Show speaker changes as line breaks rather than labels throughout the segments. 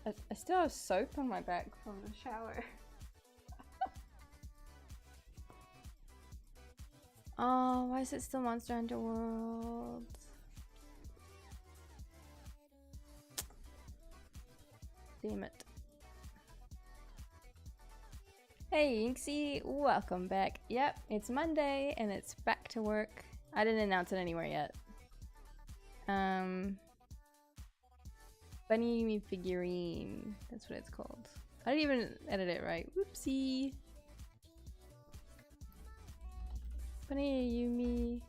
I still have soap on my back from the shower. Oh, why is it still Monster Hunter World? Damn it. Hey Inksy, welcome back. Yep, it's Monday and it's back to work. I didn't announce it anywhere yet. Ayumi Figurine, that's what it's called. I didn't even edit it right. Whoopsie. Ayumi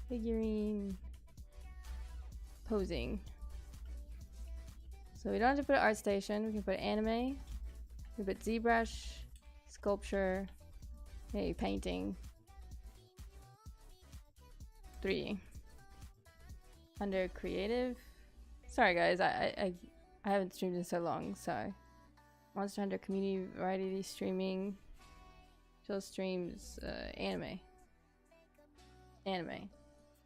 Figurine posing. So we don't have to put art station, we can put anime, we put ZBrush, sculpture, maybe painting, 3D. Under creative. Sorry guys, I haven't streamed in so long, so Monster Hunter community variety streaming. Chill streams anime.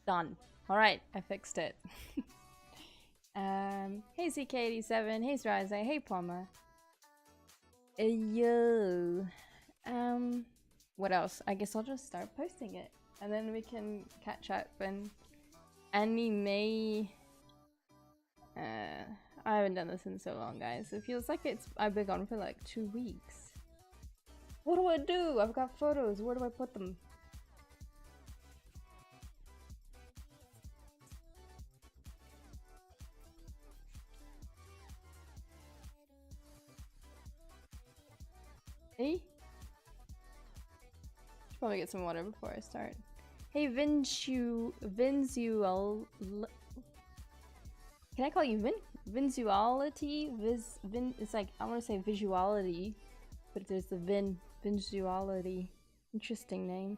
Done. Alright, I fixed it. Hey ZK87, hey Zraze, hey Palma. Yo. What else? I guess I'll just start posting it. And then we can catch up and anime. I haven't done this in so long, guys. It feels like I've been gone for like 2 weeks. What do I do? I've got photos. Where do I put them? Hey? Should probably get some water before I start. Hey Vinzual. Can I call you Vinzuality? It's like, I want to say visuality, but there's the Vinzuality. Interesting name.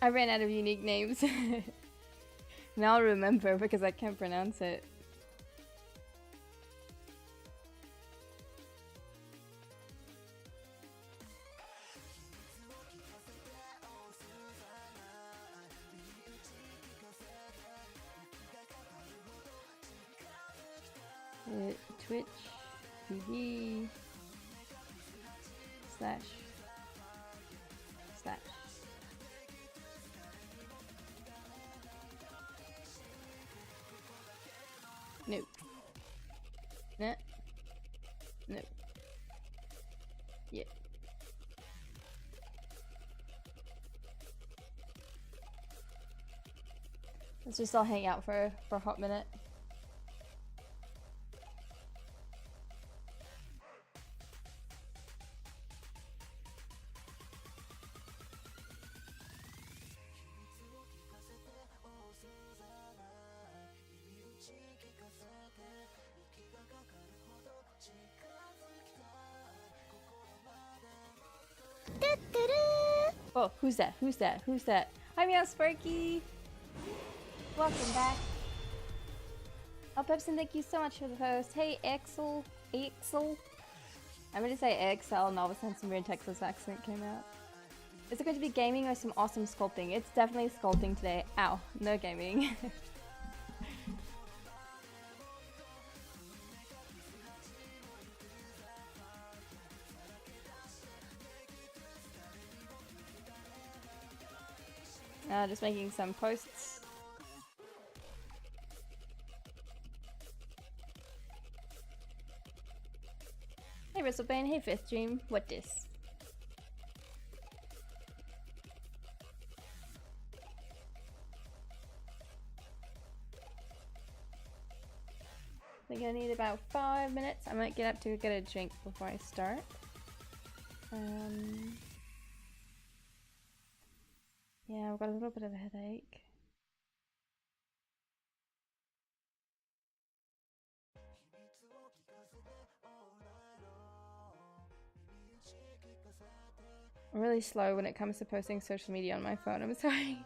I ran out of unique names. Now I'll remember because I can't pronounce it. Twitch TV slash Nope. Nah. Nope. Yeah. Let's just all hang out for a hot minute. Oh, who's that? Who's that? Who's that? Hi, Meow Sparky! Welcome back. Oh, Pepsin, thank you so much for the post. Hey, Axel. I'm gonna say XL, and all of a sudden some weird Texas accent came out. Is it going to be gaming or some awesome sculpting? It's definitely sculpting today. Ow, no gaming. Just making some posts. Hey Wrestlebane, hey Fifth Dream, what this? I think I need about 5 minutes. I might get up to get a drink before I start. Yeah, I've got a little bit of a headache. I'm really slow when it comes to posting social media on my phone, I'm sorry.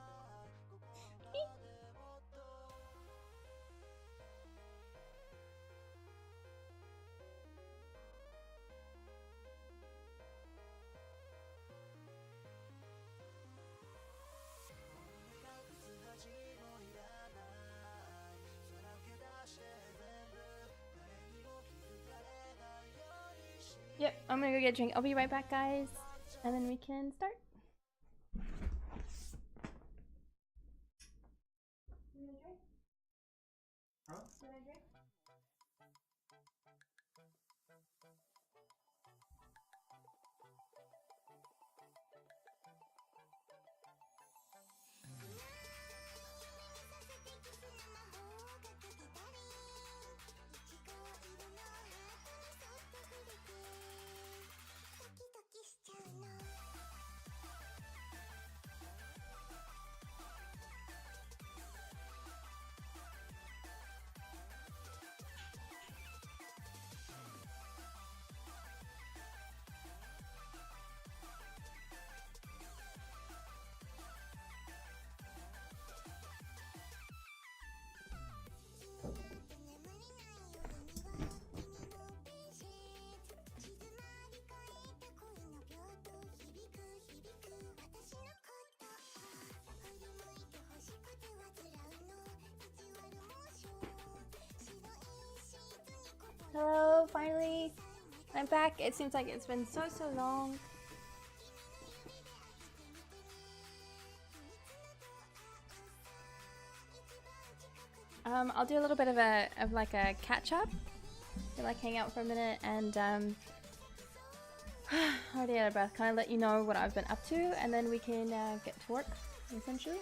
Yep, I'm gonna go get a drink. I'll be right back, guys. And then we can start. You wanna drink? Huh? You wanna drink? Hello, finally. I'm back. It seems like it's been so long. I'll do a little bit of a catch up. Like hang out for a minute and already out of breath. Kind of let you know what I've been up to, and then we can get to work essentially.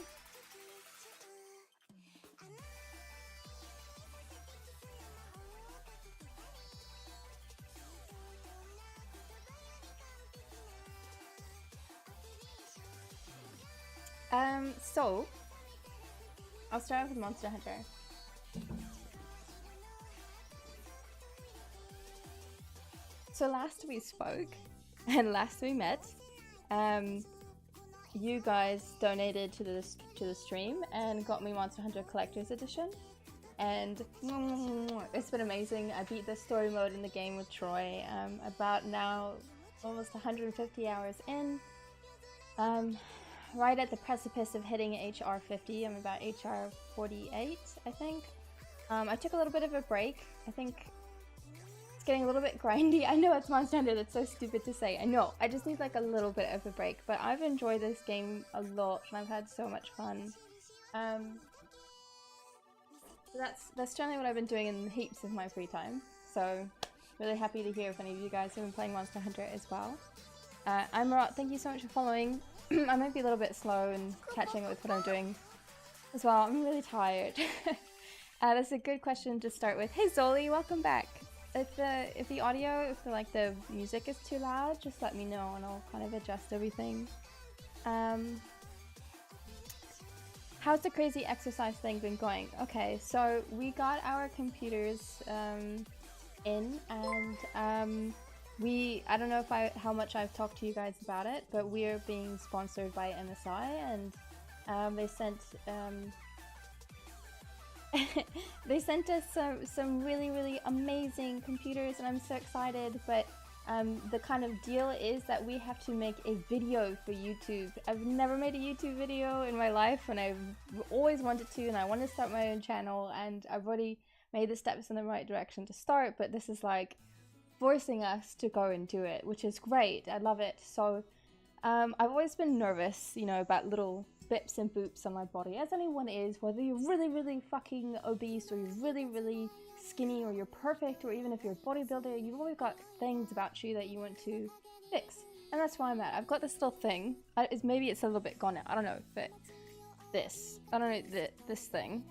So I'll start off with Monster Hunter. So last we spoke and last we met, you guys donated to the stream and got me Monster Hunter Collector's Edition, and it's been amazing. I beat the story mode in the game with Troy. About now almost 150 hours in. Right at the precipice of hitting HR 50. I'm about HR 48, I think. I took a little bit of a break. I think it's getting a little bit grindy. I know it's Monster Hunter, that's so stupid to say. I know, I just need like a little bit of a break. But I've enjoyed this game a lot and I've had so much fun. So that's generally what I've been doing in heaps of my free time. So really happy to hear if any of you guys have been playing Monster Hunter as well. I'm Rot, thank you so much for following. I might be a little bit slow in catching up with what I'm doing as well. I'm really tired. That's a good question to start with. Hey Zoli, welcome back. If the audio, if the music is too loud, just let me know and I'll kind of adjust everything. How's the crazy exercise thing been going? Okay, so we got our computers in, and I don't know how much I've talked to you guys about it, but we are being sponsored by MSI, and they sent they sent us some really amazing computers, and I'm so excited. But the kind of deal is that we have to make a video for YouTube. I've never made a YouTube video in my life, and I've always wanted to, and I want to start my own channel, and I've already made the steps in the right direction to start, but this is like forcing us to go and do it, which is great. I love it. So I've always been nervous, you know, about little bips and boops on my body, as anyone is, whether you're really fucking obese or you're really skinny or you're perfect, or even if you're a bodybuilder, you've always got things about you that you want to fix. And that's why I'm at. I've got this little thing. Maybe it's a little bit gone now. I don't know, but this thing.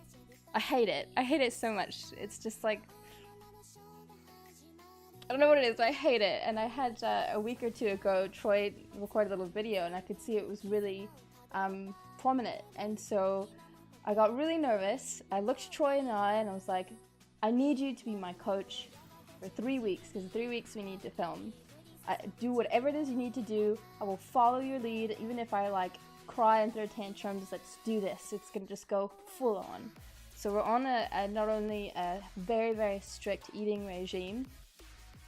I hate it. I hate it so much. It's just like I don't know what it is, but I hate it. And I had a week or two ago, Troy recorded a little video, and I could see it was really prominent. And so I got really nervous. I looked Troy in the eye, and I was like, I need you to be my coach for 3 weeks, because 3 weeks we need to film. Do whatever it is you need to do. I will follow your lead, even if I like cry and throw tantrums. Let's do this. It's gonna just go full on. So we're on not only a very, very strict eating regime,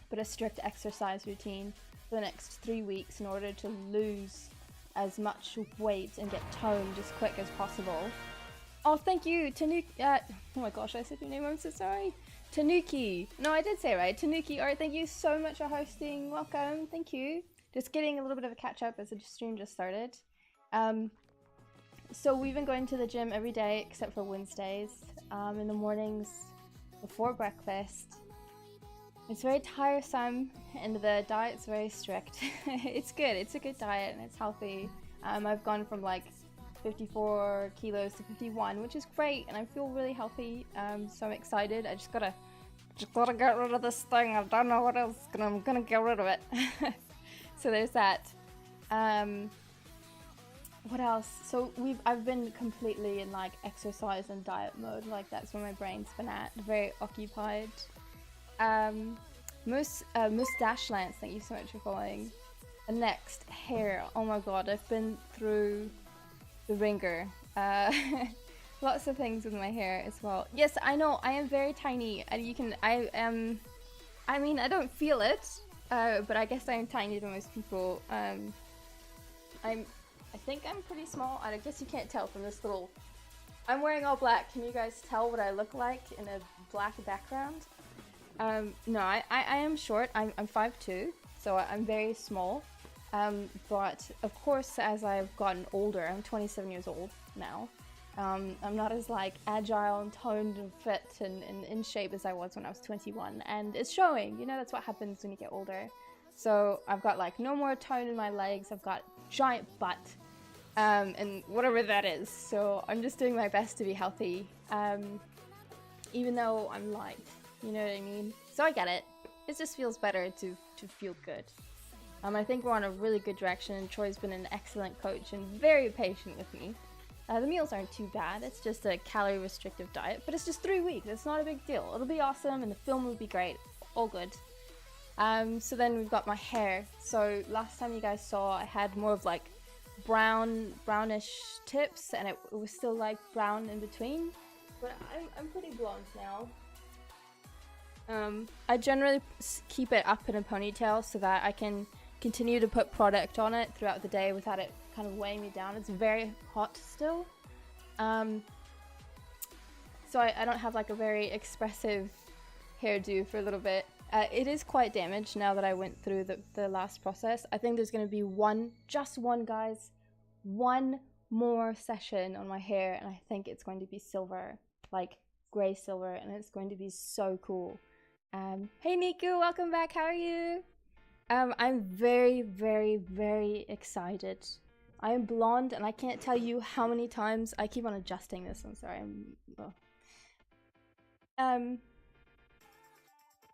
but a strict exercise routine for the next 3 weeks in order to lose as much weight and get toned as quick as possible. Oh, thank you, Tanuki. Oh my gosh, I said your name. I'm so sorry. Tanuki. No, I did say it right. Tanuki. Alright, thank you so much for hosting. Welcome. Thank you. Just getting a little bit of a catch up as the stream just started. So we've been going to the gym every day except for Wednesdays. In the mornings before breakfast. It's very tiresome and the diet's very strict. It's good. It's a good diet and it's healthy. I've gone from like 54 kilos to 51, which is great, and I feel really healthy. So I'm excited. I just gotta get rid of this thing. I don't know what else. I'm gonna get rid of it. So there's that. What else? So I've been completely in like exercise and diet mode. Like that's where my brain's been at. Very occupied. Mustache Lance, thank you so much for following. And next, hair. Oh my god, I've been through the ringer. Lots of things with my hair as well. Yes, I know, I am very tiny, and I mean, I don't feel it, but I guess I am tiny to most people. I think I'm pretty small. I guess you can't tell from this little... I'm wearing all black. Can you guys tell what I look like in a black background? No, I am short. I'm 5'2", so I'm very small. But of course, as I've gotten older, I'm 27 years old now. I'm not as like agile and toned and fit and in shape as I was when I was 21, and it's showing. You know, that's what happens when you get older. So I've got like no more tone in my legs. I've got giant butt, and whatever that is. So I'm just doing my best to be healthy, even though I'm light. You know what I mean? So I get it. It just feels better to feel good. I think we're on a really good direction. Troy's been an excellent coach and very patient with me. The meals aren't too bad. It's just a calorie restrictive diet, but it's just 3 weeks. It's not a big deal. It'll be awesome and the film will be great. All good. So then we've got my hair. So last time you guys saw, I had more of like brownish tips, and it was still like brown in between. But I'm pretty blonde now. I generally keep it up in a ponytail so that I can continue to put product on it throughout the day without it kind of weighing me down. It's very hot still. So I don't have like a very expressive hairdo for a little bit. It is quite damaged now that I went through the last process. I think there's going to be just one guys, one more session on my hair, and I think it's going to be silver, like gray silver, and it's going to be so cool. Hey Niku, welcome back. How are you? I'm very, very, very excited. I am blonde, and I can't tell you how many times I keep on adjusting this. I'm sorry.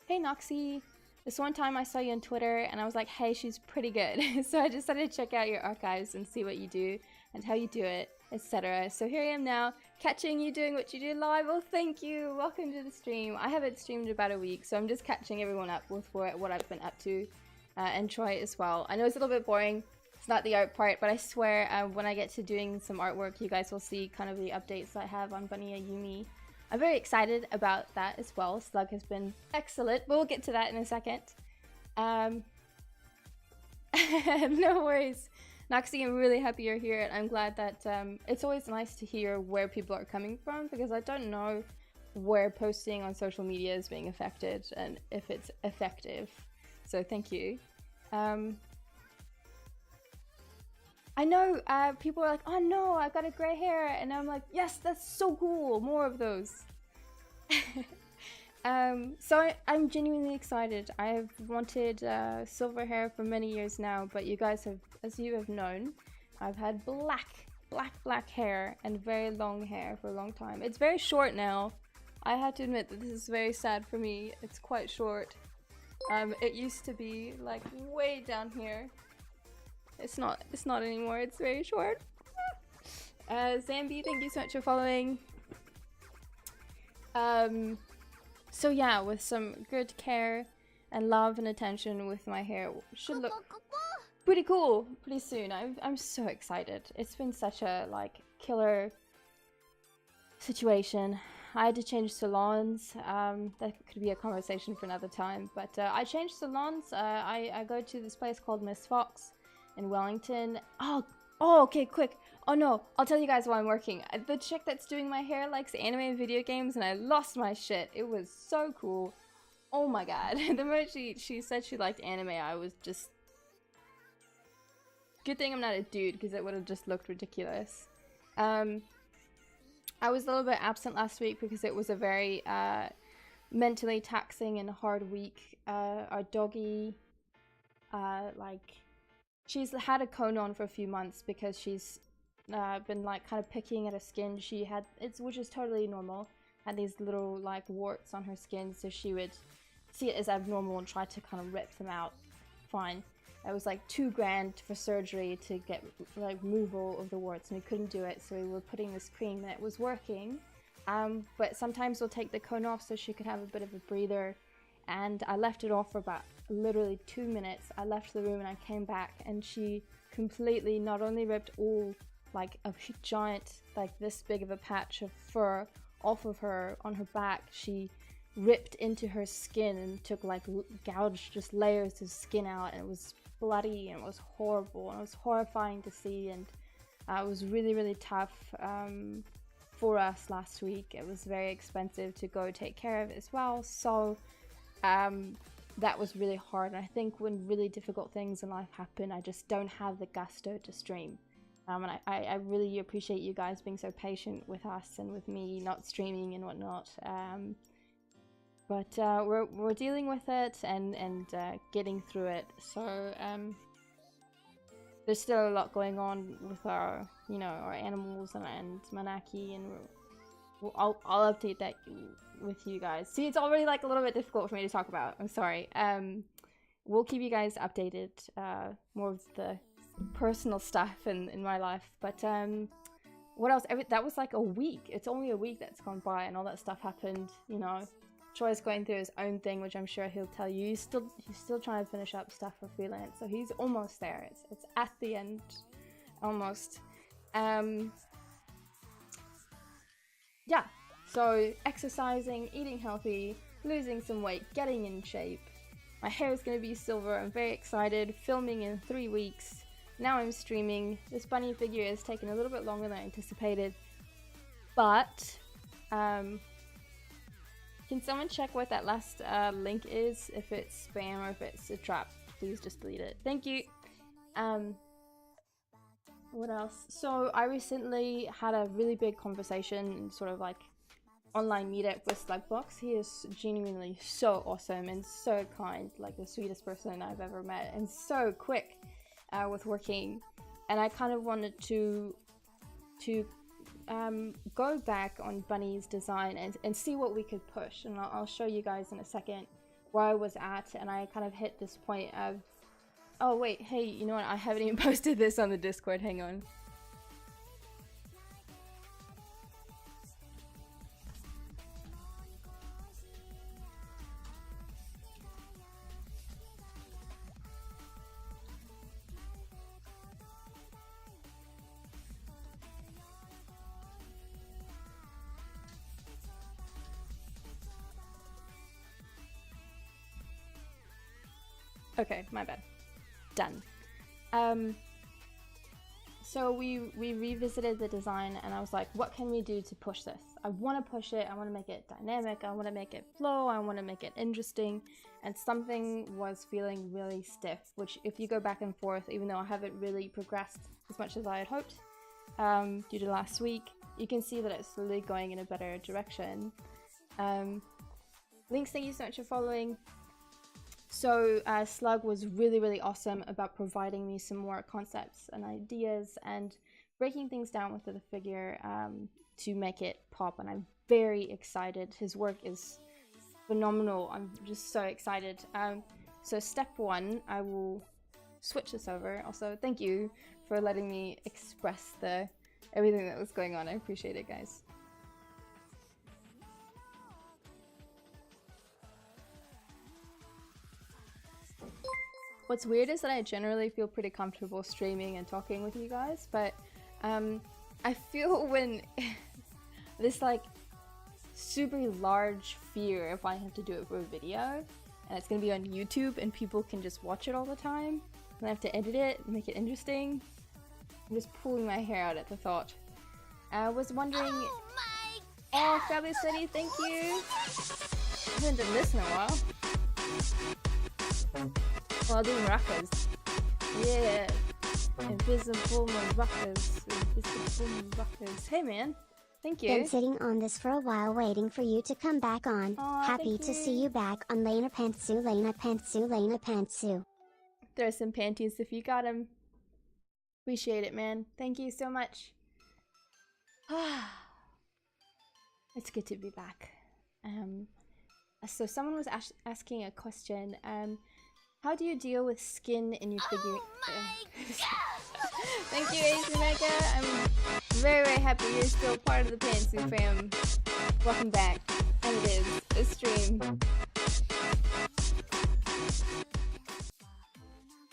Hey Noxie, this one time I saw you on Twitter, and I was like, hey, she's pretty good. So I decided to check out your archives and see what you do and how you do it, etc. So here I am now, catching you doing what you do live. Oh, thank you. Welcome to the stream. I haven't streamed about a week, so I'm just catching everyone up with what I've been up to, and Troy as well. I know it's a little bit boring. It's not the art part, but I swear when I get to doing some artwork, you guys will see kind of the updates I have on Bunny Ayumi. I'm very excited about that as well. Slug has been excellent, but we'll get to that in a second. No worries. Noxie, I'm really happy you're here, and I'm glad that it's always nice to hear where people are coming from, because I don't know where posting on social media is being affected and if it's effective. So thank you. I know people are like, oh no, I've got a gray hair, and I'm like, yes, that's so cool, more of those. So I'm genuinely excited. I've wanted silver hair for many years now, but you guys have, as you have known, I've had black hair and very long hair for a long time. It's very short now. I have to admit that this is very sad for me. It's quite short. It used to be like way down here. It's not anymore. It's very short. Zambi, thank you so much for following. So yeah, with some good care and love and attention with my hair, should look pretty cool pretty soon. I'm so excited. It's been such a like killer situation. I had to change salons. That could be a conversation for another time. But I changed salons. I go to this place called Miss Fox in Wellington. Oh, okay, quick. Oh no, I'll tell you guys why I'm working. The chick that's doing my hair likes anime and video games, and I lost my shit. It was so cool. Oh my god. The moment she said she liked anime, I was just... Good thing I'm not a dude, because it would have just looked ridiculous. I was a little bit absent last week because it was a very mentally taxing and hard week. Our doggy, she's had a cone on for a few months because she's been like kind of picking at her skin. She had, which is totally normal, had these little like warts on her skin, so she would see it as abnormal and try to kind of rip them out. Fine. It was like $2 grand for surgery to get like removal of the warts, and we couldn't do it, so we were putting this cream that was working. But sometimes we'll take the cone off so she could have a bit of a breather, and I left it off for about literally 2 minutes. I left the room and I came back, and she completely not only ripped all like a giant, like this big of a patch of fur off of her on her back, she ripped into her skin and took like gouged just layers of skin out, and it was bloody and it was horrible and it was horrifying to see, and it was really tough for us last week. It was very expensive to go take care of it as well, so that was really hard. And I think when really difficult things in life happen, I just don't have the gusto to stream, and I really appreciate you guys being so patient with us and with me not streaming and whatnot. But we're dealing with it and getting through it. So there's still a lot going on with our, you know, our animals and Manaki, and I'll update that with you guys. See, it's already like a little bit difficult for me to talk about. I'm sorry. We'll keep you guys updated. More of the personal stuff in my life. But what else? That was like a week. It's only a week that's gone by, and all that stuff happened. You know. Troy's going through his own thing, which I'm sure he'll tell you. He's still trying to finish up stuff for freelance, so he's almost there. It's at the end, almost. Yeah. So exercising, eating healthy, losing some weight, getting in shape. My hair is going to be silver. I'm very excited. Filming in 3 weeks. Now I'm streaming. This bunny figure has taken a little bit longer than I anticipated, but can someone check what that last link is? If it's spam or if it's a trap, please just delete it. Thank you. What else? So I recently had a really big conversation, sort of like online meetup with Slugbox. He is genuinely so awesome and so kind, like the sweetest person I've ever met, and so quick with working. And I kind of wanted to go back on Bunny's design and see what we could push, and I'll show you guys in a second where I was at. And I kind of hit this point of, oh wait, hey, you know what, I haven't even posted this on the Discord, hang on. Okay, my bad. Done. So we revisited the design, and I was like, what can we do to push this? I want to push it, I want to make it dynamic, I want to make it flow, I want to make it interesting, and something was feeling really stiff, which if you go back and forth, even though I haven't really progressed as much as I had hoped due to last week, you can see that it's slowly going in a better direction. Links, thank you so much for following. So Slug was really awesome about providing me some more concepts and ideas and breaking things down with the figure to make it pop, and I'm very excited. His work is phenomenal. I'm just so excited. So step one, I will switch this over. Also, thank you for letting me express everything that was going on. I appreciate it, guys. What's weird is that I generally feel pretty comfortable streaming and talking with you guys, but I feel when this like super large fear if I have to do it for a video and it's gonna be on YouTube and people can just watch it all the time and I have to edit it and make it interesting. I'm just pulling my hair out at the thought. I was wondering... Oh, Fabulous Lady, thank you! I haven't done this in a while. While doing rockers. Yeah! Invisible rockers. Invisible rockers. Hey man! Thank you!
Been sitting on this for a while waiting for you to come back on.
Aww,
happy to see you back on Lena Pantsu, Lena Pantsu, Lena Pantsu.
Throw some panties if you got them. Appreciate it, man. Thank you so much. It's good to be back. So someone was asking a question. How do you deal with skin in your figure? Thank you, Ayumi. I'm very, very happy you're still part of the Pantsu fam. Welcome back. And it is a stream.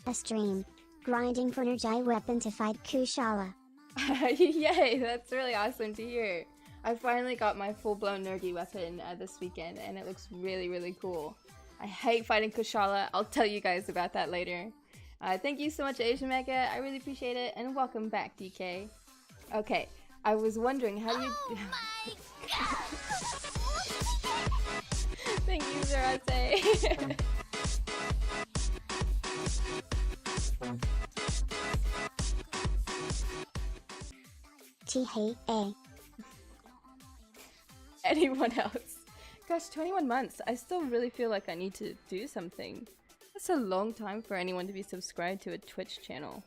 A stream. Grinding for Nerjai weapon to fight Kushala.
Yay, that's really awesome to hear. I finally got my full-blown Nergi weapon this weekend and it looks really, really cool. I hate fighting Kushala. I'll tell you guys about that later. Thank you so much, Asian Mega. I really appreciate it. And welcome back, DK. Okay, I was wondering, how do you... Thank you, Zarate.
T-hey-a.
Anyone else? Gosh, 21 months. I still really feel like I need to do something. That's a long time for anyone to be subscribed to a Twitch channel.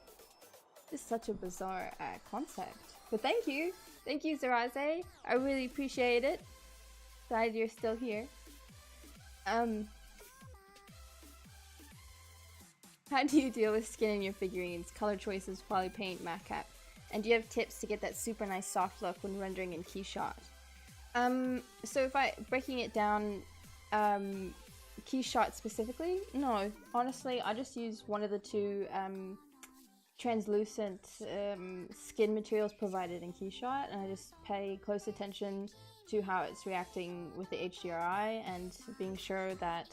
It's such a bizarre concept. But thank you! Thank you, Zaraze. I really appreciate it. Glad you're still here. How do you deal with skin in your figurines? Color choices, poly paint, matte cap. And do you have tips to get that super nice soft look when rendering in Keyshot? So if breaking it down, Keyshot specifically? No, honestly, I just use one of the two translucent skin materials provided in Keyshot, and I just pay close attention to how it's reacting with the HDRI and being sure that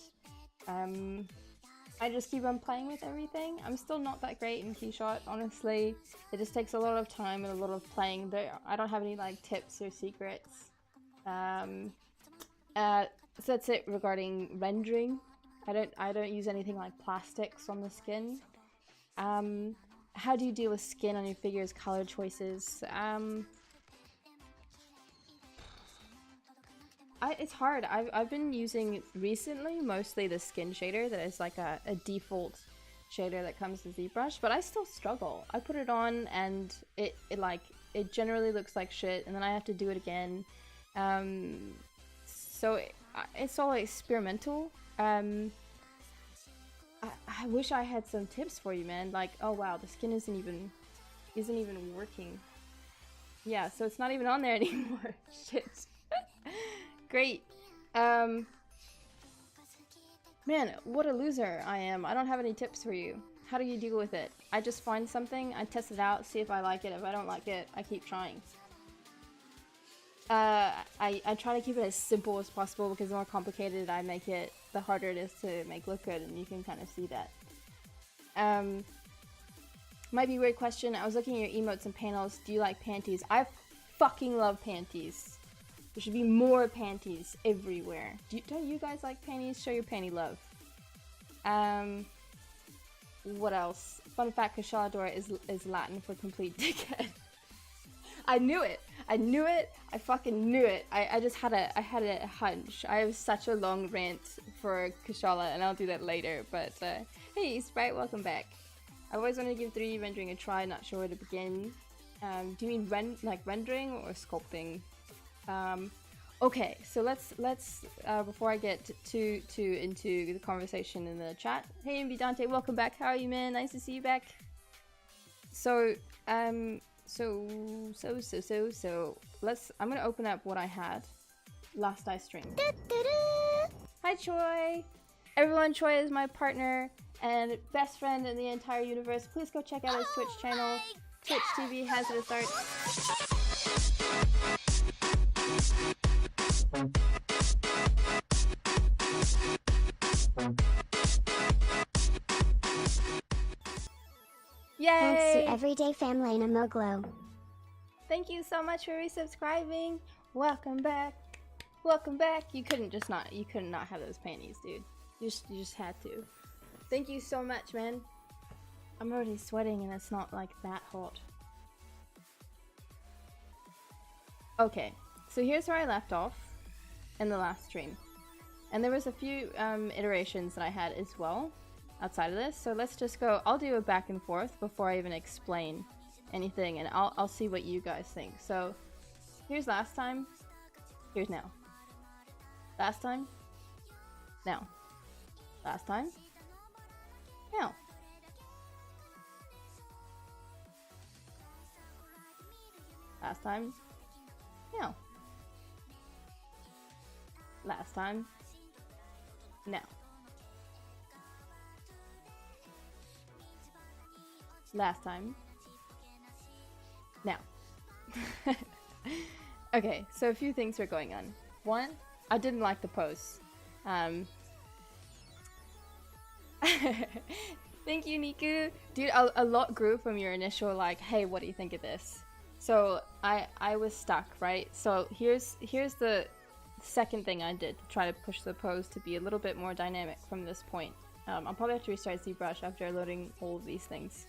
I just keep on playing with everything. I'm still not that great in Keyshot, honestly. It just takes a lot of time and a lot of playing. I don't have any like tips or secrets. So that's it regarding rendering. I don't use anything like plastics on the skin. How do you deal with skin on your figures, color choices? It's hard. I've been using recently mostly the skin shader that is like a default shader that comes with ZBrush, but I still struggle. I put it on and it generally looks like shit, and then I have to do it again. So it's all experimental. I wish I had some tips for you, man. Like, oh wow, the skin isn't even working. Yeah, so it's not even on there anymore. Shit. Great. Man, what a loser I am. I don't have any tips for you. How do you deal with it? I just find something, I test it out, see if I like it. If I don't like it, I keep trying. I try to keep it as simple as possible because the more complicated I make it, the harder it is to make look good, and you can kind of see that. Might be a weird question. I was looking at your emotes and panels. Do you like panties? I fucking love panties. There should be more panties everywhere. Don't you guys like panties? Show your panty love. What else? Fun fact, Cachador is Latin for complete dickhead. I knew it! I knew it! I fucking knew it! I just had a hunch. I have such a long rant for Kushala, and I'll do that later, but hey Sprite, welcome back. I've always wanted to give 3D rendering a try, not sure where to begin. Do you mean rendering or sculpting? Okay, so let's before I get too into the conversation in the chat. Hey, Dante, welcome back. How are you, man? Nice to see you back. So let's. I'm gonna open up what I had last I streamed. Hi, Choi. Everyone, Choi is my partner and best friend in the entire universe. Please go check out his Twitch channel. Twitch TV Hazardous Arts.
Thanks
Yay!
to Everyday Family and Moglo.
Thank you so much for resubscribing. Welcome back. Welcome back. You couldn't not have those panties, dude. You just had to. Thank you so much, man. I'm already sweating and it's not like that hot. Okay, so here's where I left off in the last stream. And there was a few iterations that I had as well outside of this. So let's just go. I'll do a back and forth before I even explain anything, and I'll see what you guys think. So here's last time. Here's now. Last time. Now. Last time. Now. Last time. Now. Last time. Now. Last time. Now. Okay, so a few things were going on. One, I didn't like the pose. Thank you, Niku. Dude, a lot grew from your initial like, hey, what do you think of this? So I was stuck, right? So here's the second thing I did to try to push the pose to be a little bit more dynamic from this point. I'll probably have to restart ZBrush after loading all of these things.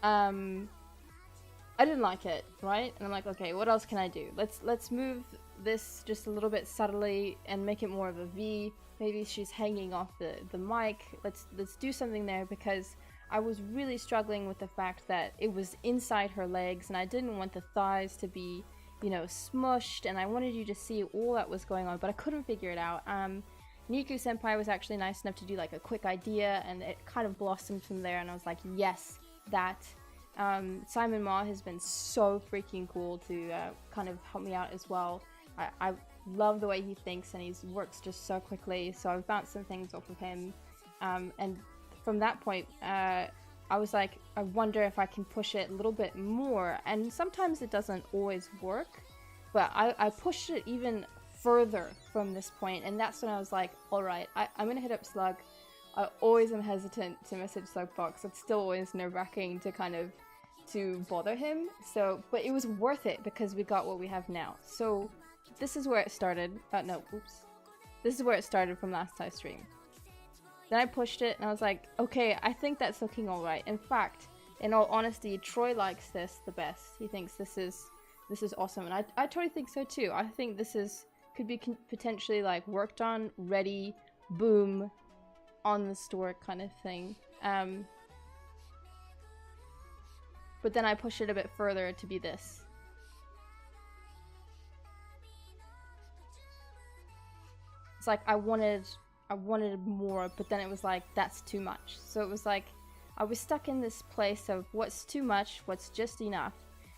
I didn't like it, right? And I'm like, okay, what else can I do? Let's move this just a little bit subtly and make it more of a V. Maybe she's hanging off the mic. Let's do something there, because I was really struggling with the fact that it was inside her legs and I didn't want the thighs to be, you know, smushed, and I wanted you to see all that was going on, but I couldn't figure it out. Niku Senpai was actually nice enough to do like a quick idea, and it kind of blossomed from there, and I was like, yes, that. Simon Ma has been so freaking cool to kind of help me out as well. I love the way he thinks, and he works just so quickly, so I've bounced some things off of him. And from that point, I was like, I wonder if I can push it a little bit more, and sometimes it doesn't always work, but I pushed it even further from this point, and that's when I was like, alright, I'm gonna hit up Slug. I always am hesitant to message Slugbox. It's still always nerve-wracking to kind of bother him, so, but it was worth it because we got what we have now. So this is where it started. This is where it started from last time stream. Then I pushed it and I was like, okay, I think that's looking alright. In fact, in all honesty, Troy likes this the best. He thinks this is awesome, and I totally think so too. I think this could be potentially like worked on, ready, boom, on the store kind of thing. But then I pushed it a bit further to be this. It's like I wanted more, but then it was like, that's too much. So it was like I was stuck in this place of what's too much, what's just enough,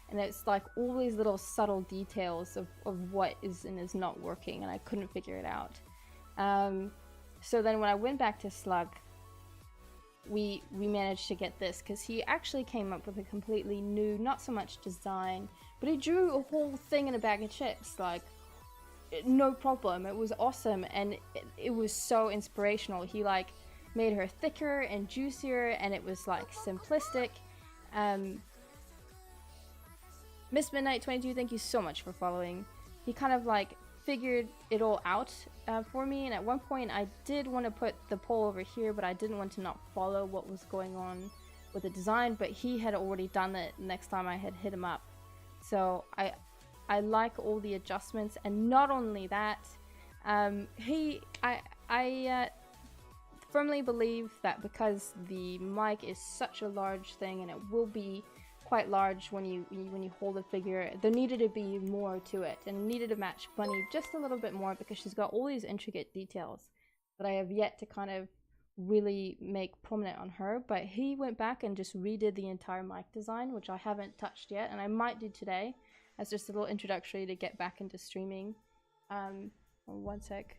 and it's like all these little subtle details of what is and is not working, and I couldn't figure it out. So then when I went back to Slug, we managed to get this, because he actually came up with a completely new, not so much design, but he drew a whole thing in a bag of chips, like, no problem. It was awesome, and it was so inspirational. He like made her thicker and juicier, and it was like simplistic. Miss Midnight 22, thank you so much for following. He kind of like figured it all out for me, and at one point I did want to put the poll over here, but I didn't want to not follow what was going on with the design, but he had already done it next time I had hit him up. So I like all the adjustments, and not only that, I firmly believe that because the mic is such a large thing, and it will be quite large when you hold the figure. There needed to be more to it, and needed to match Bunny just a little bit more because she's got all these intricate details that I have yet to kind of really make prominent on her. But he went back and just redid the entire mic design, which I haven't touched yet, and I might do today as just a little introductory to get back into streaming. One sec.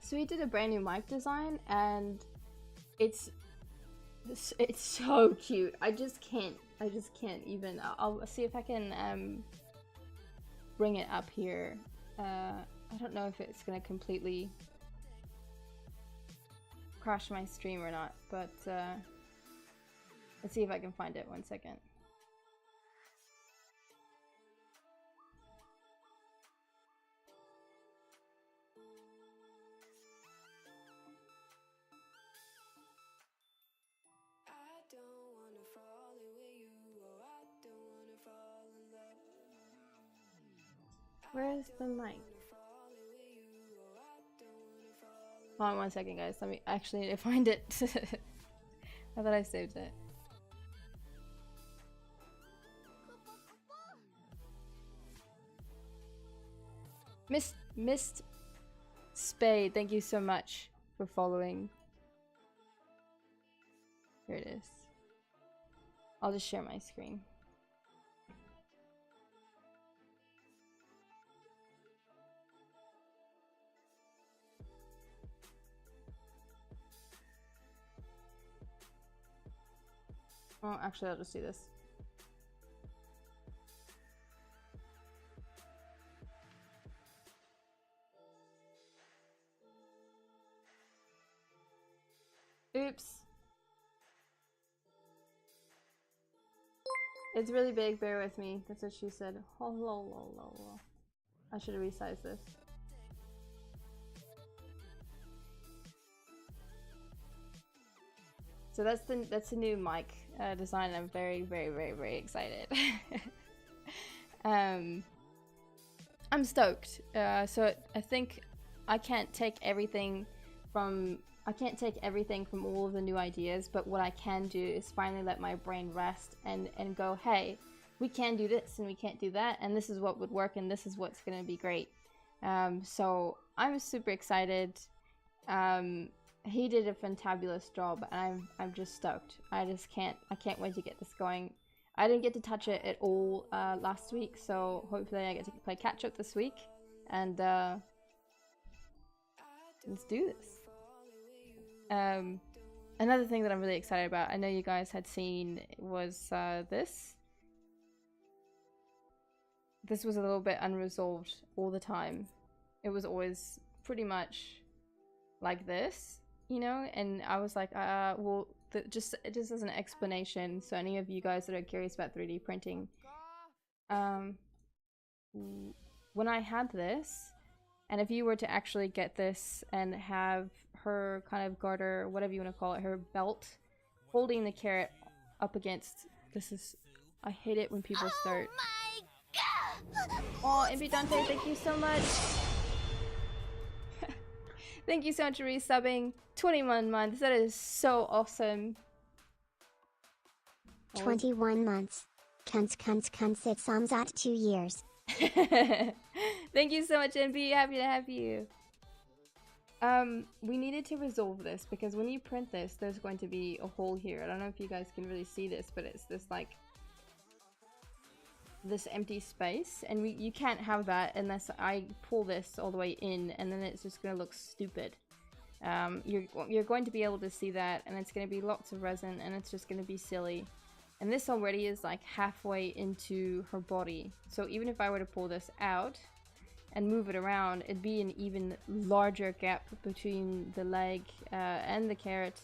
So he did a brand new mic design, and it's so cute. I just can't even. I'll see if I can bring it up here. I don't know if it's gonna completely crash my stream or not, but let's see if I can find it. 1 second. Where's the mic? Hold on 1 second, guys. Let me actually need to find it. I thought I saved it. Missed Spade, thank you so much for following. Here it is. I'll just share my screen. Oh, actually, I'll just do this. Oops. It's really big, bear with me. That's what she said. Oh, I should have resized this. So that's the new mic design. I'm very excited. I'm stoked. So I think I can't take everything from all of the new ideas, but what I can do is finally let my brain rest and go, hey, we can do this and we can't do that, and this is what would work and this is what's gonna be great. So I'm super excited. He did a fantabulous job, and I'm just stoked. I can't wait to get this going. I didn't get to touch it at all last week, so hopefully I get to play catch up this week, and let's do this. Another thing that I'm really excited about, I know you guys had seen, was this. This was a little bit unresolved all the time. It was always pretty much like this, you know, and I was like, well, just as an explanation, so any of you guys that are curious about 3D printing, when I had this, and if you were to actually get this and have her kind of garter, whatever you want to call it, her belt, holding the carrot up against, I hate it when people start. Oh, Impy Dante, thank you so much. Thank you so much for resubbing. 21 months, that is so awesome.
21 months. Cunts, it sums at 2 years.
Thank you so much, Impy, happy to have you. We needed to resolve this because when you print this, there's going to be a hole here. I don't know if you guys can really see this, but it's this like this empty space, and you can't have that unless I pull this all the way in, and then it's just gonna look stupid. You're going to be able to see that, and it's gonna be lots of resin, and it's just gonna be silly. And this already is like halfway into her body, so even if I were to pull this out and move it around, it'd be an even larger gap between the leg and the carrot.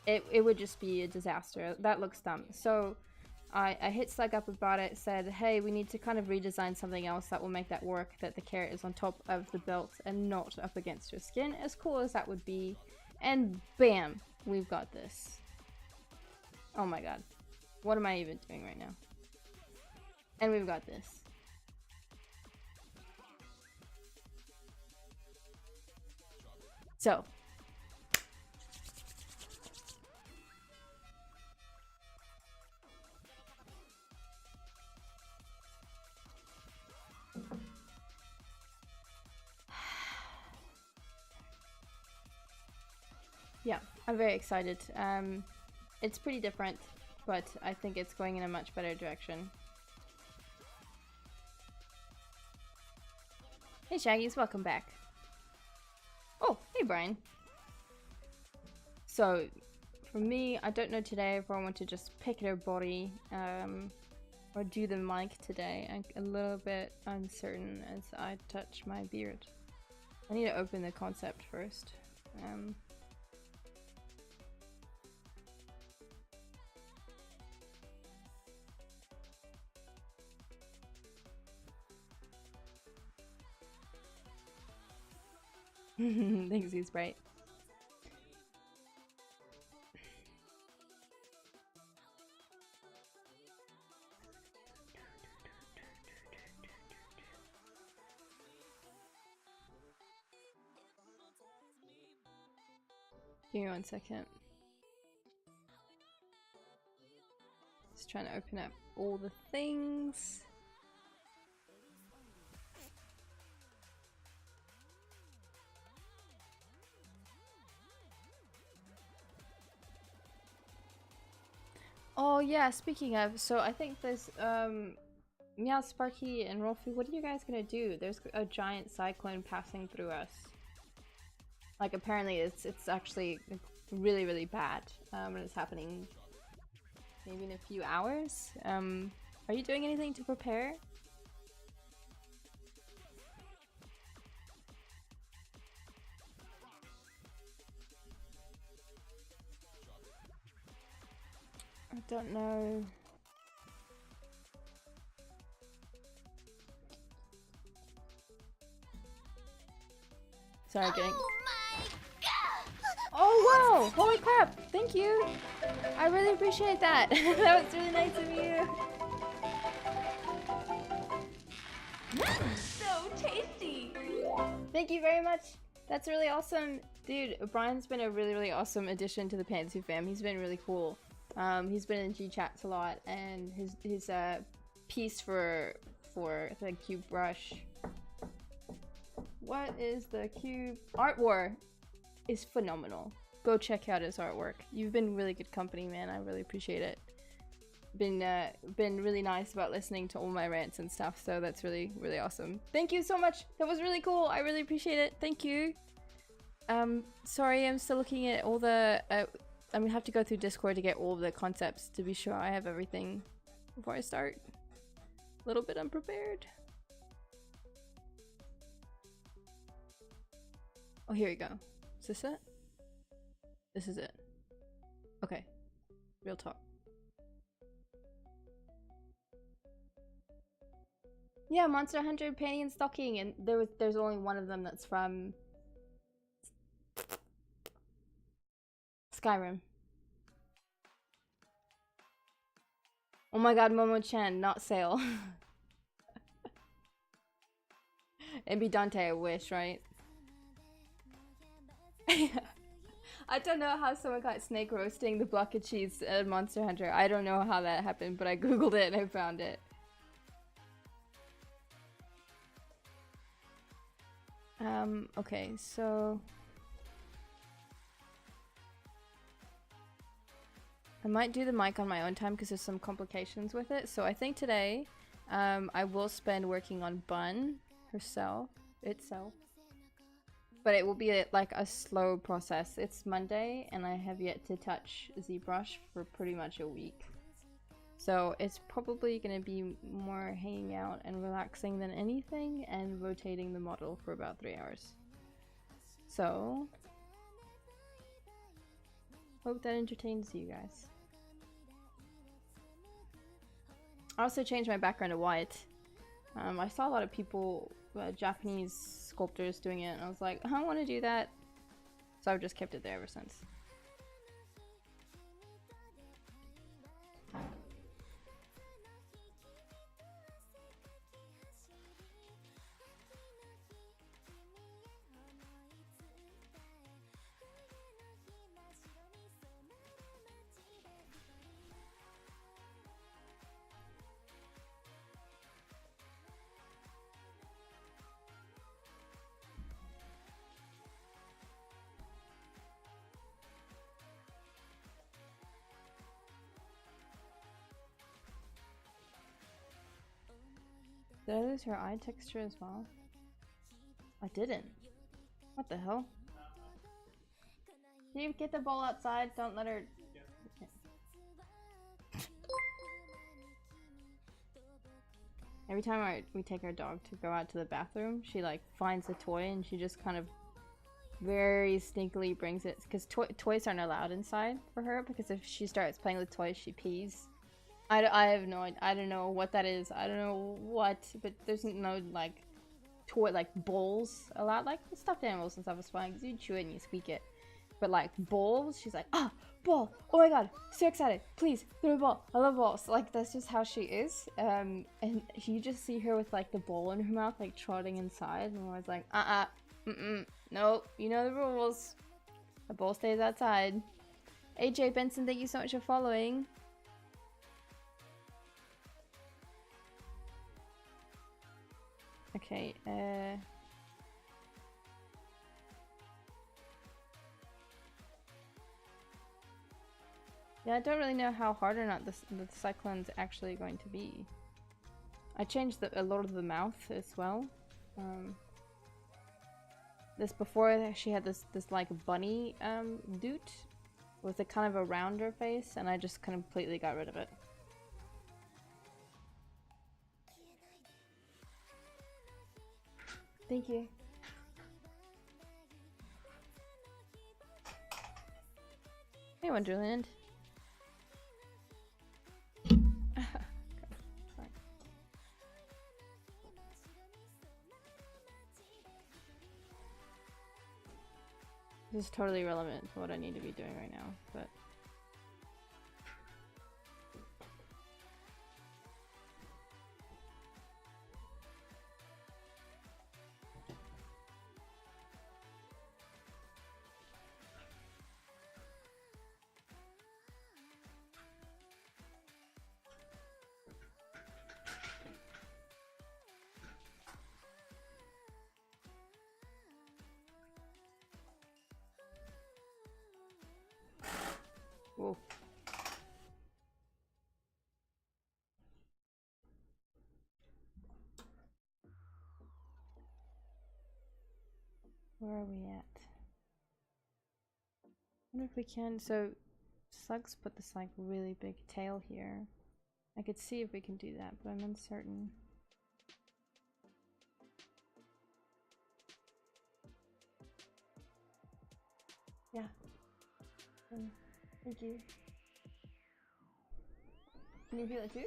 It would just be a disaster. That looks dumb. So I hit Slug up about it, said, hey, we need to kind of redesign something else that will make that work, that the carrot is on top of the belt and not up against her skin, as cool as that would be. And bam, we've got this. Oh my god. What am I even doing right now? And we've got this. So. Yeah, I'm very excited. It's pretty different, but I think it's going in a much better direction. Hey Shaggies, welcome back. Oh, hey Brian. So, for me, I don't know today if I want to just pick their body or do the mic today. I'm a little bit uncertain as I touch my beard. I need to open the concept first. Thanks, he's bright. Give me 1 second. Just trying to open up all the things. Oh yeah, speaking of, so I think there's Meow, Sparky, and Rolfie, what are you guys gonna do? There's a giant cyclone passing through us. Like apparently it's actually really, really bad. And it's happening maybe in a few hours. Are you doing anything to prepare? I don't know. Sorry, getting. Oh my god! Oh wow! Holy crap! Thank you. I really appreciate that. That was really nice of you. So tasty. Thank you very much. That's really awesome, dude. Brian's been a really, really awesome addition to the Pantsu fam. He's been really cool. He's been in G chats a lot, and his piece for the cube brush. What is the cube? Art War is phenomenal. Go check out his artwork. You've been really good company, man. I really appreciate it. Been really nice about listening to all my rants and stuff, so that's really, really awesome. Thank you so much. That was really cool. I really appreciate it. Thank you. Sorry, I'm still looking at all the I'm gonna have to go through Discord to get all of the concepts to be sure I have everything before I start. A little bit unprepared. Oh, here we go. Is this it? This is it. Okay. Real talk. Yeah, Monster Hunter Penny and Stocking, and there's only one of them that's from Skyrim. Oh my god, Momo-chan, not Sale. It'd be Dante, I wish, right? I don't know how someone got snake roasting the block of cheese at Monster Hunter. I don't know how that happened, but I googled it and I found it. Okay, so I might do the mic on my own time because there's some complications with it. So I think today I will spend working on Bun itself. But it will be like a slow process. It's Monday and I have yet to touch ZBrush for pretty much a week. So it's probably going to be more hanging out and relaxing than anything and rotating the model for about 3 hours. So hope that entertains you guys. I also changed my background to white. I saw a lot of people, Japanese sculptors doing it, and I was like, I want to do that. So I've just kept it there ever since. Did I lose her eye texture as well? I didn't. What the hell? Can you get the ball outside? Don't let her... Okay. Every time we take our dog to go out to the bathroom, she like finds a toy and she just kind of very sneakily brings it, because toys aren't allowed inside for her, because if she starts playing with toys she pees. I have no idea. I don't know what that is. I don't know what, but there's no like toy like bowls allowed. Like stuffed animals and stuff is fine because you chew it and you squeak it, but like bowls, she's like, ah, ball, oh my god, so excited, please throw a ball, I love balls. Like that's just how she is. And you just see her with like the ball in her mouth, like trotting inside, and I was like, nope, you know the rules, the ball stays outside. AJ Benson, thank you so much for following. Okay, yeah, I don't really know how hard or not the cyclone's actually going to be. I changed a lot of the mouth as well. This before she had this like bunny doot with a kind of a rounder face, and I just completely got rid of it. Thank you. Hey, Wonderland. This is totally irrelevant to what I need to be doing right now, but... Whoa. Where are we at? I wonder if we can. So slugs put this like really big tail here. I could see if we can do that, but I'm uncertain. Yeah. Thank you. Can you feel it too?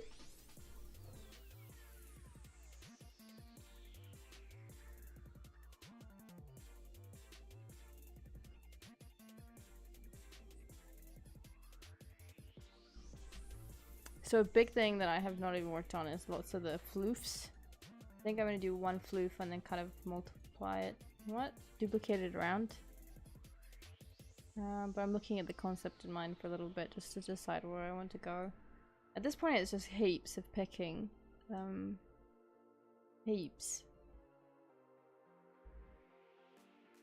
So a big thing that I have not even worked on is lots of the floofs. I think I'm gonna do one floof and then kind of multiply it. What? Duplicate it around. But I'm looking at the concept in mind for a little bit just to decide where I want to go. At this point it's just heaps of picking. Heaps.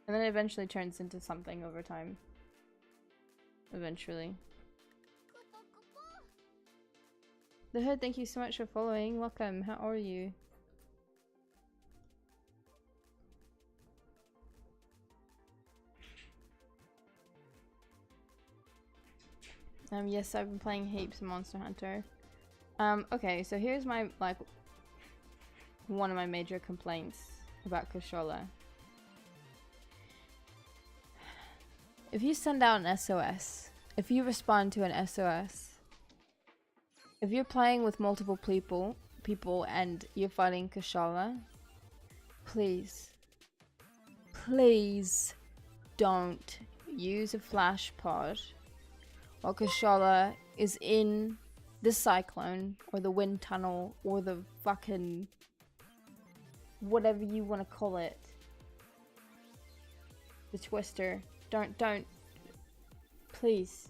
And then it eventually turns into something over time. Eventually. The Hood, thank you so much for following. Welcome, how are you? Yes, I've been playing heaps of Monster Hunter. Okay, so here's my, like, one of my major complaints about Kushola. If you send out an SOS, if you respond to an SOS, if you're playing with multiple people and you're fighting Kushola, please don't use a flash pod while Kushola is in the cyclone or the wind tunnel or the fucking whatever you want to call it, the twister. Don't, please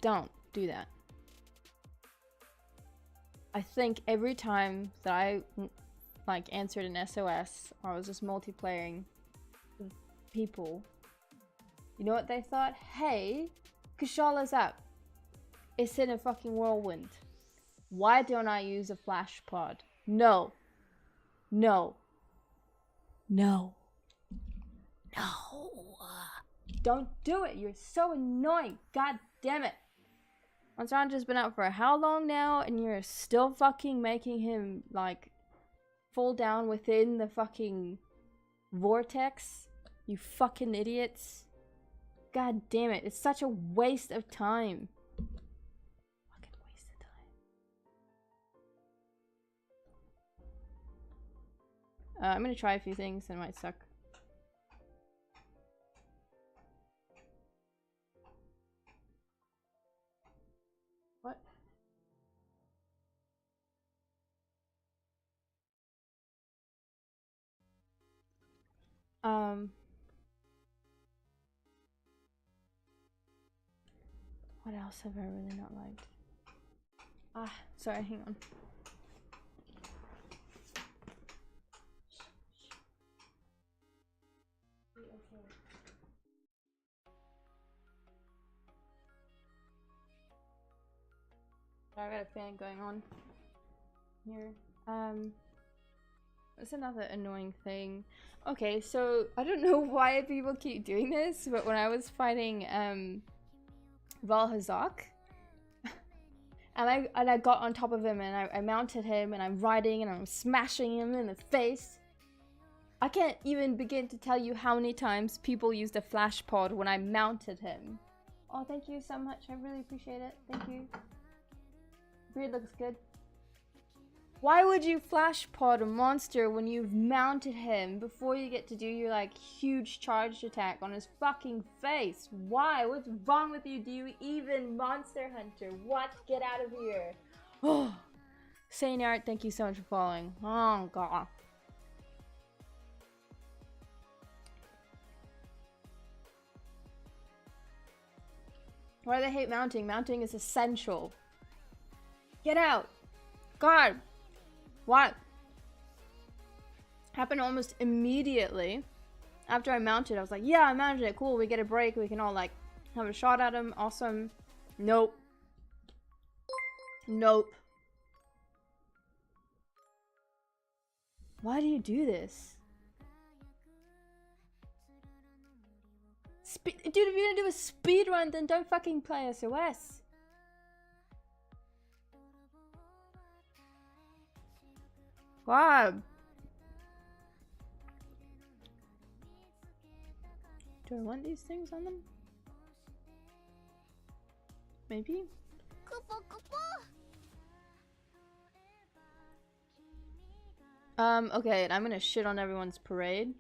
don't do that. I think every time that I like answered an SOS or I was just multiplaying with people, you know what they thought? Hey, Kushala's up. It's in a fucking whirlwind. Why don't I use a flash pod? No. No. No. No. Don't do it. You're so annoying. God damn it. Monster Hunter's been out for how long now, and you're still fucking making him, like, fall down within the fucking vortex? You fucking idiots. God damn it. It's such a waste of time. Fucking waste of time. I'm gonna try a few things and it might suck. What? What else have I really not liked? Ah, sorry, hang on. I got a fan going on here. That's another annoying thing. Okay, so I don't know why people keep doing this, but when I was fighting Valhazak, and I got on top of him and I mounted him and I'm riding and I'm smashing him in the face. I can't even begin to tell you how many times people used a flash pod when I mounted him. Oh, thank you so much. I really appreciate it. Thank you. Beard looks good. Why would you flash pod a monster when you've mounted him before you get to do your like huge charged attack on his fucking face? Why? What's wrong with you? Do you even Monster Hunter? What? Get out of here. Oh, Saint Art, thank you so much for following. Oh god. Why do they hate mounting? Mounting is essential. Get out. God. What? Happened almost immediately after I mounted. I was like, yeah, I mounted it. Cool, we get a break. We can all like have a shot at him. Awesome. Nope. Nope. Why do you do this? Dude, if you're gonna do a speed run, then don't fucking play SOS. God. Do I want these things on them? Maybe? Okay, and I'm gonna shit on everyone's parade.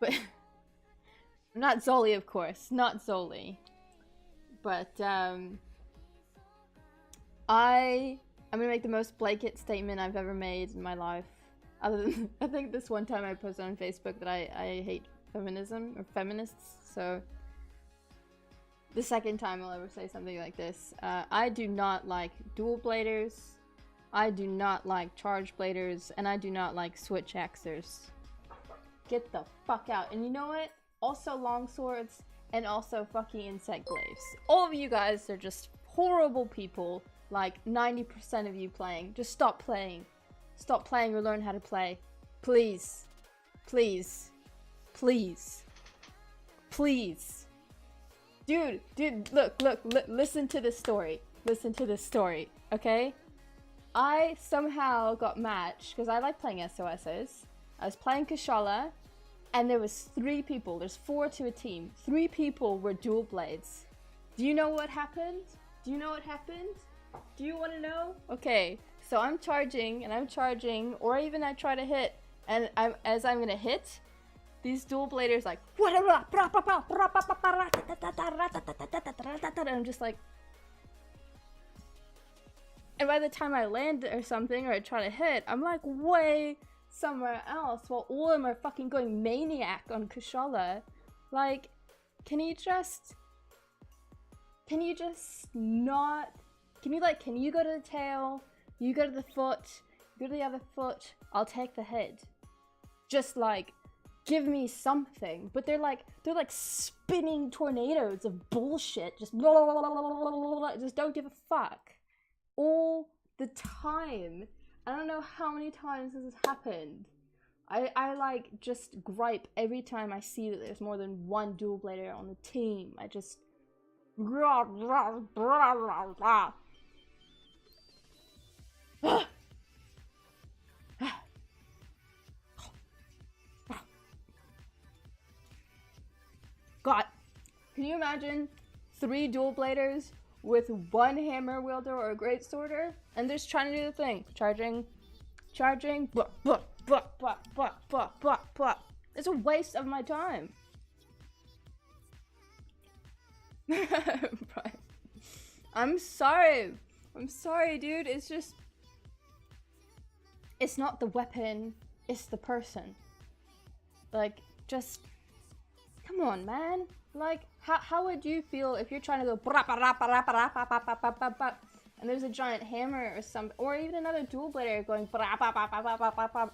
But not Zoli, of course. Not Zoli. But I'm gonna make the most blanket statement I've ever made in my life. Other than, I think this one time I posted on Facebook that I hate feminism, or feminists, so the second time I'll ever say something like this. I do not like dual bladers, I do not like charge bladers, and I do not like switch axers. Get the fuck out. And you know what? Also long swords, and also fucking insect glaives. All of you guys are just horrible people. Like 90% of you playing. Just stop playing. Stop playing or learn how to play. Please. Please. Please. Please. Dude, look, listen to this story. Listen to this story, okay? I somehow got matched, because I like playing SOSs. I was playing Kushala, and there was 3 people. There's 4 to a team. 3 people were dual blades. Do you know what happened? Do you know what happened? Do you want to know? Okay, so I'm charging, and I'm charging, or even I try to hit, and as I'm gonna hit, these dual bladers like, and I'm just like, and by the time I land or something, or I try to hit, I'm like way somewhere else, while all of them are fucking going maniac on Kushala. Like, can you just not, can you go to the tail, you go to the foot, you go to the other foot, I'll take the head. Just like, give me something. But they're like spinning tornadoes of bullshit. Just blah, blah, blah, blah, blah, blah, just don't give a fuck all the time. I don't know how many times this has happened. I like just gripe every time I see that there's more than one dual blader on the team. I just God, can you imagine 3 dual bladers with 1 hammer wielder or a great sworder, and they're just trying to do the thing, charging, blah, blah, blah, blah, blah, blah, blah, blah. It's a waste of my time. I'm sorry, dude. It's just, it's not the weapon, it's the person. Like, just, come on, man. Like, how would you feel if you're trying to go and there's a giant hammer or some, or even another dual blader going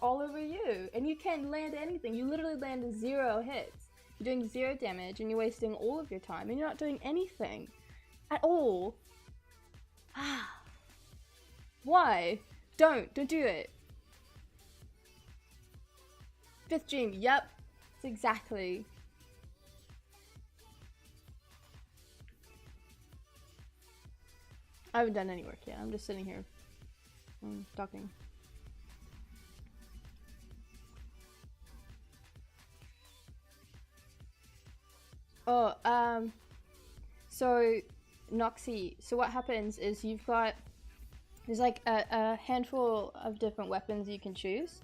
all over you, and you can't land anything. You literally land 0 hits. You're doing 0 damage, and you're wasting all of your time, and you're not doing anything at all. Why? Don't do it. 5th dream. Yep. It's exactly. I haven't done any work yet. I'm just sitting here talking. Oh, so Noxy, so what happens is there's like a handful of different weapons you can choose,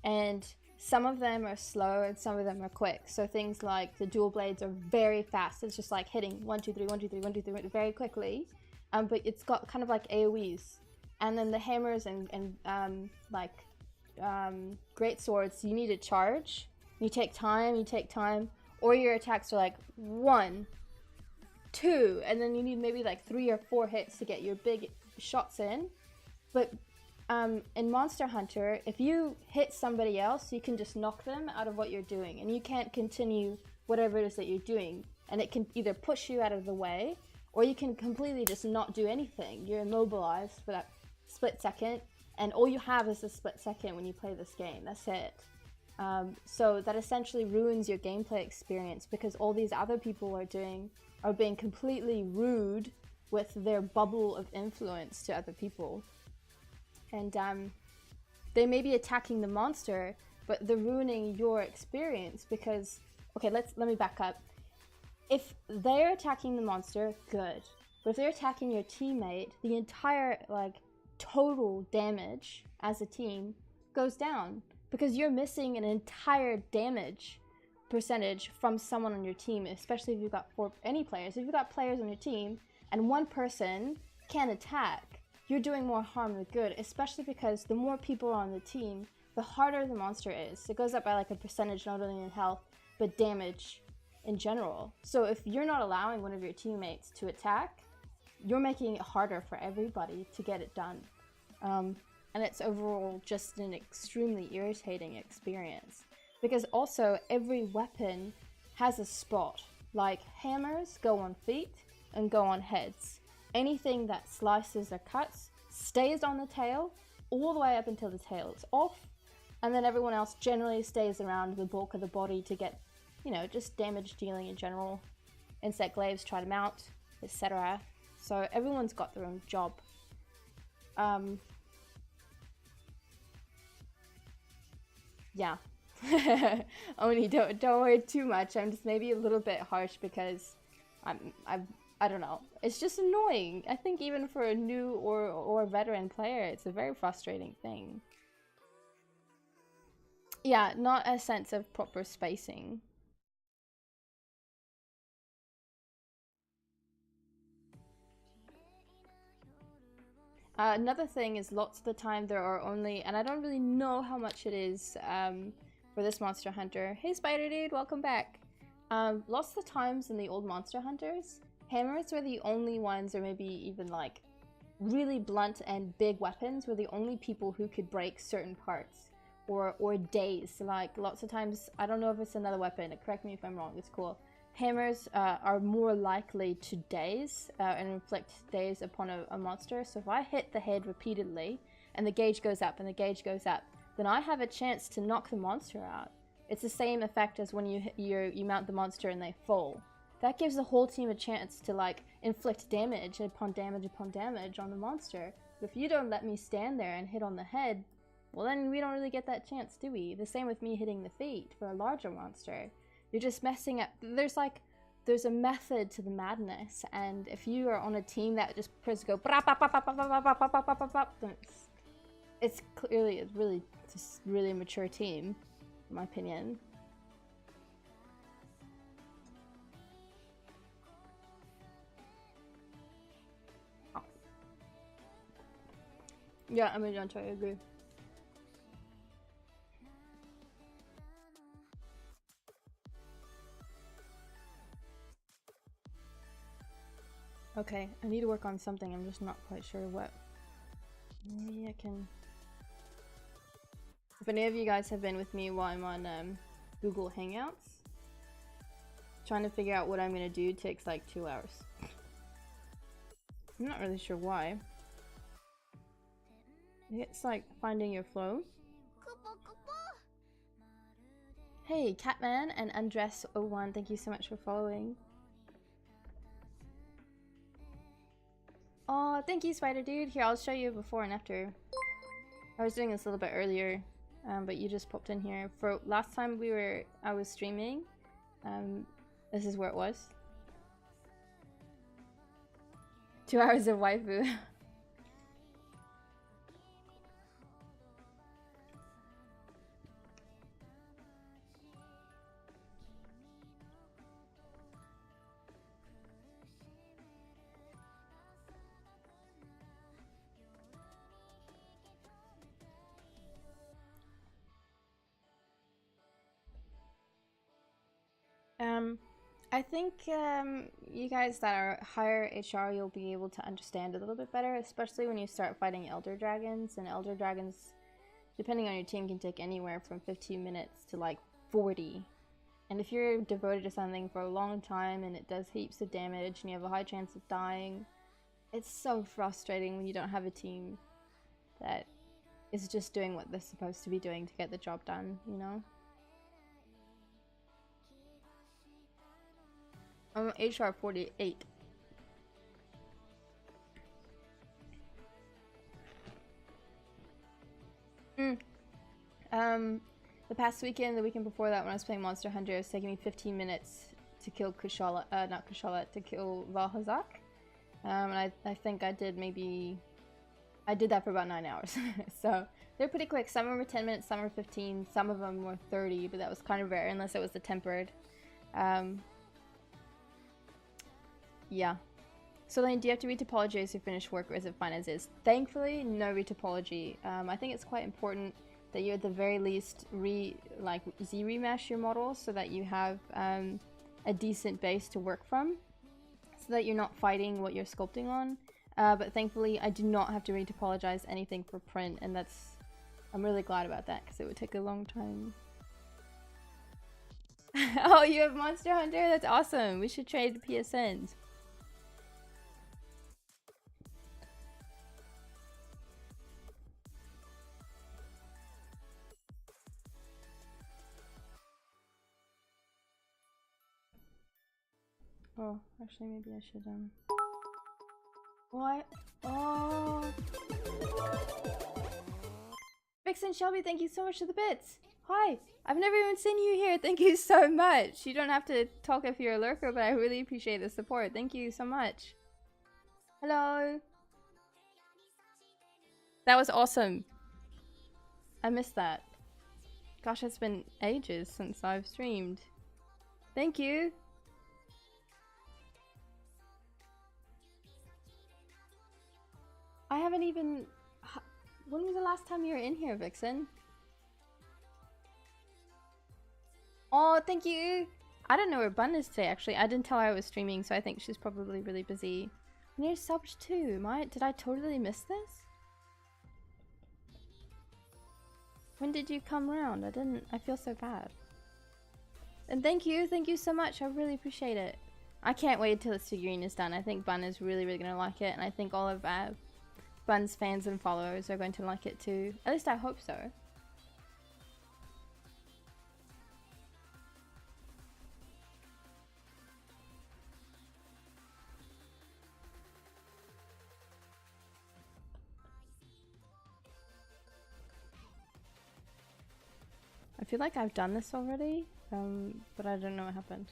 and some of them are slow and some of them are quick. So things like the dual blades are very fast. It's just like hitting 1, 2, 3, 1, 2, 3, 1, 2, 3 very quickly. But it's got kind of like AoEs. And then the hammers and great swords, you need to charge. You take time, or your attacks are like 1, 2, and then you need maybe like 3 or 4 hits to get your big shots in. But in Monster Hunter, if you hit somebody else, you can just knock them out of what you're doing, and you can't continue whatever it is that you're doing. And it can either push you out of the way, or you can completely just not do anything. You're immobilized for that split second, and all you have is a split second when you play this game. That's it. So that essentially ruins your gameplay experience, because all these other people are being completely rude with their bubble of influence to other people. And they may be attacking the monster, but they're ruining your experience because, okay, let me back up. If they're attacking the monster, good. But if they're attacking your teammate, the entire, like, total damage as a team goes down, because you're missing an entire damage percentage from someone on your team, especially if you've got any players. If you've got players on your team and one person can attack, you're doing more harm than good, especially because the more people are on the team, the harder the monster is. It goes up by like a percentage, not only in health, but damage in general. So if you're not allowing one of your teammates to attack, you're making it harder for everybody to get it done. And it's overall just an extremely irritating experience. Because also every weapon has a spot. Like hammers go on feet and go on heads. Anything that slices or cuts stays on the tail all the way up until the tail is off, and then everyone else generally stays around the bulk of the body to get, you know, just damage dealing in general. Insect glaives try to mount, etc. So everyone's got their own job. Yeah. Oni, don't worry too much. I'm just maybe a little bit harsh because I don't know. It's just annoying. I think even for a new or veteran player, it's a very frustrating thing. Yeah, not a sense of proper spacing. Another thing is lots of the time there are only, and I don't really know how much it is for this Monster Hunter. Hey Spider Dude, welcome back. Lots of the times in the old Monster Hunters, hammers were the only ones, or maybe even like really blunt and big weapons were the only people who could break certain parts. or daze. Like lots of times, I don't know if it's another weapon, correct me if I'm wrong, it's cool. Hammers are more likely to daze and inflict daze upon a monster. So if I hit the head repeatedly and the gauge goes up and the gauge goes up, then I have a chance to knock the monster out. It's the same effect as when you mount the monster and they fall. That gives the whole team a chance to like inflict damage upon damage upon damage on the monster. But if you don't let me stand there and hit on the head, well then we don't really get that chance, do we? The same with me hitting the feet for a larger monster. You're just messing up. There's a method to the madness, and if you are on a team that just prefers to go it's clearly a really mature team, in my opinion. Oh. Yeah, I'm a John, I agree. Okay, I need to work on something, I'm just not quite sure what. Maybe I can... If any of you guys have been with me while I'm on Google Hangouts, trying to figure out what I'm gonna do takes like 2 hours. I'm not really sure why. It's like finding your flow. Hey, Catman and Undress01, thank you so much for following. Oh, thank you, Spider Dude. Here, I'll show you before and after. I was doing this a little bit earlier, but you just popped in here. For last time I was streaming, this is where it was. 2 hours of waifu. I think you guys that are higher HR, you'll be able to understand a little bit better, especially when you start fighting Elder Dragons. And Elder Dragons, depending on your team, can take anywhere from 15 minutes to like 40. And if you're devoted to something for a long time and it does heaps of damage and you have a high chance of dying, it's so frustrating when you don't have a team that is just doing what they're supposed to be doing to get the job done, you know? I'm HR 48. The past weekend, the weekend before that, when I was playing Monster Hunter, it was taking me 15 minutes to kill Kushala, not Kushala, to kill Valhazak. And I think I did that for about 9 hours. So they're pretty quick. Some of them were 10 minutes, some were 15, some of them were 30, but that was kind of rare unless it was the tempered. Yeah. So then, do you have to read topology as you finish work, or is it fine as is? Thankfully, no read topology. I think it's quite important that you at the very least Z-remesh your model so that you have a decent base to work from, so that you're not fighting what you're sculpting on. But thankfully, I do not have to read topologize anything for print, and I'm really glad about that because it would take a long time. Oh, you have Monster Hunter? That's awesome. We should trade the PSNs. Oh, actually, maybe I should, What? Oh! Vixen Shelby, thank you so much for the bits! Hi! I've never even seen you here, thank you so much! You don't have to talk if you're a lurker, but I really appreciate the support, thank you so much! Hello! That was awesome! I missed that. Gosh, it's been ages since I've streamed. Thank you! I haven't even... When was the last time you were in here, Vixen? Oh, thank you! I don't know where Bun is today, actually. I didn't tell her I was streaming, so I think she's probably really busy. And you're subbed too. Did I totally miss this? When did you come round? I feel so bad. And thank you so much. I really appreciate it. I can't wait till this figurine is done. I think Bun is really gonna like it, and I think all of Bun's fans and followers are going to like it too. At least I hope so. I feel like I've done this already, but I don't know what happened.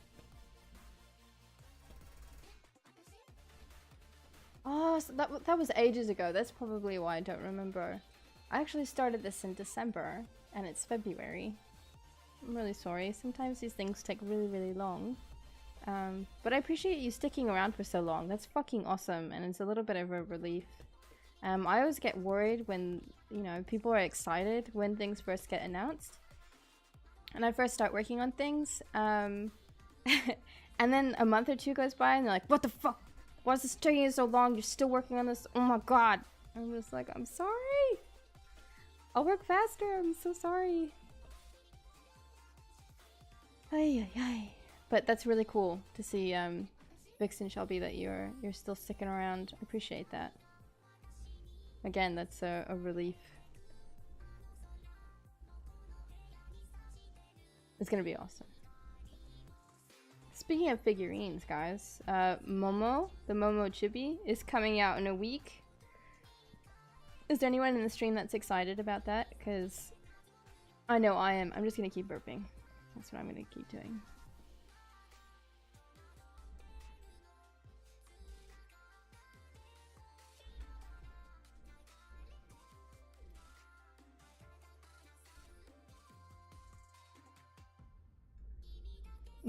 Oh, so that was ages ago. That's probably why I don't remember. I actually started this in December, and it's February. I'm really sorry. Sometimes these things take really long. But I appreciate you sticking around for so long. That's fucking awesome, and it's a little bit of a relief. I always get worried when, you know, people are excited when things first get announced. And I first start working on things, and then a month or two goes by and they're like, what the fuck? Why is this taking you so long? You're still working on this? Oh my god. I'm just like, I'm sorry. I'll work faster. I'm so sorry. Ay. But that's really cool to see, Vixen Shelby, that you're still sticking around. I appreciate that. Again, that's a relief. It's gonna be awesome. Speaking of figurines, guys, Momo, the Momo Chibi, is coming out in a week. Is there anyone in the stream that's excited about that? Because I know I am. I'm just gonna keep burping. That's what I'm gonna keep doing.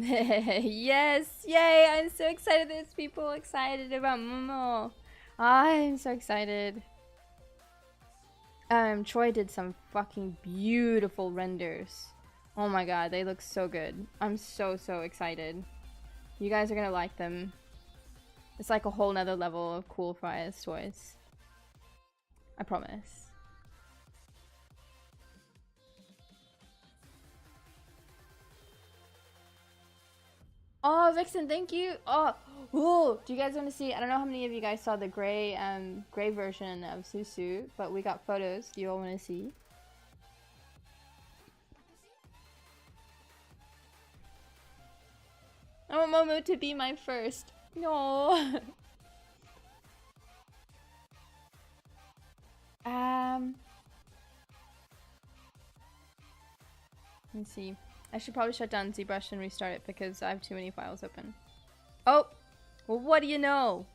Yes! Yay! I'm so excited there's people excited about Momo. I'm so excited. Troy did some fucking beautiful renders. Oh my god, they look so good. I'm so excited. You guys are gonna like them. It's like a whole nother level of cool for IS toys. I promise. Oh, Vixen, thank you. Oh, ooh, do you guys want to see? I don't know how many of you guys saw the gray version of Susu, but we got photos. Do you all want to see? I want Momo to be my first. No. Let's see. I should probably shut down ZBrush and restart it because I have too many files open. Oh! Well, what do you know?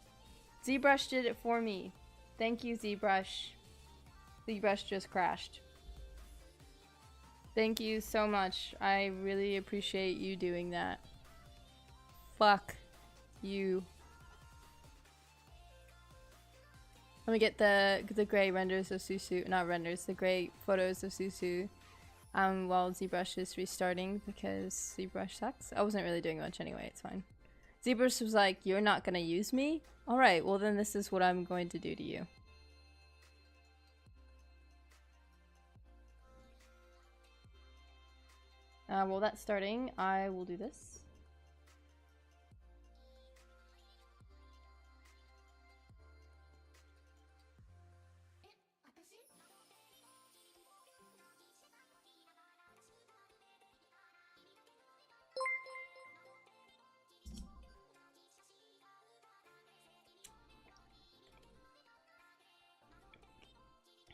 ZBrush did it for me. Thank you, ZBrush. ZBrush just crashed. Thank you so much. I really appreciate you doing that. Fuck you. Let me get the gray renders of Susu, not renders, the gray photos of Susu. While ZBrush is restarting because ZBrush sucks. I wasn't really doing much anyway, it's fine. ZBrush was like, you're not gonna use me? Alright, well then this is what I'm going to do to you. While that's starting, I will do this.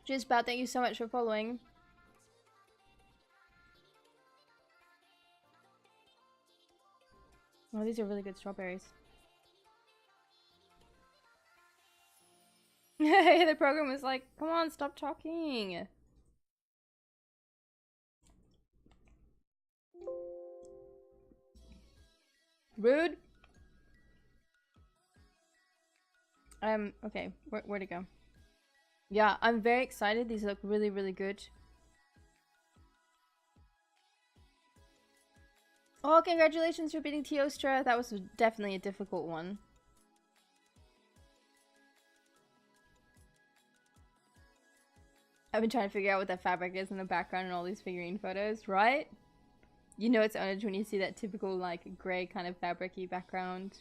Jizbot, thank you so much for following. Oh, these are really good strawberries. The program was like, come on, stop talking. Rude. Okay, where to go? Yeah, I'm very excited. These look really good. Oh, congratulations for beating Teostra. That was definitely a difficult one. I've been trying to figure out what that fabric is in the background in all these figurine photos, right? You know it's ownage when you see that typical like grey kind of fabric-y background.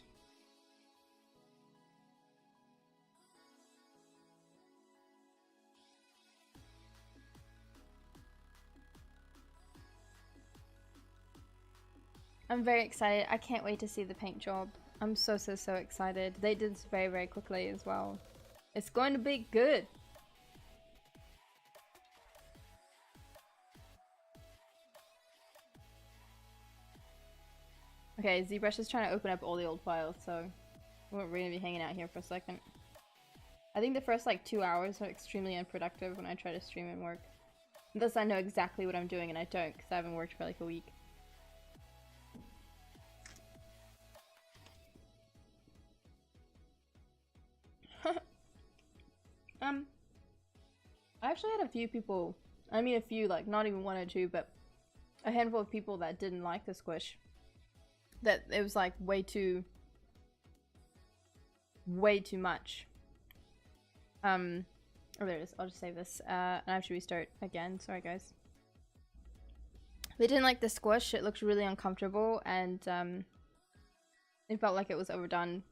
I'm very excited. I can't wait to see the paint job. I'm so excited. They did this very quickly as well. It's going to be good. Okay, ZBrush is trying to open up all the old files, so we're gonna be hanging out here for a second. I think the first like 2 hours are extremely unproductive when I try to stream and work. Thus I know exactly what I'm doing and I don't because I haven't worked for like a week. I actually had a few people, I mean a few, like not even one or two, but a handful of people that didn't like the squish. That it was like way too much. Oh there it is, I'll just save this. And I have to restart again, sorry guys. They didn't like the squish, it looked really uncomfortable and it felt like it was overdone.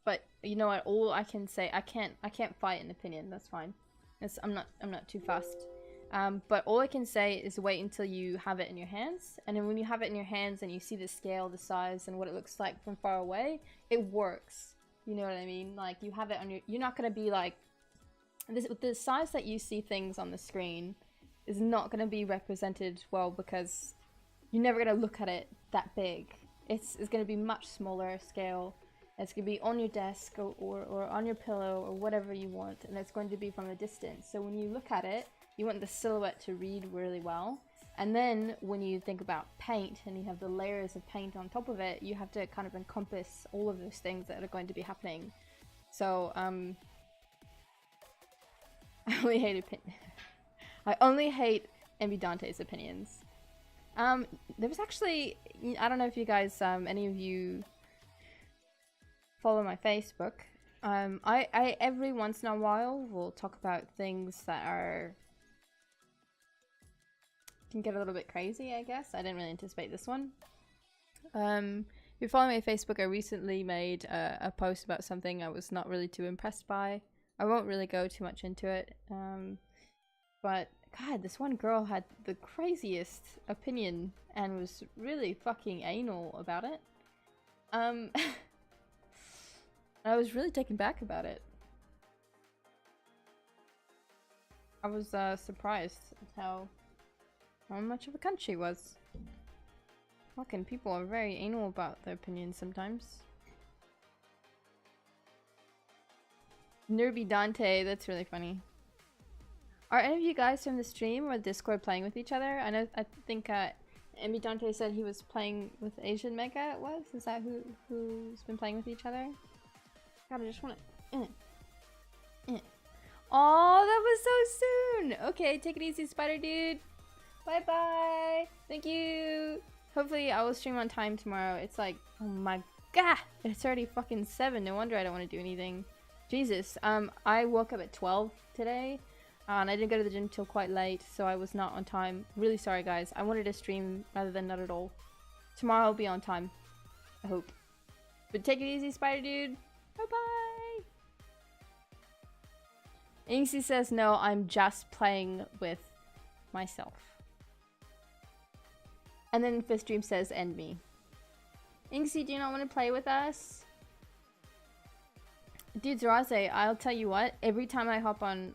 But you know what, all I can say, I can't fight an opinion, that's fine. I'm not too fussed. But all I can say is wait until you have it in your hands, and then when you have it in your hands and you see the scale, the size, and what it looks like from far away, it works. You know what I mean? Like you have it on your, you're not gonna be like this. The size that you see things on the screen is not gonna be represented well because you're never gonna look at it that big. It's gonna be much smaller scale. It's going to be on your desk or on your pillow or whatever you want, and it's going to be from a distance. So when you look at it, you want the silhouette to read really well. And then when you think about paint and you have the layers of paint on top of it, you have to kind of encompass all of those things that are going to be happening. So I only hate I only hate Envy Dante's opinions. There was actually, I don't know if you guys, any of you follow my Facebook. I every once in a while will talk about things that can get a little bit crazy, I guess. I didn't really anticipate this one. If you follow me on Facebook, I recently made a post about something I was not really too impressed by. I won't really go too much into it. But God, this one girl had the craziest opinion and was really fucking anal about it. I was really taken back about it. I was surprised at how much of a cunt she was. Fucking people are very anal about their opinions sometimes. Nerby Dante, that's really funny. Are any of you guys from the stream or Discord playing with each other? I think Nerby Dante said he was playing with Asian Mega. Is that who's been playing with each other? God, I just want to. Oh, that was so soon. Okay, take it easy, Spider Dude. Bye bye. Thank you. Hopefully, I will stream on time tomorrow. It's like, oh my god, it's already fucking 7. No wonder I don't want to do anything. Jesus. I woke up at 12 today, and I didn't go to the gym till quite late, so I was not on time. Really sorry, guys. I wanted to stream rather than not at all. Tomorrow I'll be on time. I hope. But take it easy, Spider Dude. Bye-bye! Inksy says, no, I'm just playing with myself. And then Fifth Dream says, end me. Inksy, do you not want to play with us? Dude, Zeraze, I'll tell you what, every time I hop on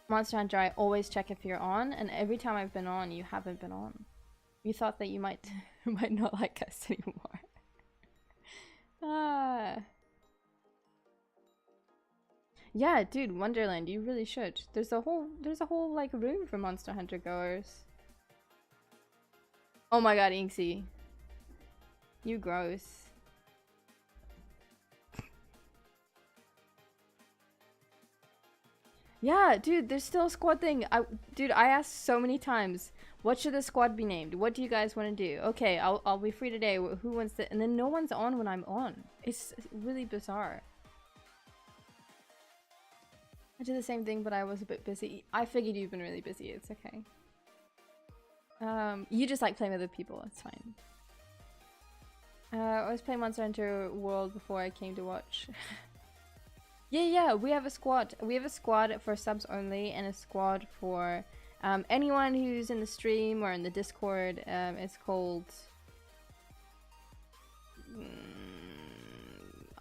Monster Hunter, I always check if you're on, and every time I've been on, you haven't been on. You thought that you might not like us anymore. Yeah, dude, Wonderland, you really should. There's a whole like room for Monster Hunter goers. Oh my god, Inksy. You gross. Yeah, dude, there's still a squad thing. Dude, I asked so many times, what should the squad be named? What do you guys want to do? Okay, I'll be free today. Who wants to? And then no one's on when I'm on. It's really bizarre. I did the same thing, but I was a bit busy. I figured you've been really busy. It's okay. You just like playing with other people. It's fine. I was playing Monster Hunter World before I came to watch. Yeah, we have a squad. We have a squad for subs only and a squad for anyone who's in the stream or in the Discord. It's called...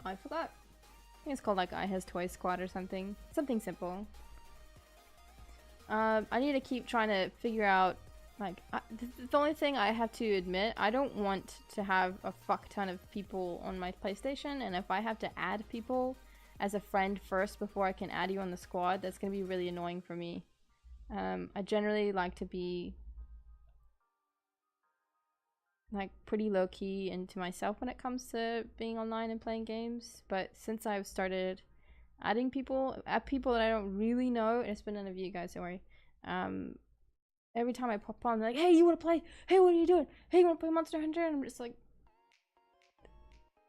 I forgot. I think it's called like I Has Toy Squad or something. Something simple. I need to keep trying to figure out like the only thing I have to admit, I don't want to have a fuck ton of people on my PlayStation, and if I have to add people as a friend first before I can add you on the squad, that's gonna be really annoying for me. I generally like to be like pretty low-key into myself when it comes to being online and playing games, but since I've started adding people that I don't really know, and it's been none of you guys, don't worry, every time I pop on, they're like, hey, you want to play? Hey, what are you doing? Hey, you want to play Monster Hunter? And I'm just like,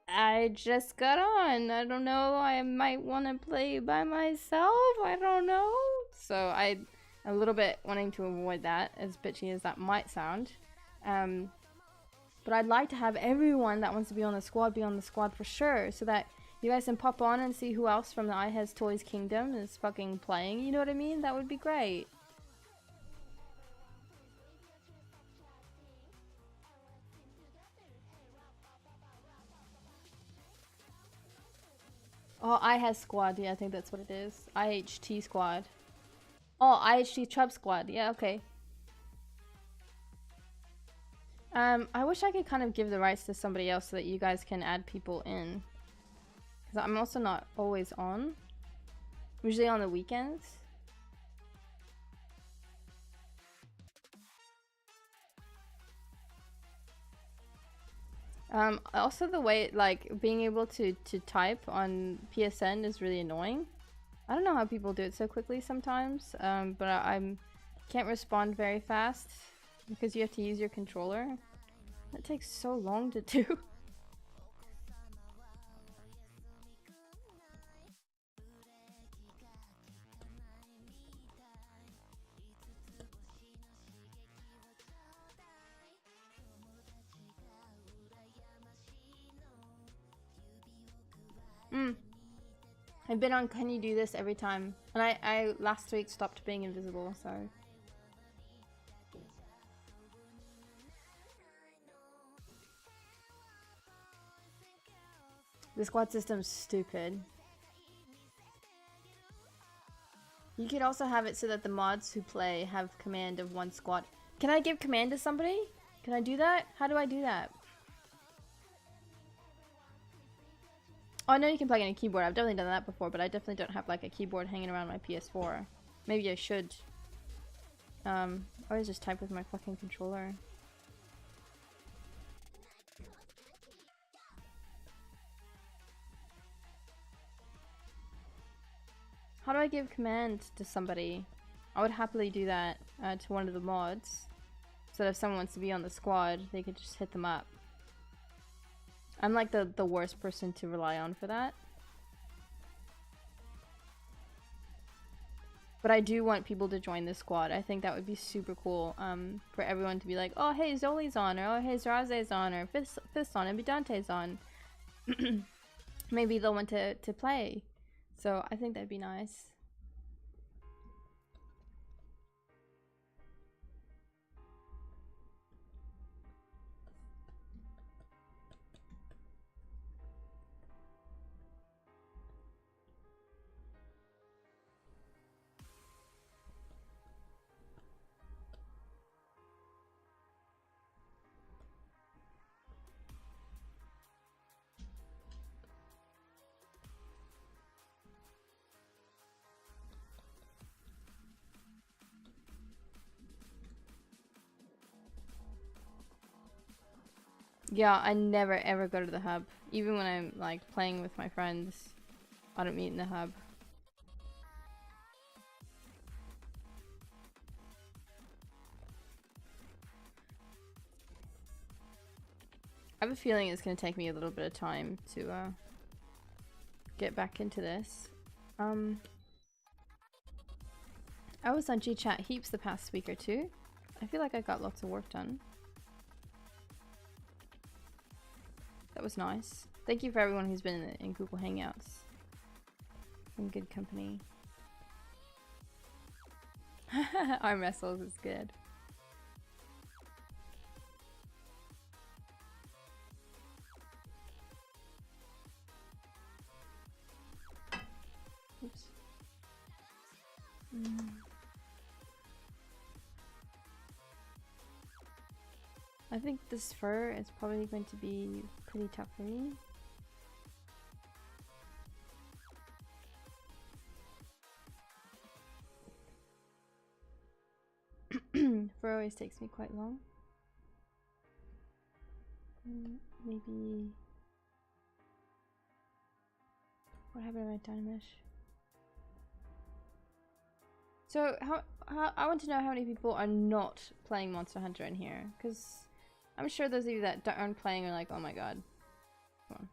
I just got on. I don't know. I might want to play by myself. I don't know. So I'm a little bit wanting to avoid that, as bitchy as that might sound. But I'd like to have everyone that wants to be on the squad for sure, so that you guys can pop on and see who else from the I Has Toys Kingdom is fucking playing. You know what I mean? That would be great. Oh, I Has Squad. Yeah, I think that's what it is. IHT Squad. Oh, IHT Chub Squad. Yeah, okay. I wish I could kind of give the rights to somebody else so that you guys can add people in. Because I'm also not always on. Usually on the weekends. Also the way, like, being able to type on PSN is really annoying. I don't know how people do it so quickly sometimes, but I can't respond very fast because you have to use your controller. That takes so long to do. I've been on Can You Do This every time. And I last week stopped being invisible, so... The squad system's stupid. You could also have it so that the mods who play have command of one squad. Can I give command to somebody? Can I do that? How do I do that? Oh, I know you can plug in a keyboard. I've definitely done that before, but I definitely don't have like a keyboard hanging around my PS4. Maybe I should. I always just type with my fucking controller. How do I give command to somebody? I would happily do that to one of the mods. So that if someone wants to be on the squad, they could just hit them up. I'm like the worst person to rely on for that. But I do want people to join the squad. I think that would be super cool for everyone to be like, oh hey, Zoli's on, or oh hey, Zaraze's on, or Fist's on, and Bidante's on. Maybe they'll want to play. So I think that'd be nice. Yeah, I never ever go to the hub. Even when I'm like playing with my friends, I don't meet in the hub. I have a feeling it's gonna take me a little bit of time to get back into this. I was on G-Chat heaps the past week or two. I feel like I got lots of work done. That was nice. Thank you for everyone who's been in Google Hangouts. In good company. Arm wrestles is good. Oops. I think this fur is probably going to be pretty tough for me. Fur always takes me quite long. Maybe... What happened to my Dynamesh? So, I want to know how many people are not playing Monster Hunter in here, because I'm sure those of you that aren't playing are like, oh my god. Come on.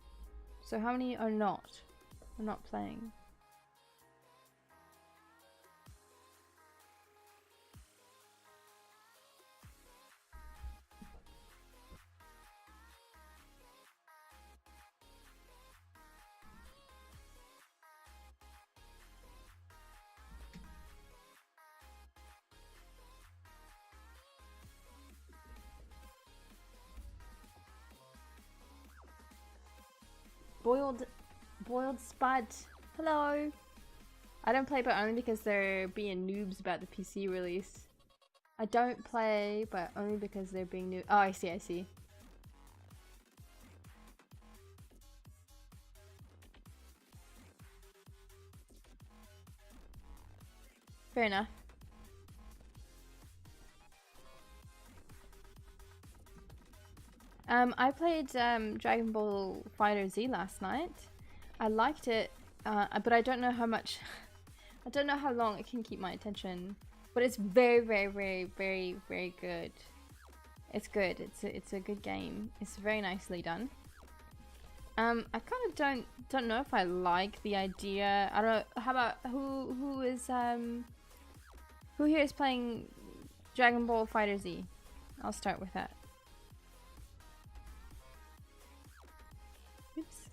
So how many are not playing? Boiled Spud. Hello. I don't play, but only because they're being noobs about the PC release. I don't play, but only because they're being noob. Oh, I see, I see. Fair enough. I played Dragon Ball Fighter Z last night. I liked it, but I don't know how much. I don't know how long it can keep my attention. But it's very, very, very, very, very good. It's good. It's a good game. It's very nicely done. I kind of don't know if I like the idea. I don't know. How about who here is playing Dragon Ball Fighter Z? I'll start with that. Oops.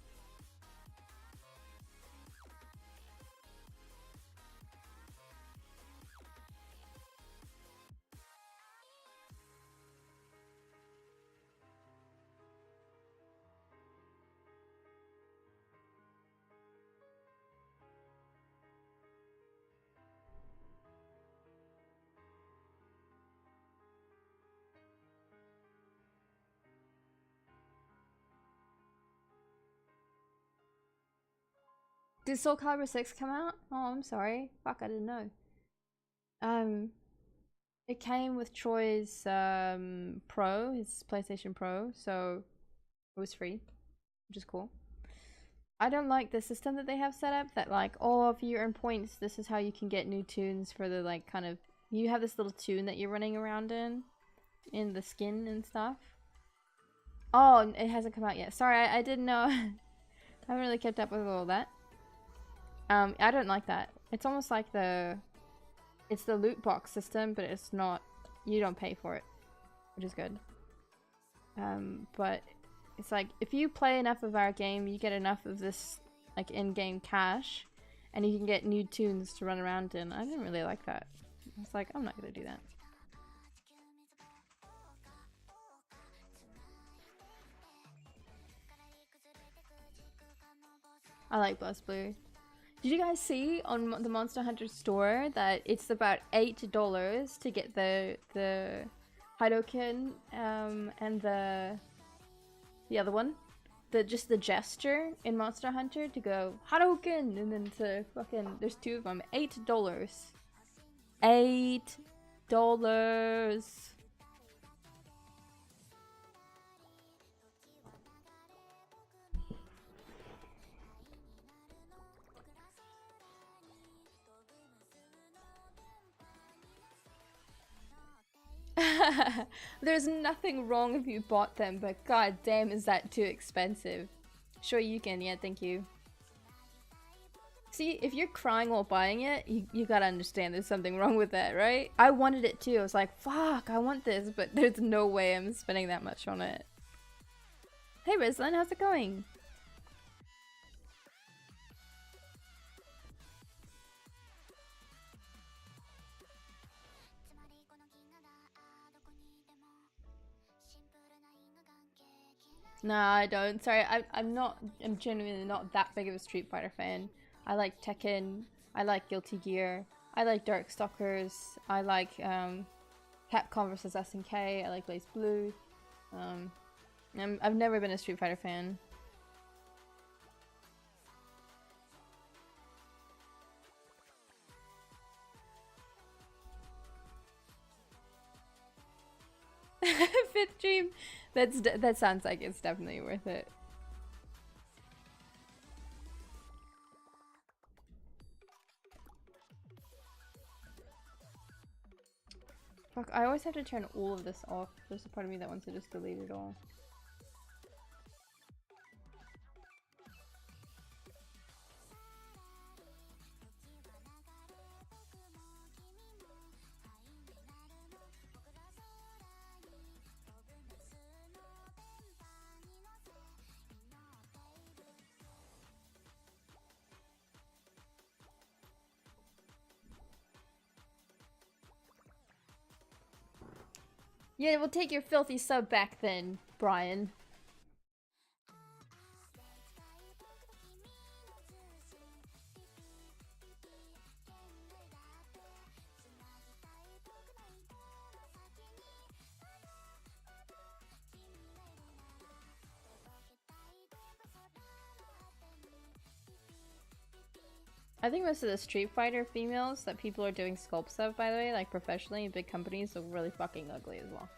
Did Soul Calibur 6 come out? Oh, I'm sorry. Fuck, I didn't know. It came with Troy's Pro, his PlayStation Pro, so it was free, which is cool. I don't like the system that they have set up, that like, oh, if you earn points, this is how you can get new tunes for the like kind of, you have this little tune that you're running around in the skin and stuff. Oh, it hasn't come out yet. Sorry, I didn't know. I haven't really kept up with all that. I don't like that. It's almost like it's the loot box system, but it's not, you don't pay for it, which is good. But it's like, if you play enough of our game, you get enough of this like in-game cash, and you can get new tunes to run around in. I didn't really like that. I was like, I'm not gonna do that. I like BuzzBlue. Did you guys see on the Monster Hunter store that it's about $8 to get the Hadoken and the other one, just the gesture in Monster Hunter to go Hadoken and then to fucking, there's two of them. $8. $8. There's nothing wrong if you bought them, but god damn, is that too expensive. Sure you can, yeah, thank you. See, if you're crying while buying it, you gotta understand there's something wrong with that, right? I wanted it too. I was like, fuck, I want this, but there's no way I'm spending that much on it. Hey Rizlin, how's it going? No, I don't. Sorry, I'm genuinely not that big of a Street Fighter fan. I like Tekken, I like Guilty Gear, I like Darkstalkers, I like Capcom vs SNK, I like Blaze Blue. I've never been a Street Fighter fan. Fifth Dream, that sounds like it's definitely worth it. Fuck, I always have to turn all of this off. There's a part of me that wants to just delete it all. Yeah, we'll take your filthy sub back then, Brian. I think most of the Street Fighter females that people are doing sculpts of, by the way, like professionally in big companies, are really fucking ugly as well.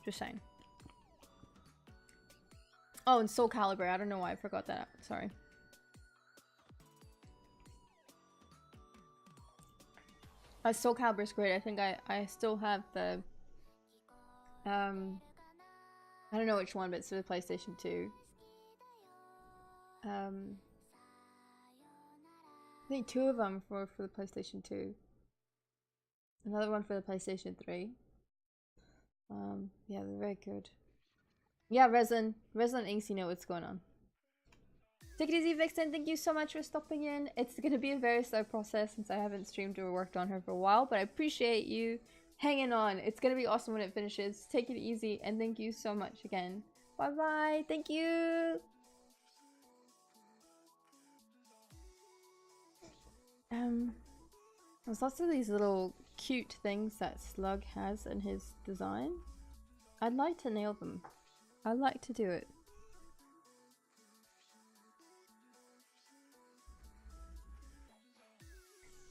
Just saying. Oh, and Soul Calibur. I don't know why I forgot that. Sorry. Soul Calibur's great. I think I still have the I don't know which one, but it's for the PlayStation 2. I think 2 of them for the PlayStation 2. Another one for the PlayStation 3. Yeah, they're very good. Yeah, Resin Inks, you know what's going on. Take it easy, Vixen. Thank you so much for stopping in. It's gonna be a very slow process since I haven't streamed or worked on her for a while, but I appreciate you hanging on. It's gonna be awesome when it finishes. Take it easy, and thank you so much again. Bye bye. Thank you. There's lots of these little cute things that Slug has in his design. I'd like to nail them. I'd like to do it.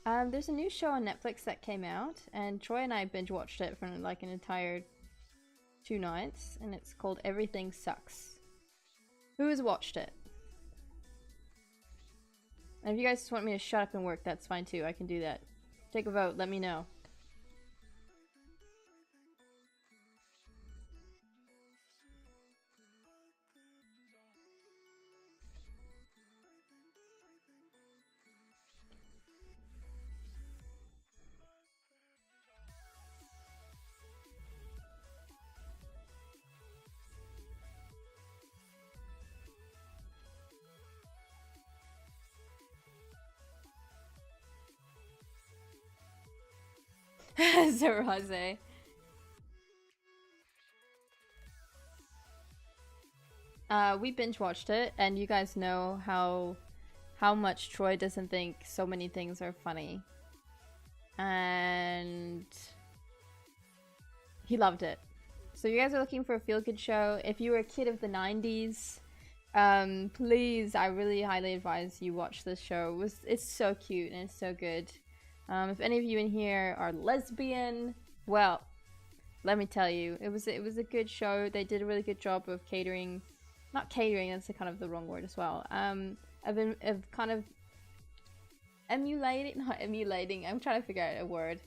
There's a new show on Netflix that came out, and Troy and I binge watched it for like an entire 2 nights, and it's called Everything Sucks. Who has watched it? And if you guys just want me to shut up and work, that's fine too. I can do that. Take a vote, let me know. Zeraze. We binge watched it, and you guys know how much Troy doesn't think so many things are funny. And he loved it. So you guys are looking for a feel-good show. If you were a kid of the 90s, please, I really highly advise you watch this show. It's so cute and it's so good. If any of you in here are lesbian, well, let me tell you, it was a good show. They did a really good job of catering, not catering, that's kind of the wrong word as well. Of kind of emulating, not emulating, I'm trying to figure out a word,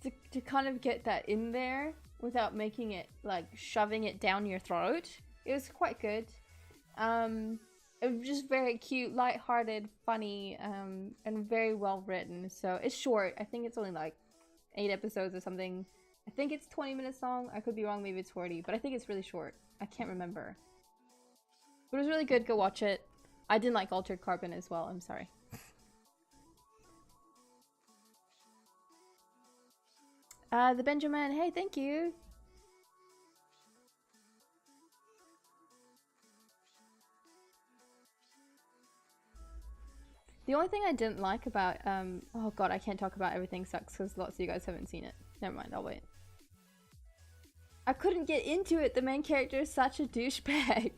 to kind of get that in there without making it, like, shoving it down your throat. It was quite good. It was just very cute, light-hearted, funny, and very well written. So it's short. I think it's only like 8 episodes or something. I think it's 20 minutes long. I could be wrong, maybe it's 40, but I think it's really short. I can't remember. But it was really good, go watch it. I didn't like Altered Carbon as well, I'm sorry. The Benjamin, hey, thank you. The only thing I didn't like about, oh god, I can't talk about Everything Sucks because lots of you guys haven't seen it. Never mind, I'll wait. I couldn't get into it. The main character is such a douchebag.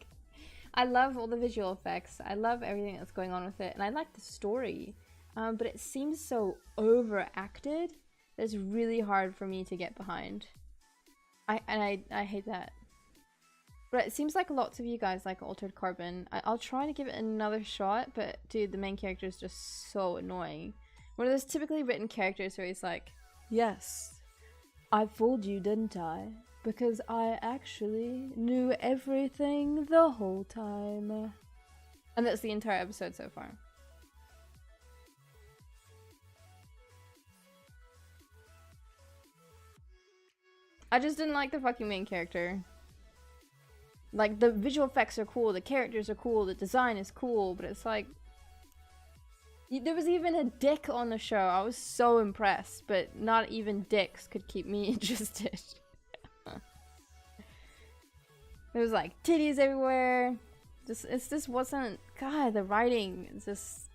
I love all the visual effects. I love everything that's going on with it. And I like the story. But it seems so overacted that it's really hard for me to get behind. I hate that. But it seems like lots of you guys like Altered Carbon. I'll try to give it another shot, but dude, the main character is just so annoying. One of those typically written characters where he's like, yes, I fooled you, didn't I? Because I actually knew everything the whole time. And that's the entire episode so far. I just didn't like the fucking main character. Like, the visual effects are cool, the characters are cool, the design is cool, but it's like... There was even a dick on the show. I was so impressed, but not even dicks could keep me interested. There was like titties everywhere. It just wasn't... God, the writing is just...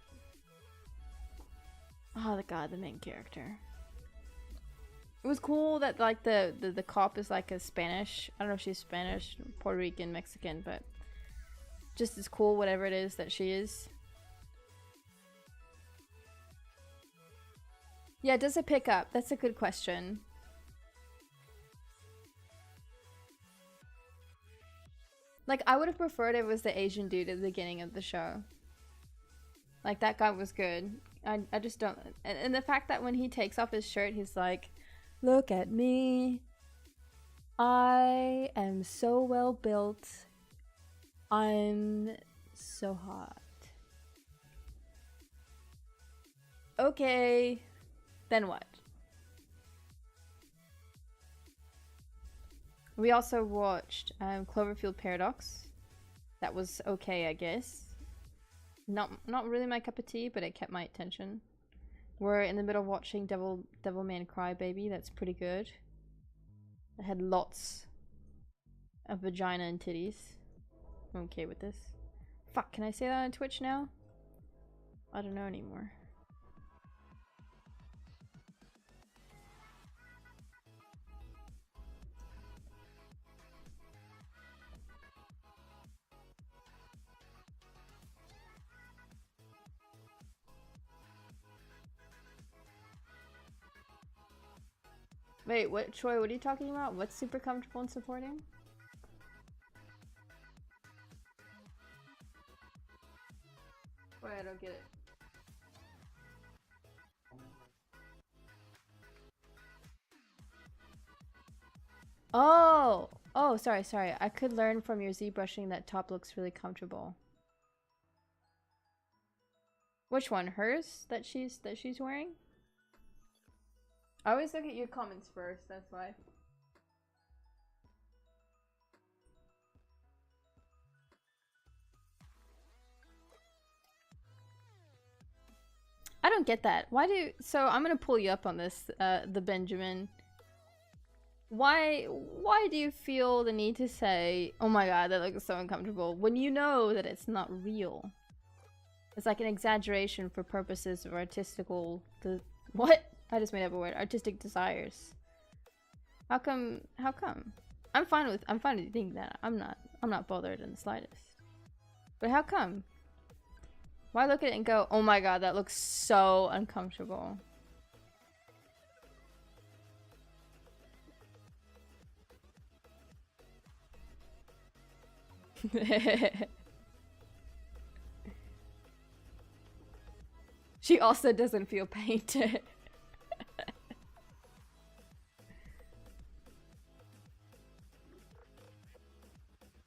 Oh, the main character. It was cool that like the cop is like a Spanish. I don't know if she's Spanish, Puerto Rican, Mexican, but just as cool whatever it is that she is. Yeah, does it pick up? That's a good question. Like, I would have preferred it was the Asian dude at the beginning of the show. Like, that guy was good. I just don't... And the fact that when he takes off his shirt, he's like, look at me. I am so well built. I'm so hot. Okay. Then what? We also watched Cloverfield Paradox. That was okay, I guess. Not really my cup of tea, but it kept my attention. We're in the middle of watching Devilman Crybaby. That's pretty good. It had lots of vagina and titties. I'm okay with this. Fuck, can I say that on Twitch now? I don't know anymore. Wait, what, Troy, what are you talking about? What's super comfortable and supporting? Wait, I don't get it. Oh! Oh, sorry. I could learn from your Z-brushing that top looks really comfortable. Which one? Hers? That she's wearing? I always look at your comments first, that's why. I don't get that. So I'm gonna pull you up on this, the Benjamin. Why do you feel the need to say, oh my god, that looks so uncomfortable, when you know that it's not real? It's like an exaggeration for purposes of artistical... What? I just made up a word. Artistic desires. How come? I'm fine with you thinking that. I'm not bothered in the slightest. But how come? Why look at it and go, oh my god, that looks so uncomfortable? She also doesn't feel painted.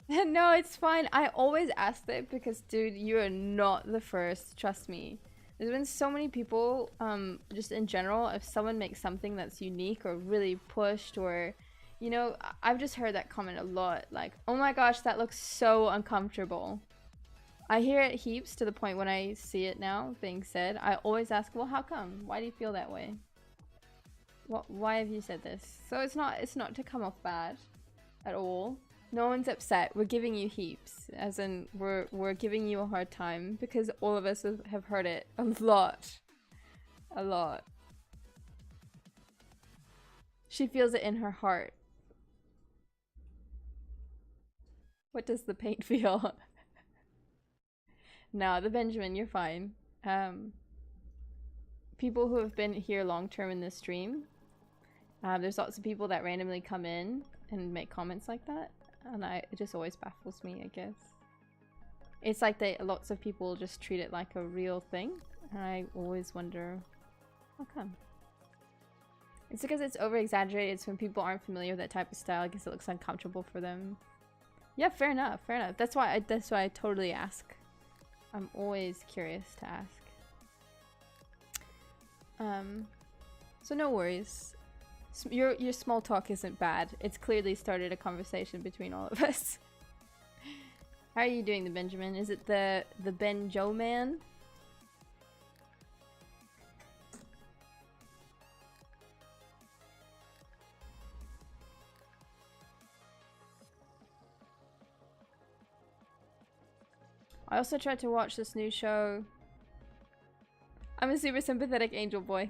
No, it's fine. I always ask it because, dude, you are not the first. Trust me. There's been so many people, just in general, if someone makes something that's unique or really pushed or, you know, I've just heard that comment a lot. Like, oh my gosh, that looks so uncomfortable. I hear it heaps to the point when I see it now being said. I always ask, well, how come? Why do you feel that way? Why have you said this? So it's not to come off bad at all. No one's upset. We're giving you heaps, as in we're giving you a hard time because all of us have heard it a lot. A lot. She feels it in her heart. What does the paint feel? No, the Benjamin, you're fine. People who have been here long term in this stream, there's lots of people that randomly come in and make comments like that. And it just always baffles me, I guess. It's like lots of people just treat it like a real thing. And I always wonder, how come? It's because it's over-exaggerated. It's when people aren't familiar with that type of style. I guess it looks uncomfortable for them. Yeah, fair enough, fair enough. That's why I totally ask. I'm always curious to ask. So no worries. Your small talk isn't bad. It's clearly started a conversation between all of us. How are you doing, the Benjamin? Is it the Benjo man? I also tried to watch this new show. I'm a super sympathetic angel boy.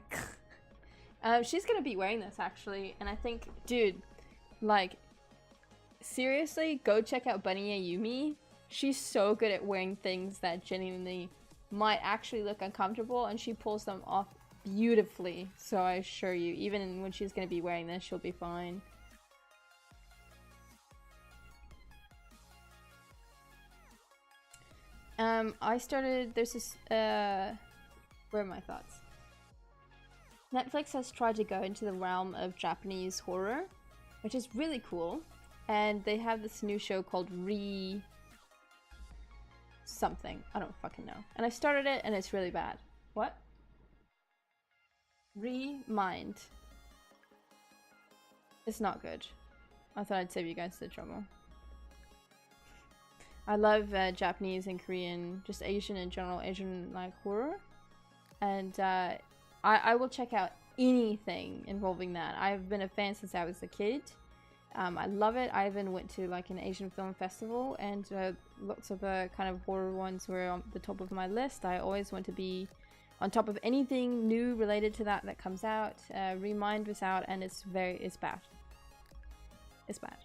She's gonna be wearing this actually, and I think, dude, like, seriously, go check out Bunny Ayumi. She's so good at wearing things that genuinely might actually look uncomfortable, and she pulls them off beautifully. So I assure you, even when she's gonna be wearing this, she'll be fine. There's this, where are my thoughts? Netflix has tried to go into the realm of Japanese horror, which is really cool. And they have this new show called something. I don't fucking know. And I started it and it's really bad. What? Mind. It's not good. I thought I'd save you guys the trouble. I love Japanese and Korean, just Asian in general, Asian like horror. And I will check out anything involving that. I've been a fan since I was a kid. I love it. I even went to like an Asian film festival, and lots of kind of horror ones were on the top of my list. I always want to be on top of anything new related to that comes out. Remind was out, and it's bad. It's bad.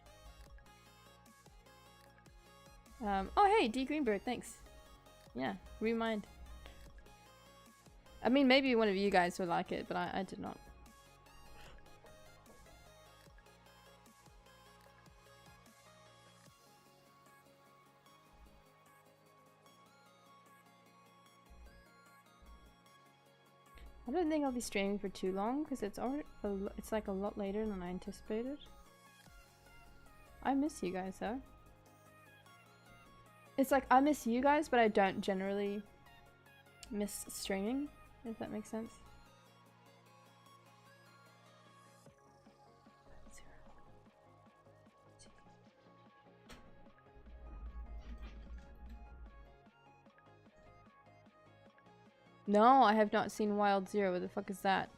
Oh hey, D Greenbird, thanks. Yeah, Remind. I mean, maybe one of you guys would like it, but I did not. I don't think I'll be streaming for too long because it's like a lot later than I anticipated. I miss you guys though. It's like I miss you guys, but I don't generally miss streaming, if that makes sense. No, I have not seen Wild Zero. What the fuck is that?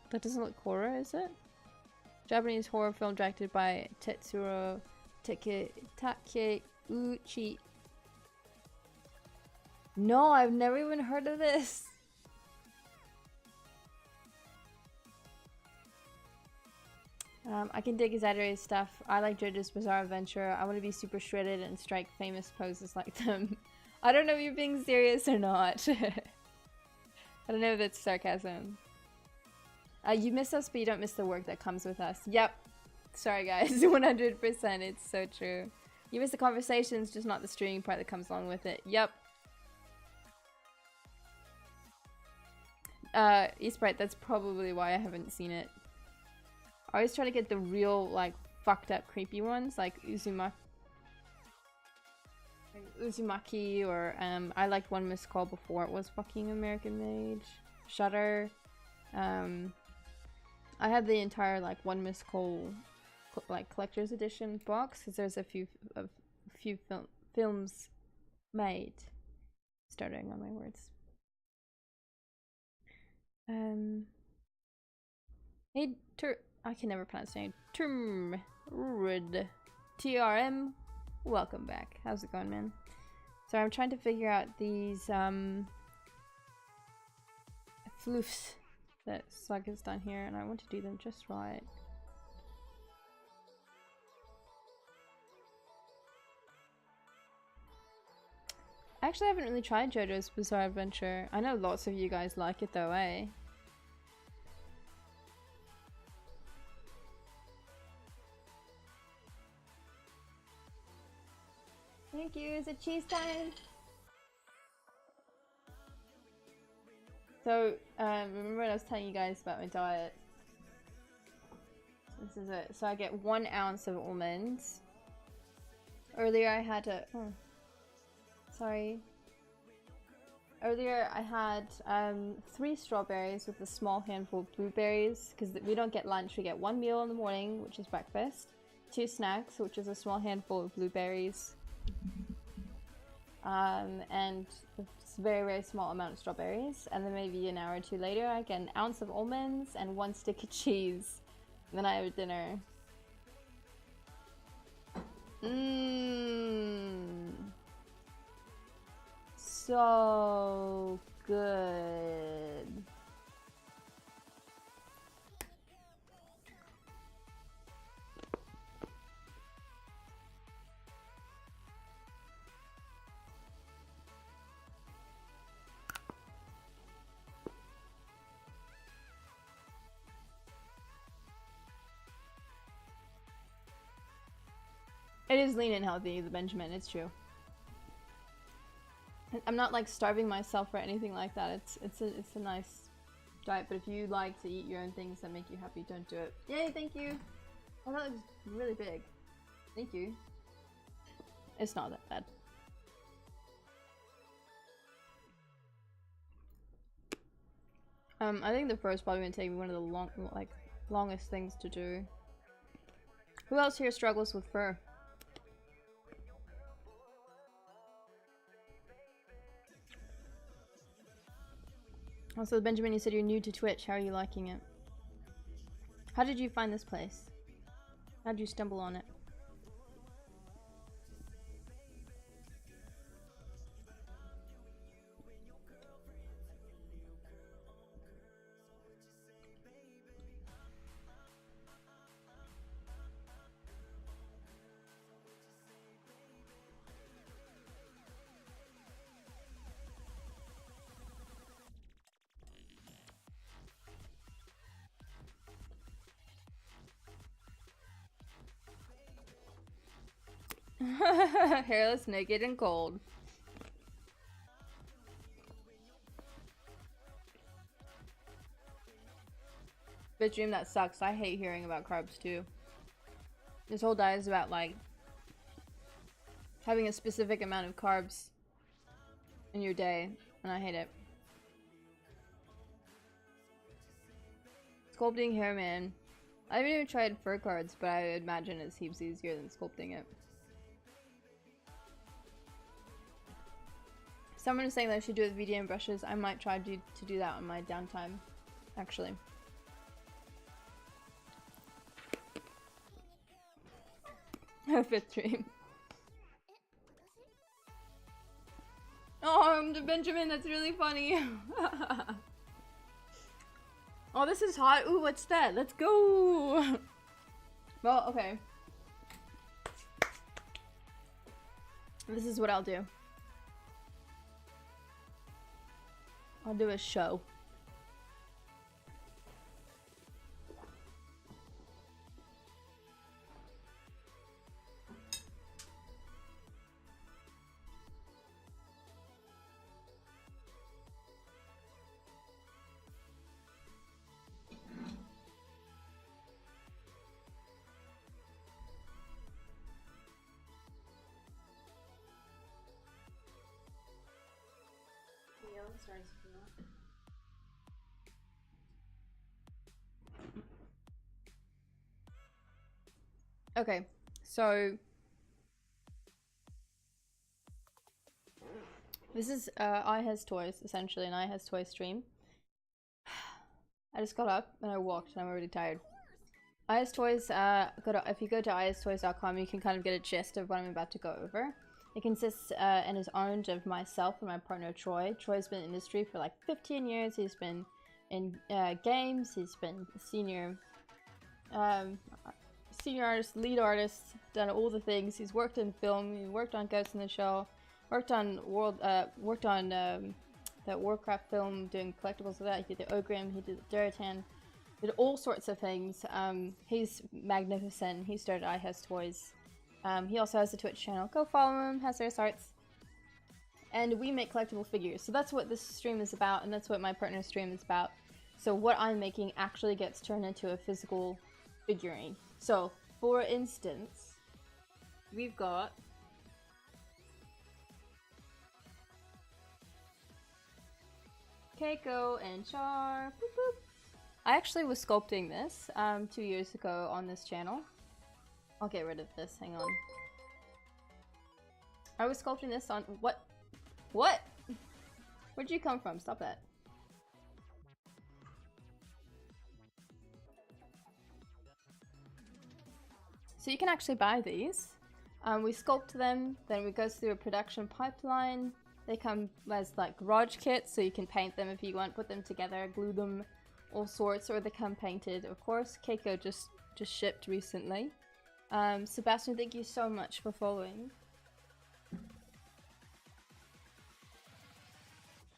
That doesn't look horror, is it? Japanese horror film directed by Tetsuro Takeuchi. No, I've never even heard of this. I can dig exaggerated stuff. I like JoJo's Bizarre Adventure. I want to be super shredded and strike famous poses like them. I don't know if you're being serious or not. I don't know if that's sarcasm. You miss us, but you don't miss the work that comes with us. Yep. Sorry guys, 100%. It's so true. You miss the conversations, just not the streaming part that comes along with it. Yep. Eastbright, that's probably why I haven't seen it. I always try to get the real, like, fucked up creepy ones, like Uzumaki. Uzumaki, or I liked One Missed Call before it was fucking American made. Shutter. I had the entire like One Missed Call like collector's edition box because there's a few films made. Starting on my words. Hey, I can never pronounce the name. TRM. Welcome back. How's it going, man? So I'm trying to figure out these floofs that Saga's done here, and I want to do them just right. Actually, I haven't really tried JoJo's Bizarre Adventure. I know lots of you guys like it though, eh? Thank you. Is it cheese time? So, remember when I was telling you guys about my diet? This is it. So I get 1 ounce of almonds. Earlier I had a... Oh. Sorry. Earlier I had 3 strawberries with a small handful of blueberries, because we don't get lunch, we get 1 meal in the morning, which is breakfast, 2 snacks, which is a small handful of blueberries, and a very, very small amount of strawberries, and then maybe an hour or 2 later I get an ounce of almonds and 1 stick of cheese, and then I have dinner. So good. It is lean and healthy, the Benjamin, it's true. I'm not like starving myself or anything like that. It's a nice diet, but if you like to eat your own things that make you happy, don't do it. Yay, thank you. Oh, that looks really big. Thank you. It's not that bad. I think the first probably gonna take me one of the longest things to do. Who else here struggles with fur? Also, Benjamin, you said you're new to Twitch. How are you liking it? How did you find this place? How did you stumble on it? Hairless, naked, and cold. Bitch dream, that sucks. I hate hearing about carbs too. This whole diet is about like having a specific amount of carbs in your day, and I hate it. Sculpting hair, man. I haven't even tried fur cards, but I imagine it's heaps easier than sculpting it. Someone is saying that I should do it with VDM brushes. I might try to do that on my downtime, actually. Fifth dream. Oh, Benjamin, that's really funny. Oh, this is hot. Ooh, what's that? Let's go. Well, okay. This is what I'll do. I'll do a show. stars if you want. Okay, so this is I Has Toys, essentially an I Has Toys stream. I just got up and I walked and I'm already tired. I Has Toys, if you go to ihastoys.com, you can kind of get a gist of what I'm about to go over. It consists and is owned of myself and my partner Troy. Troy's been in the industry for like 15 years. He's been in games. He's been senior artist, lead artist, done all the things. He's worked in film. He worked on Ghost in the Shell. Worked on that Warcraft film, doing collectibles of that. He did the Ogrim. He did the Duratan. Did all sorts of things. He's magnificent. He started I Has Toys. He also has a Twitch channel. Go follow him. Has their arts. And we make collectible figures. So that's what this stream is about, and that's what my partner's stream is about. So what I'm making actually gets turned into a physical figurine. So, for instance, we've got Keiko and Char. Boop, boop. I actually was sculpting this 2 years ago on this channel. I'll get rid of this, hang on. I was sculpting this on- what? What? Where'd you come from? Stop that. So you can actually buy these. We sculpt them, then we go through a production pipeline. They come as like garage kits, so you can paint them if you want, put them together, glue them, all sorts, or they come painted. Of course, Keiko just shipped recently. Sebastian, thank you so much for following.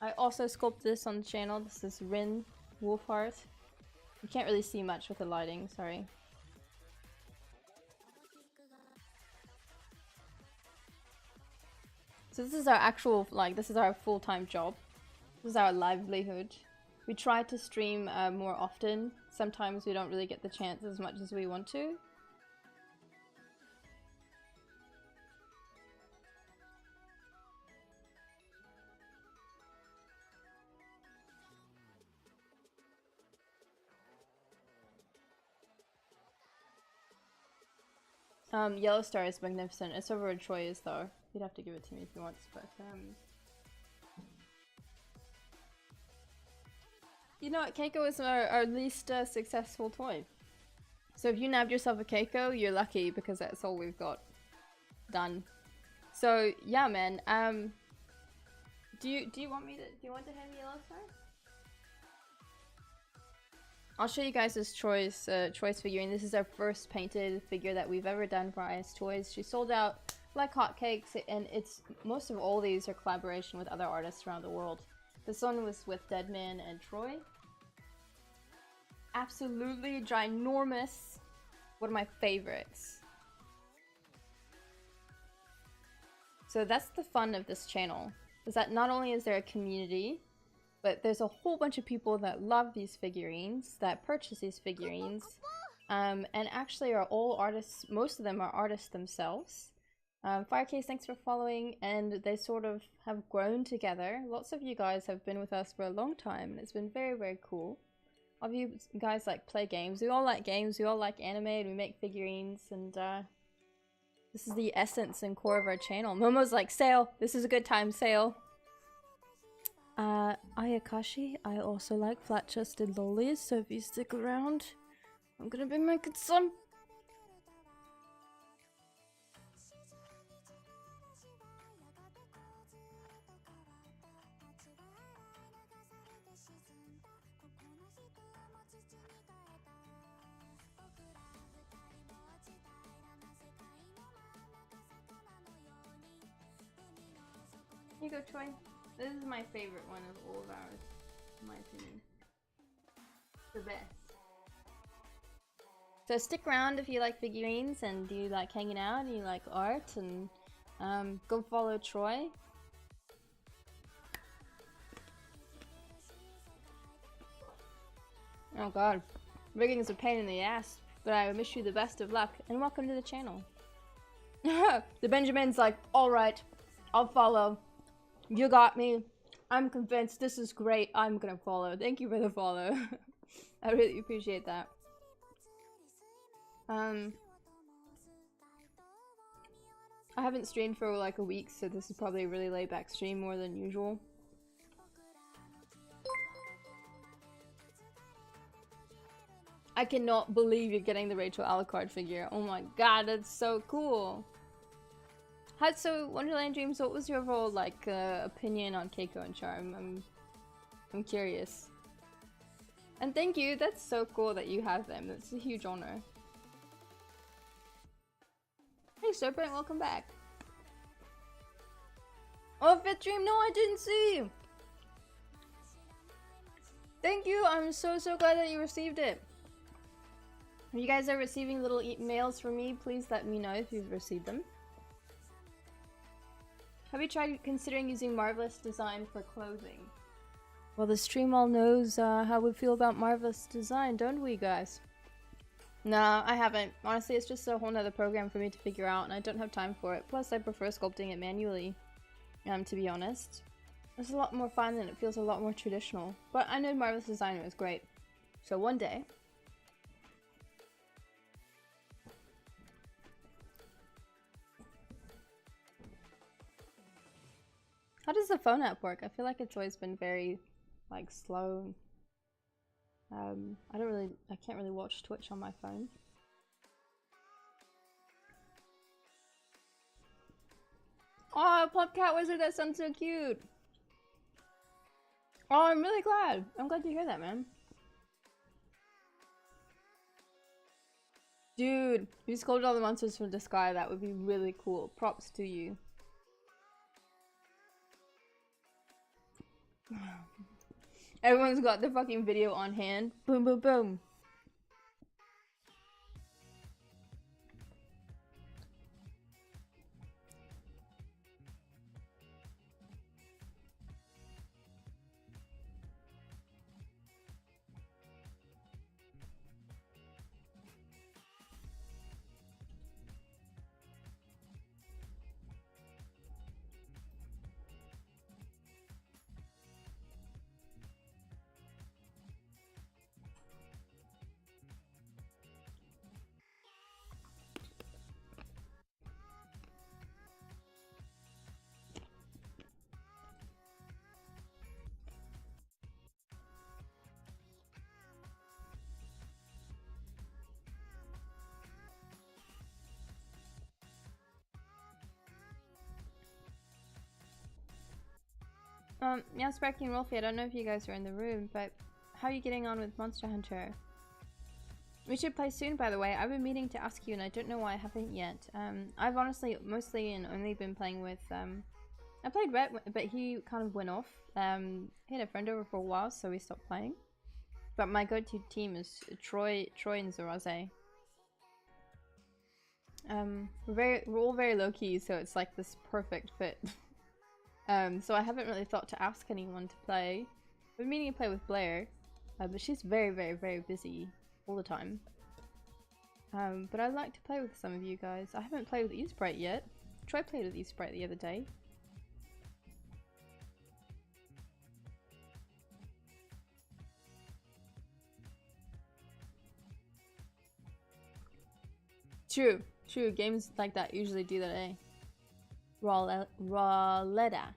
I also sculpted this on the channel. This is Rin Wolfheart. You can't really see much with the lighting, sorry. So this is our actual, like, this is our full-time job. This is our livelihood. We try to stream more often. Sometimes we don't really get the chance as much as we want to. Yellow Star is magnificent. It's over where Troy is though. You'd have to give it to me if you want, but you know what, Keiko is our least successful toy. So if you nabbed yourself a Keiko, you're lucky because that's all we've got done. So yeah, man. Do you want to hand me Yellow Star? I'll show you guys this Troy's figurine. This is our first painted figure that we've ever done for IS Toys. She sold out like hotcakes, and it's most of all these are collaboration with other artists around the world. This one was with Deadman and Troy. Absolutely ginormous. One of my favorites. So that's the fun of this channel, is that not only is there a community, but there's a whole bunch of people that love these figurines, that purchase these figurines, and actually are all artists. Most of them are artists themselves. Firecase, thanks for following, and they sort of have grown together. Lots of you guys have been with us for a long time, and it's been very, very cool. All of you guys like play games. We all like games, we all like anime, and we make figurines, and this is the essence and core of our channel. Momo's like, sale! This is a good time, sale! Ayakashi, I also like flat-chested lollies, so if you stick around, I'm gonna be making some. Here you go, Troy. This is my favorite one of all of ours, in my opinion. The best. So stick around if you like figurines and you like hanging out and you like art, and go follow Troy. Oh god, rigging is a pain in the ass, but I wish you the best of luck and welcome to the channel. The Benjamin's like, alright, I'll follow. You got me. I'm convinced this is great. I'm gonna follow. Thank you for the follow. I really appreciate that. I haven't streamed for like a week, so this is probably a really laid back stream more than usual. I cannot believe you're getting the Rachel Alucard figure. Oh my god, that's so cool. So Wonderland Dreams, what was your overall like opinion on Keiko and Charm? I'm curious. And thank you, that's so cool that you have them. That's a huge honor. Hey Serpent, welcome back. Oh, 5th Dream, no I didn't see! Thank you, I'm so glad that you received it. If you guys are receiving little emails from me, please let me know if you've received them. Have you tried considering using Marvelous Design for clothing? Well, the stream all knows how we feel about Marvelous Design, don't we, guys? No, I haven't. Honestly, it's just a whole nother program for me to figure out, and I don't have time for it. Plus, I prefer sculpting it manually, to be honest. It's a lot more fun and it feels a lot more traditional. But I know Marvelous Design is great. So one day... How does the phone app work? I feel like it's always been very, like, slow. I can't really watch Twitch on my phone. Oh, Popcat Wizard, that sounds so cute! Oh, I'm really glad! I'm glad to hear that, man. Dude, if you sculpted all the monsters from the sky, that would be really cool. Props to you. Everyone's got the fucking video on hand. Boom, boom, boom. Yeah, Sparky and Wolfie, I don't know if you guys are in the room, but how are you getting on with Monster Hunter? We should play soon, by the way. I've been meaning to ask you and I don't know why I haven't yet. I've honestly mostly and only been playing with, I played Rhett, but he kind of went off. He had a friend over for a while, so we stopped playing. But my go-to team is Troy and Zaraze. We're all very low-key, so it's like this perfect fit. So I haven't really thought to ask anyone to play. I've been meaning to play with Blair, but she's very busy all the time. But I'd like to play with some of you guys. I haven't played with Easprite yet. Troy played with Easprite the other day. True. Games like that usually do that, eh? Rawletta.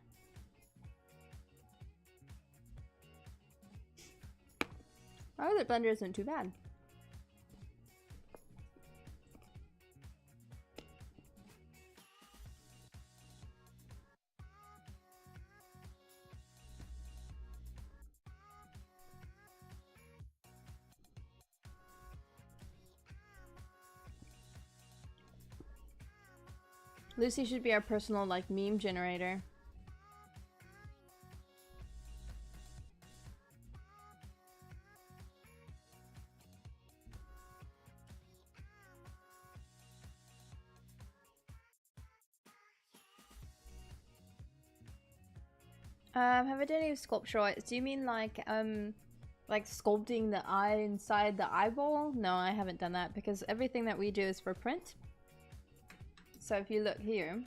Oh, that blender isn't too bad. Lucy should be our personal, like, meme generator. Have I done any sculpture arts? Do you mean like sculpting the eye inside the eyeball? No, I haven't done that because everything that we do is for print. So if you look here,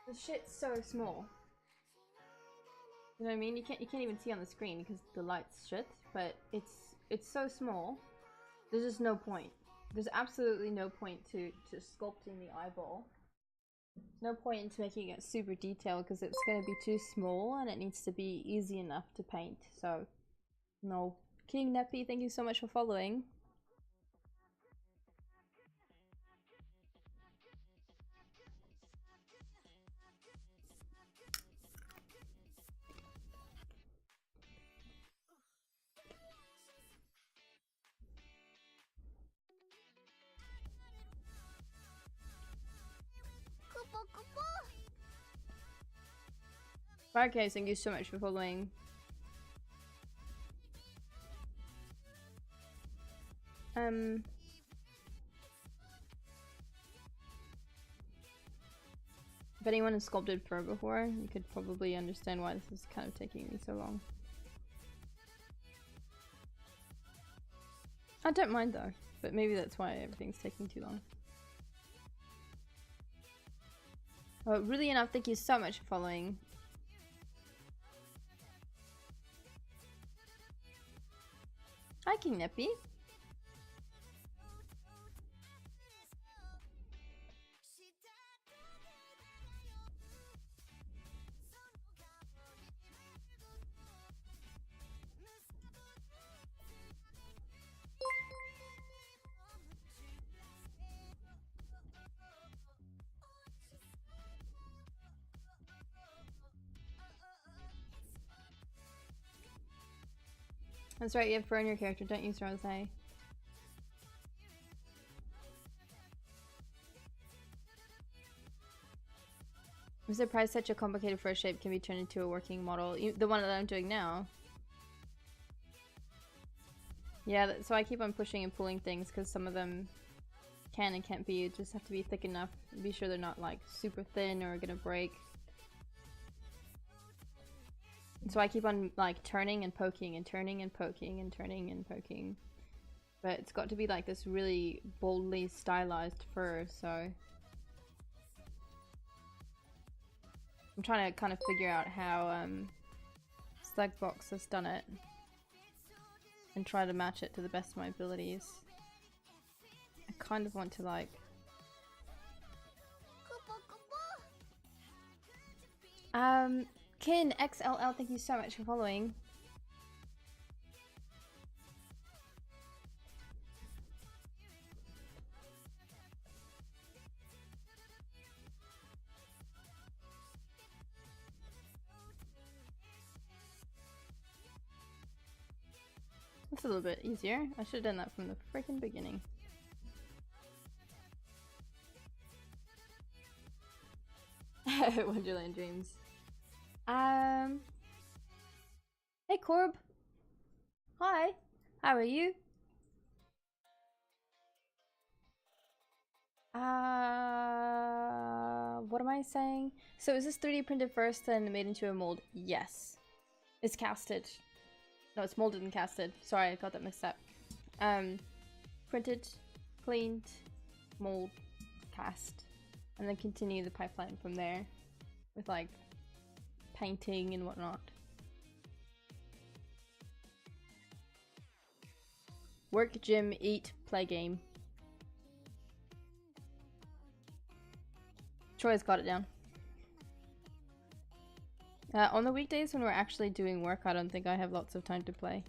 The shit's so small. You know what I mean? You can't even see on the screen because the light's shit, but it's so small. There's just no point. There's absolutely no point to sculpting the eyeball. No point into making it super detailed because it's going to be too small and it needs to be easy enough to paint. So, no. King Neppy, thank you so much for following. Firecase, thank you so much for following. If anyone has sculpted fur before, you could probably understand why this is kind of taking me so long. I don't mind though, but maybe that's why everything's taking too long. Oh, really enough, thank you so much for following. Hi, King Neppy. That's right, you have fur in your character, don't use Rose. I'm surprised such a complicated fur shape can be turned into a working model. The one that I'm doing now. Yeah, so I keep on pushing and pulling things because some of them can and can't be. You just have to be thick enough and be sure they're not like super thin or gonna break. So I keep on like turning and poking and turning and poking and turning and poking. But it's got to be like this really boldly stylized fur, so I'm trying to kind of figure out how Slugbox has done it and try to match it to the best of my abilities. I kind of want to like Kin XLL, thank you so much for following. That's a little bit easier. I should have done that from the freaking beginning. Wonderland Dreams. Hey Corb. Hi. How are you? What am I saying? So is this 3D printed first then made into a mold? Yes. It's casted. No, it's molded and casted. Sorry, I got that mixed up. Printed, cleaned, mold, cast, and then continue the pipeline from there with like painting and whatnot. Work, gym, eat, play game. Troy's got it down. On the weekdays when we're actually doing work, I don't think I have lots of time to play.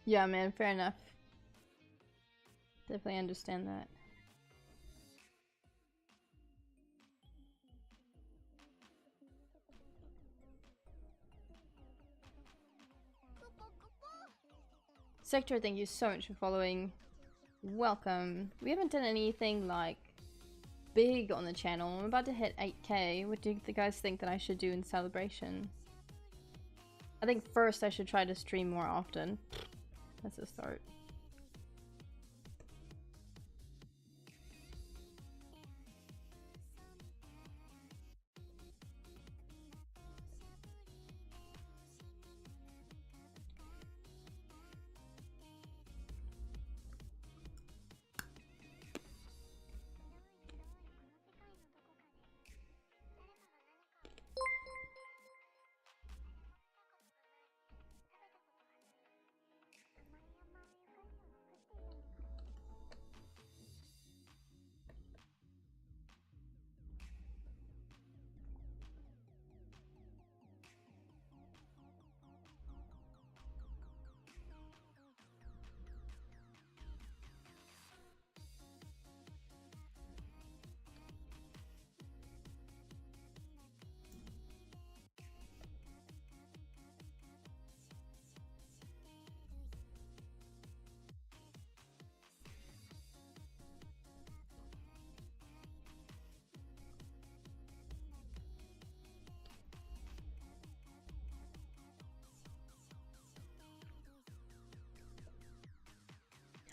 Yeah, man, fair enough. Definitely understand that. Sector, thank you so much for following. Welcome. We haven't done anything like big on the channel. I'm about to hit 8k. What do you guys think that I should do in celebration? I think first I should try to stream more often. That's a start.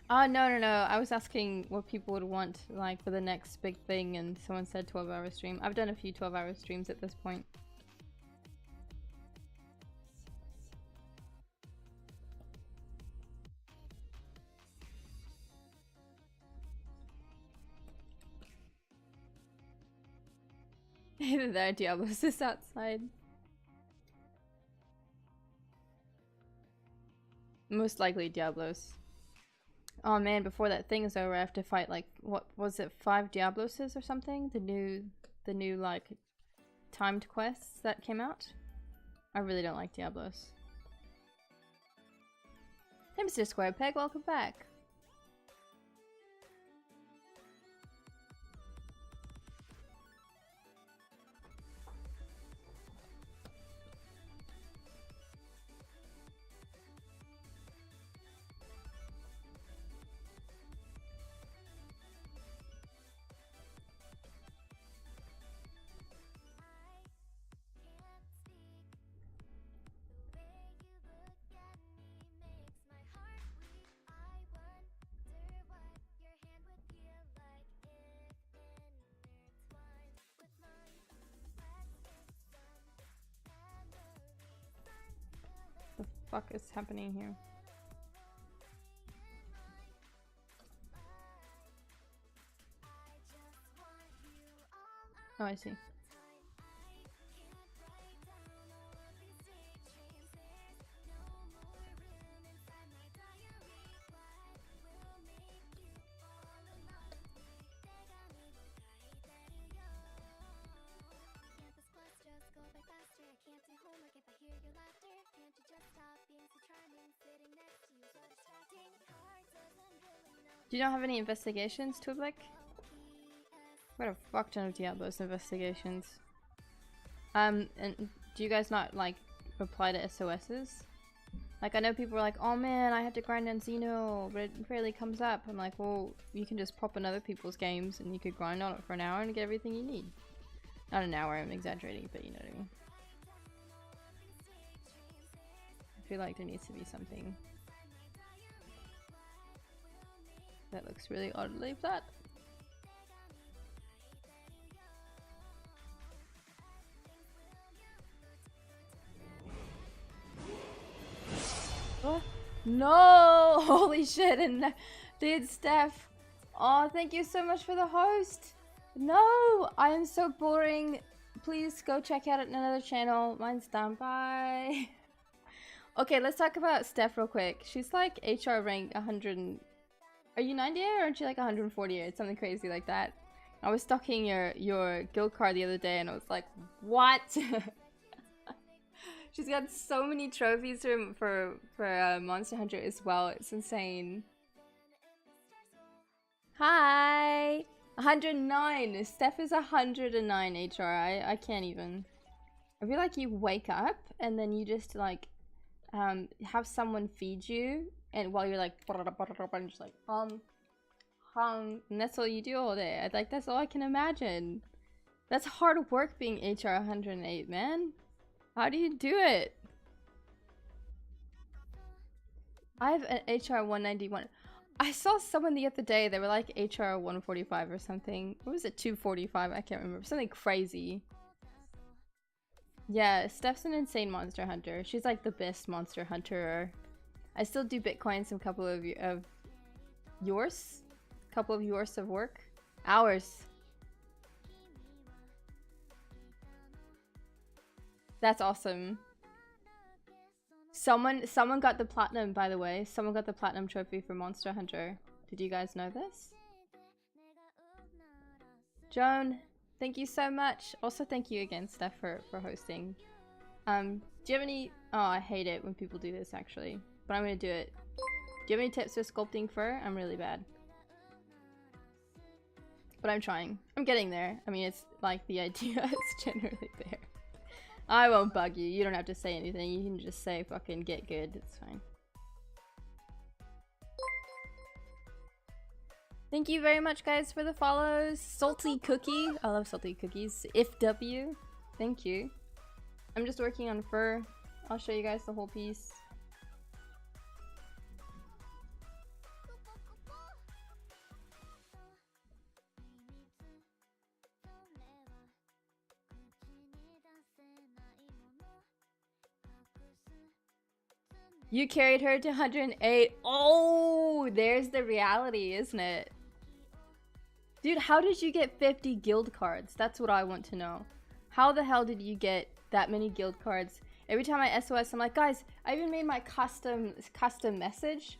No. I was asking what people would want, like, for the next big thing, and someone said 12-hour stream. I've done a few 12-hour streams at this point. Either there, Diablo's is outside. Most likely Diablos. Oh man, before that thing is over, I have to fight, like, what was it, 5 Diabloses or something? The new like timed quests that came out. I really don't like Diablos. Hey Mr. Square Peg, welcome back. What the fuck is happening here? Oh, I see. Do you not have any investigations, Twiblick? What a fuck ton of Diablos investigations. And do you guys not, like, reply to SOSs? Like, I know people are like, oh man, I have to grind on Xeno, but it rarely comes up. I'm like, well, you can just pop in other people's games and you could grind on it for an hour and get everything you need. Not an hour, I'm exaggerating, but you know what I mean. I feel like there needs to be something that looks really oddly flat. What? No! Holy shit! And dude, Steph. Oh, thank you so much for the host. No, I am so boring. Please go check out another channel. Mine's done. Bye. Okay, let's talk about Steph real quick. She's like HR rank 100. Are you 90 or aren't you like 140 or something crazy like that? I was stalking your guild card the other day and I was like, what? She's got so many trophies for Monster Hunter as well. It's insane. Hi! 109! Steph is 109 HR. I can't even. I feel like you wake up and then you just like have someone feed you, and while you're like and just like and that's all you do all day. Like, that's all I can imagine. That's hard work being HR 108, man. How do you do it? I have an HR 191. I saw someone the other day, they were like HR 145 or something. Or was it 245? I can't remember. Something crazy. Yeah, Steph's an insane monster hunter. She's like the best monster hunter. I still do Bitcoin some couple of yours? Couple of yours of work? Hours. That's awesome. Someone got the platinum, by the way. Someone got the platinum trophy for Monster Hunter. Did you guys know this? Joan, thank you so much. Also, thank you again, Steph, for hosting. Do you have any... Oh, I hate it when people do this, actually. But I'm gonna do it. Do you have any tips for sculpting fur? I'm really bad. But I'm trying. I'm getting there. I mean, it's like the idea is generally there. I won't bug you. You don't have to say anything. You can just say fucking get good. It's fine. Thank you very much, guys, for the follows. Salty Cookie. I love salty cookies. If W. Thank you. I'm just working on fur. I'll show you guys the whole piece. You carried her to 108. Oh, there's the reality, isn't it? Dude, how did you get 50 guild cards? That's what I want to know. How the hell did you get that many guild cards? Every time I SOS, I'm like, guys, I even made my custom message.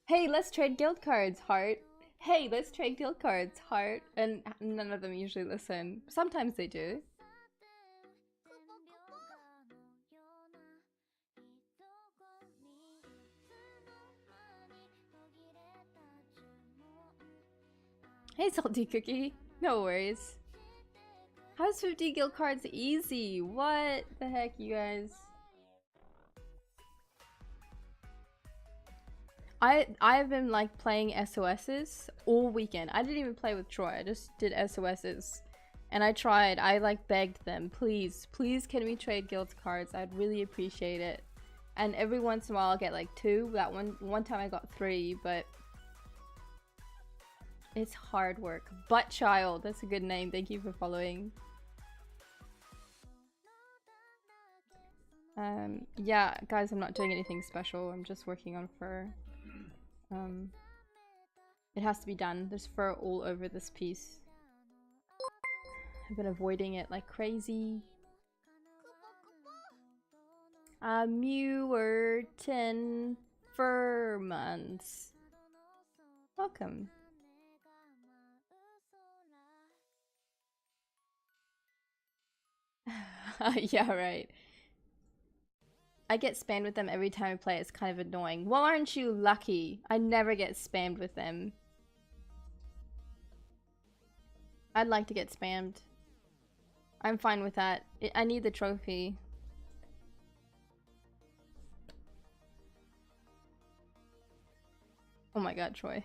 Hey, let's trade guild cards, heart. Hey, let's trade guild cards, heart. And none of them usually listen. Sometimes they do. Hey, Salty Cookie. No worries. How's 50 guild cards easy? What the heck, you guys? I've been like playing SOSs all weekend. I didn't even play with Troy. I just did SOSs. And I tried. I like begged them, please, please can we trade guild cards? I'd really appreciate it. And every once in a while I'll get like 2. That one time I got 3, but it's hard work. Butt Child, that's a good name. Thank you for following. Yeah, guys, I'm not doing anything special. I'm just working on fur. It has to be done. There's fur all over this piece. I've been avoiding it like crazy. Mewerton Fur Months. Welcome. Yeah, right. I get spammed with them every time I play. It's kind of annoying. Well, aren't you lucky? I never get spammed with them. I'd like to get spammed. I'm fine with that. I need the trophy. Oh my god, Troy.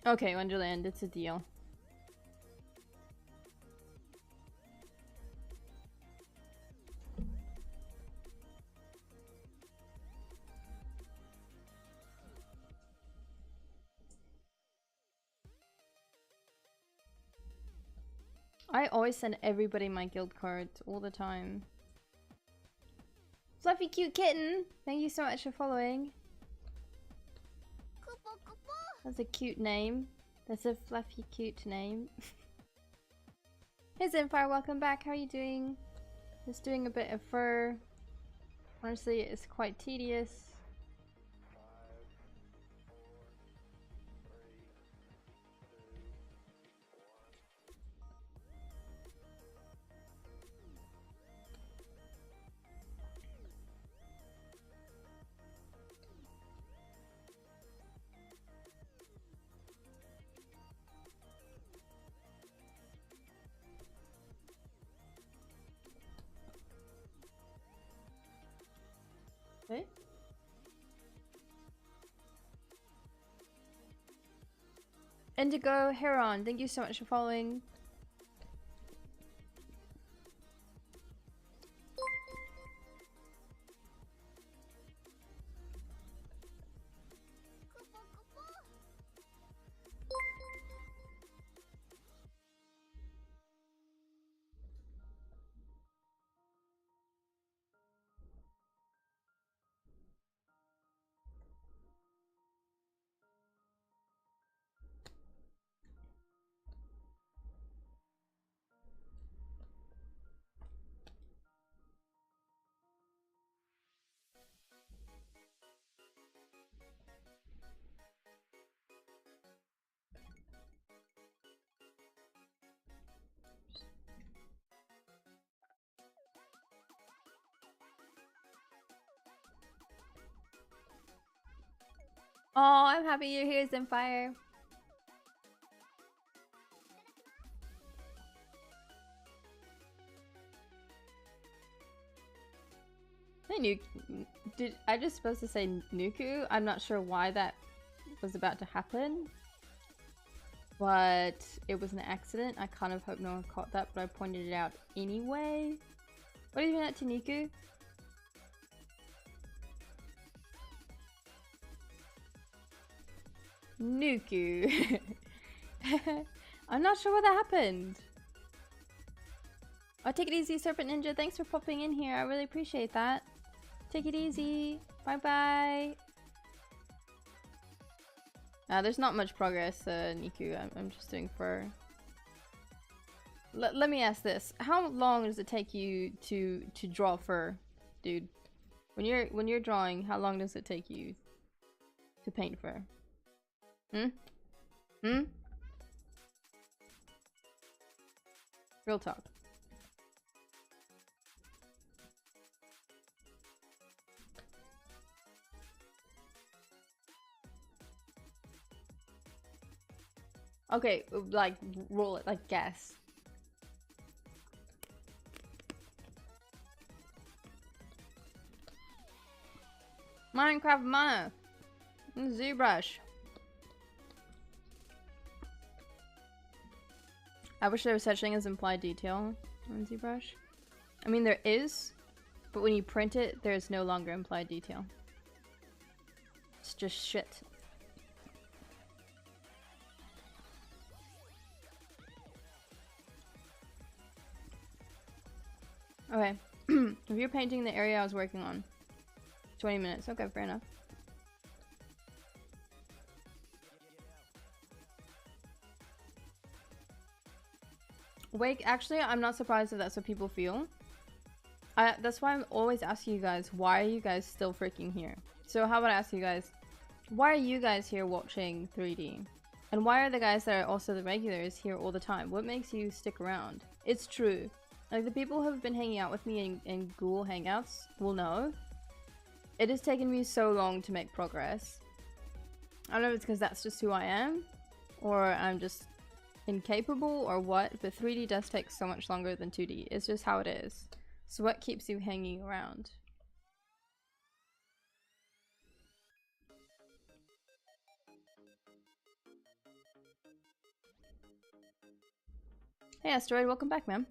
Okay, Wonderland, it's a deal. I always send everybody my guild cards all the time. Fluffy Cute Kitten! Thank you so much for following. That's a cute name. That's a fluffy cute name. Hey Zenfire, welcome back. How are you doing? Just doing a bit of fur. Honestly, it's quite tedious. Okay. Indigo Heron, thank you so much for following. Oh, I'm happy you're here, Zenfire. Hey, did I just supposed to say Nuku? I'm not sure why that was about to happen, but it was an accident. I kind of hope no one caught that, but I pointed it out anyway. What are you doing at Niku? Nuku. I'm not sure what that happened. Oh, take it easy, Serpent Ninja. Thanks for popping in here. I really appreciate that. Take it easy. Bye-bye. There's not much progress, Niku. I'm just doing fur. Let me ask this. How long does it take you to draw fur, dude? When you're drawing, how long does it take you to paint fur? Real talk. Okay, like, roll it, like, guess. Minecraft mana. ZBrush. I wish there was such thing as implied detail on ZBrush. I mean, there is, but when you print it, there is no longer implied detail. It's just shit. Okay. If you're painting the area I was working on, 20 minutes. Okay, fair enough. Wake, actually, I'm not surprised if that's what people feel. That's why I'm always asking you guys, why are you guys still freaking here? So how about I ask you guys, why are you guys here watching 3D? And why are the guys that are also the regulars here all the time? What makes you stick around? It's true. Like, the people who have been hanging out with me in Ghoul Hangouts will know. It has taken me so long to make progress. I don't know if it's because that's just who I am, or I'm just incapable, or what, but 3D does take so much longer than 2D. It's just how it is. So what keeps you hanging around? Hey Asteroid, welcome back, man.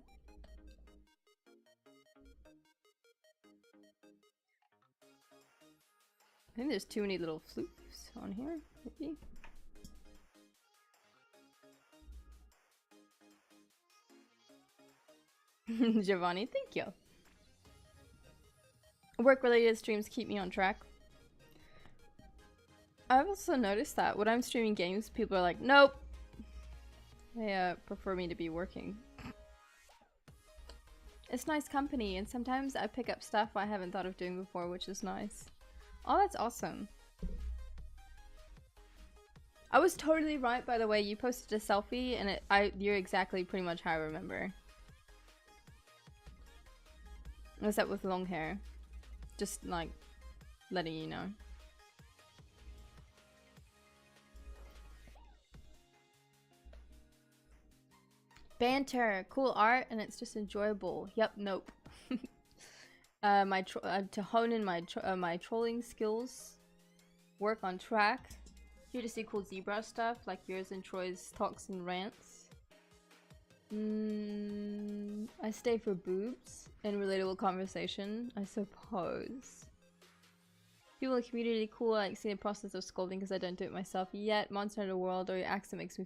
I think there's too many little flukes on here, maybe. Giovanni, thank you. Work-related streams keep me on track. I've also noticed that when I'm streaming games, people are like, nope. They prefer me to be working. It's nice company, and sometimes I pick up stuff I haven't thought of doing before, which is nice. Oh, that's awesome. I was totally right, by the way. You posted a selfie, and you're exactly pretty much how I remember. What's that with long hair? Just like letting you know. Banter, cool art, and it's just enjoyable. Yep, nope. To hone in my trolling skills, work on track. Here to see cool zebra stuff like yours and Troy's talks and rants. I stay for boobs and relatable conversation, I suppose. People in the community cool. I like seeing the process of scolding because I don't do it myself yet. Monster in the world, or your accent makes me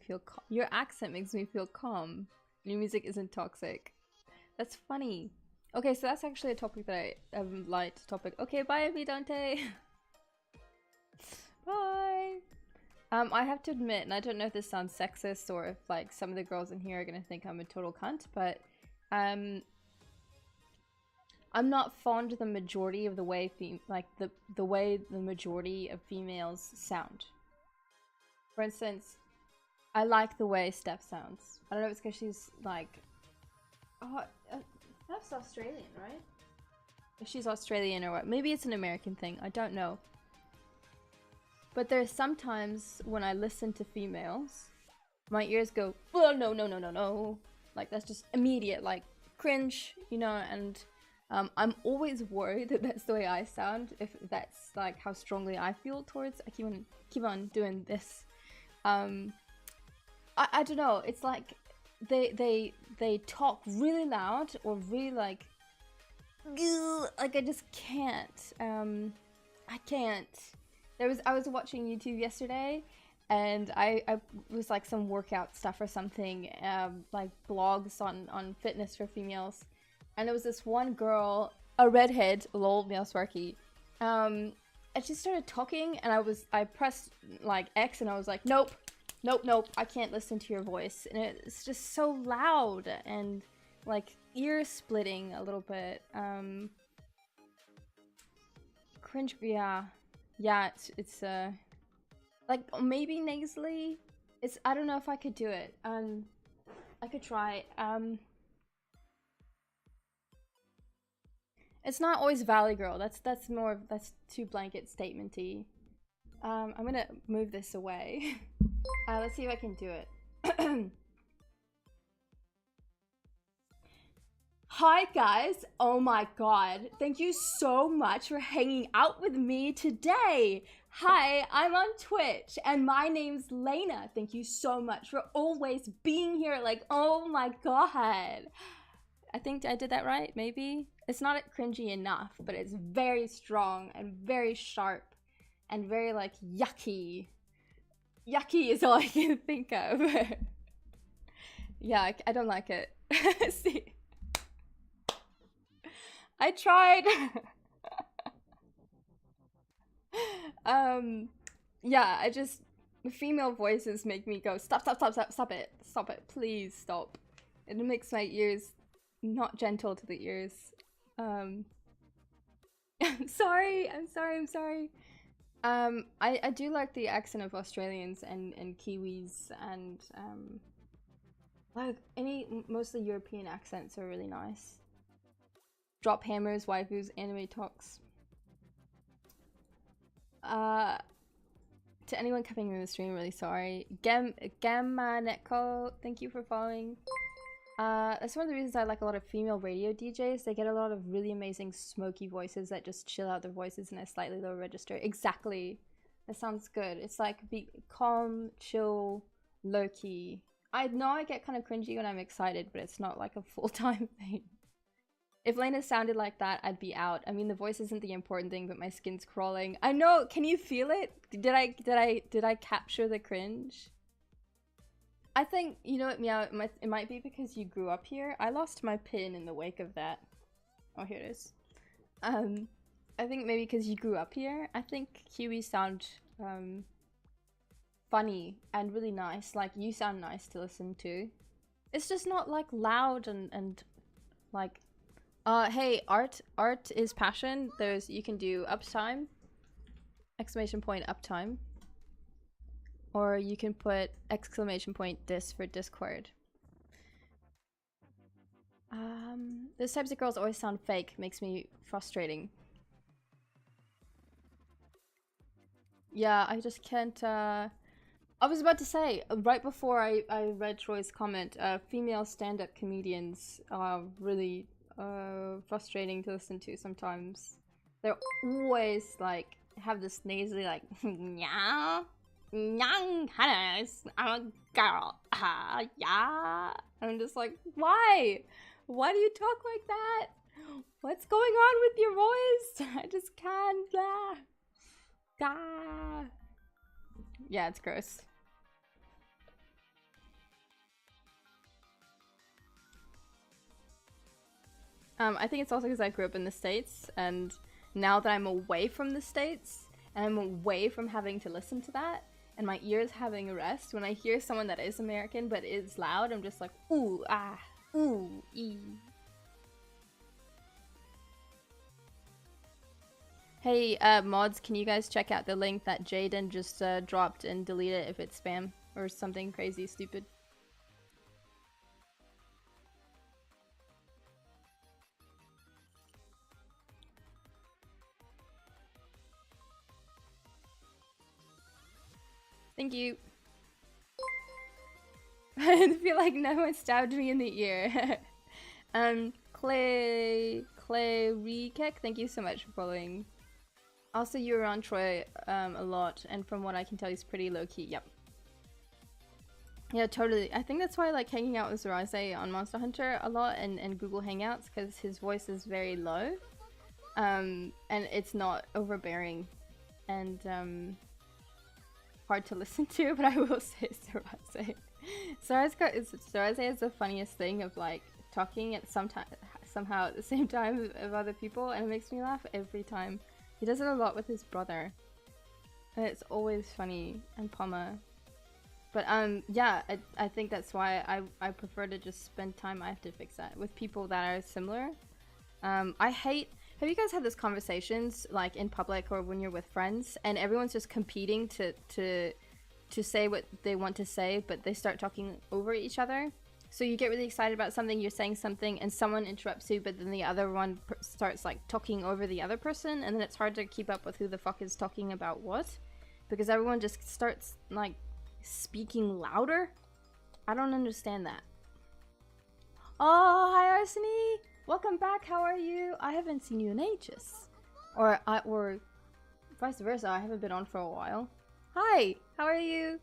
feel calm. Your music isn't toxic. That's funny. Okay, so that's actually a topic that I light topic. Okay, bye, Dante. Bye. I have to admit, and I don't know if this sounds sexist or if like some of the girls in here are gonna think I'm a total cunt, but I'm not fond of the majority of the way the way the majority of females sound. For instance, I like the way Steph sounds. I don't know if it's because she's like, Steph's Australian, right? If she's Australian or what? Maybe it's an American thing. I don't know. But there's sometimes when I listen to females, my ears go, oh, no, no, no, no, no. Like, that's just immediate, like, cringe, you know, and I'm always worried that that's the way I sound, if that's, like, how strongly I feel towards, I keep on doing this. I don't know, it's like, they talk really loud, or really, like, I just can't, I can't. I was watching YouTube yesterday, and I was like some workout stuff or something, like blogs on fitness for females, and there was this one girl, a redhead, lol, meow sparky, and she started talking, and I pressed like X, and I was like, nope, I can't listen to your voice, and it's just so loud and like ear splitting a little bit, cringe, yeah, it's like maybe nasally. I don't know if I could do it. I could try. It's not always Valley Girl. That's too blanket statementy. I'm gonna move this away. Let's see if I can do it. Hi guys, oh my god, thank you so much for hanging out with me today. Hi, I'm on Twitch and my name's Lena. Thank you so much for always being here, like, oh my god. I think I did that right, maybe? It's not cringy enough, but it's very strong and very sharp and very like yucky. Yucky is all I can think of. Yeah, I don't like it. See? I tried. Yeah, female voices make me go, stop it, please stop. It makes my ears not gentle to the ears. I'm sorry. I do like the accent of Australians and Kiwis, and like mostly European accents are really nice. Drop hammers, waifus, anime talks. To anyone coming in the stream, really sorry. Gamma Netco, thank you for following. That's one of the reasons I like a lot of female radio DJs. They get a lot of really amazing smoky voices that just chill out their voices in a slightly lower register. Exactly. That sounds good. It's like be calm, chill, low-key. I know I get kind of cringy when I'm excited, but it's not like a full-time thing. If Lena sounded like that, I'd be out. I mean, the voice isn't the important thing, but my skin's crawling. I know. Can you feel it? Did I capture the cringe? I think, you know what, Meow, it might be because you grew up here. I lost my pin in the wake of that. Oh, here it is. I think maybe because you grew up here. I think Kiwis sound funny and really nice. Like, you sound nice to listen to. It's just not like loud and like Hey, art is passion. You can do uptime, exclamation point uptime, or you can put exclamation point dis for Discord. Those types of girls always sound fake, makes me frustrating. Yeah, I just can't, I was about to say, right before I read Troy's comment, female stand-up comedians are really frustrating to listen to sometimes. They're always like, have this nasally like, yeah, young Hannes, I'm a girl, yeah. I'm just like, why? Why do you talk like that? What's going on with your voice? I just can't. Yeah, it's gross. I think it's also because I grew up in the States, and now that I'm away from the States, and I'm away from having to listen to that, and my ears having a rest, when I hear someone that is American but is loud, I'm just like, ooh, ah, ooh, ee. Hey, mods, can you guys check out the link that Jaden just dropped and delete it if it's spam or something crazy stupid? Thank you. I feel like no one stabbed me in the ear. Clay Rekek, thank you so much for following. Also, you're on Troy a lot, and from what I can tell, he's pretty low-key. Yep. Yeah, totally. I think that's why I like hanging out with Zeraze on Monster Hunter a lot and Google Hangouts, because his voice is very low. And it's not overbearing and hard to listen to, but I will say Zeraze. Zeraze is the funniest thing of like talking at somehow at the same time of other people, and it makes me laugh every time. He does it a lot with his brother, and it's always funny. And Palma, but yeah, I think that's why I prefer to just spend time. I have to fix that with people that are similar. I hate. Have you guys had those conversations like in public or when you're with friends, and everyone's just competing to say what they want to say, but they start talking over each other? So you get really excited about something, you're saying something, and someone interrupts you, but then the other one starts like talking over the other person, and then it's hard to keep up with who the fuck is talking about what, because everyone just starts like speaking louder. I don't understand that. Oh, hi Arseny! Welcome back, how are you? I haven't seen you in ages. Or vice versa, I haven't been on for a while. Hi, how are you?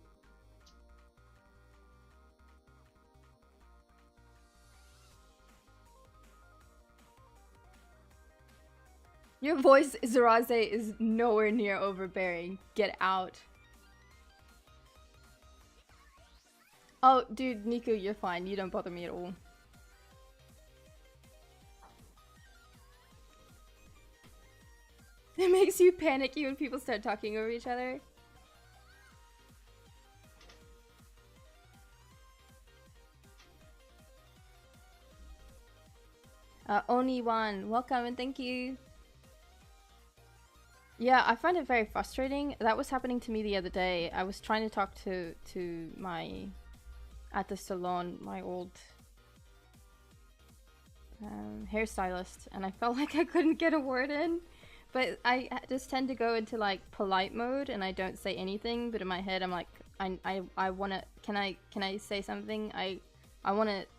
Your voice, Zeraze, is nowhere near overbearing. Get out. Oh, dude, Nico, you're fine. You don't bother me at all. It makes you panicky when people start talking over each other. Oni1, welcome and thank you. Yeah, I find it very frustrating. That was happening to me the other day. I was trying to talk to my, at the salon, my old hairstylist, and I felt like I couldn't get a word in. But I just tend to go into like polite mode and I don't say anything, but in my head I'm like, I wanna, can I say something? I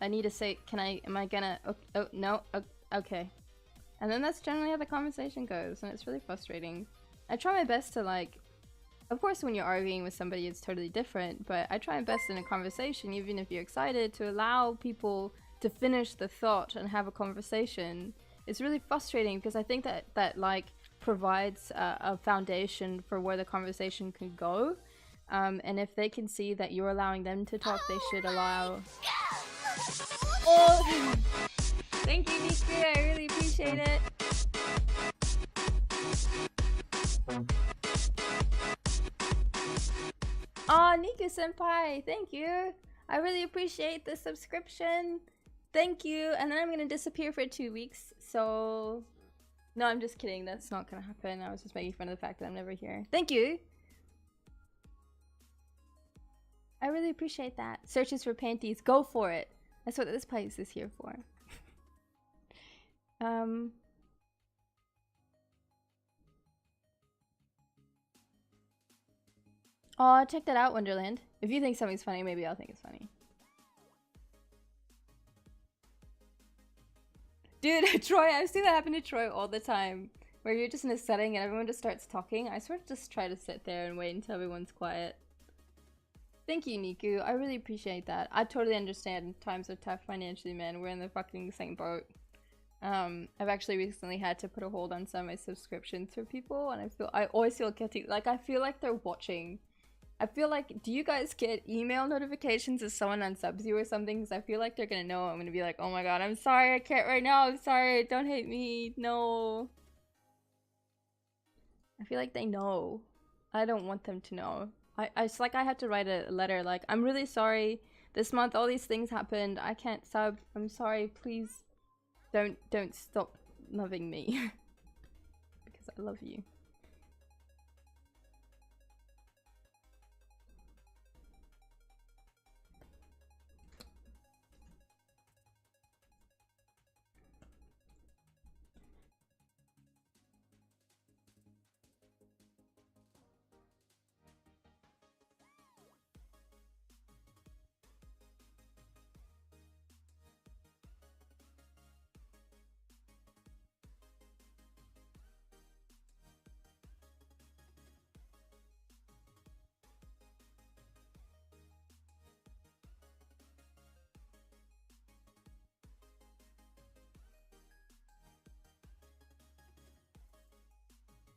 need to say, am I gonna, oh no, okay. And then that's generally how the conversation goes, and it's really frustrating. I try my best to like, of course when you're arguing with somebody it's totally different, but I try my best in a conversation, even if you're excited, to allow people to finish the thought and have a conversation. It's really frustrating because I think that like provides a foundation for where the conversation can go. And if they can see that you're allowing them to talk, they should allow... Oh! Thank you, Niku, I really appreciate it. Oh, Niku-senpai, thank you. I really appreciate the subscription. Thank you. And then I'm gonna disappear for 2 weeks. Soul. No, I'm just kidding. That's not gonna happen. I was just making fun of the fact that I'm never here. Thank you! I really appreciate that. Searches for panties. Go for it. That's what this place is here for. Oh, check that out, Wonderland. If you think something's funny, maybe I'll think it's funny. Dude, Troy, I've seen that happen to Troy all the time. Where you're just in a setting and everyone just starts talking. I sort of just try to sit there and wait until everyone's quiet. Thank you, Niku. I really appreciate that. I totally understand times are tough financially, man. We're in the fucking same boat. I've actually recently had to put a hold on some of my subscriptions for people, and I always feel guilty. Like, I feel like they're watching. I feel like, do you guys get email notifications if someone unsubs you or something? Because I feel like they're gonna know. I'm gonna be like, oh my god, I'm sorry, I can't right now. I'm sorry, don't hate me. No. I feel like they know. I don't want them to know. It's like I had to write a letter like, I'm really sorry. This month all these things happened. I can't sub. I'm sorry. Please don't stop loving me. Because I love you.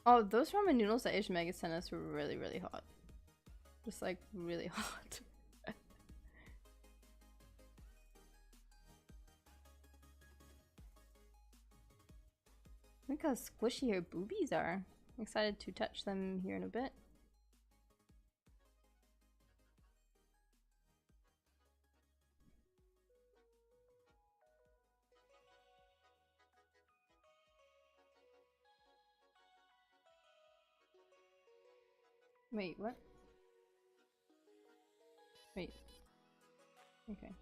Oh, those ramen noodles that Asian Mega sent us were really, really hot. Just like really hot. Look how squishy her boobies are. I'm excited to touch them here in a bit. Wait, what? Wait. Okay.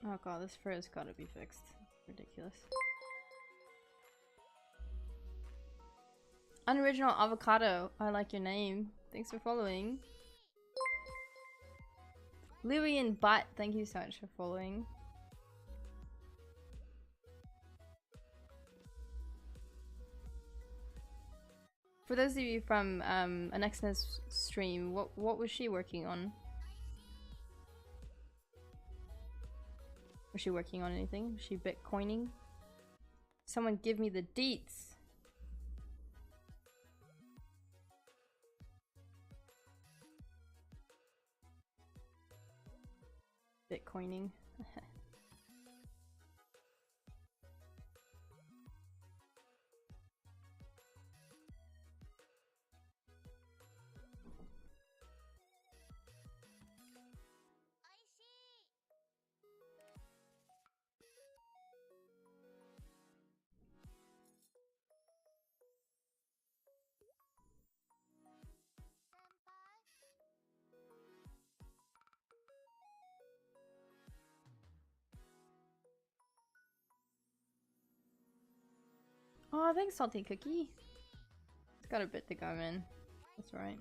Oh god, this fur has gotta be fixed. Ridiculous. Unoriginal avocado. I like your name. Thanks for following. Louie and Butt, thank you so much for following. For those of you from an Xmas stream, what was she working on? Was she working on anything? Was she Bitcoining? Someone give me the deets. Bitcoining. Oh, thanks, Salty Cookie. It's got a bit to go, man. That's right.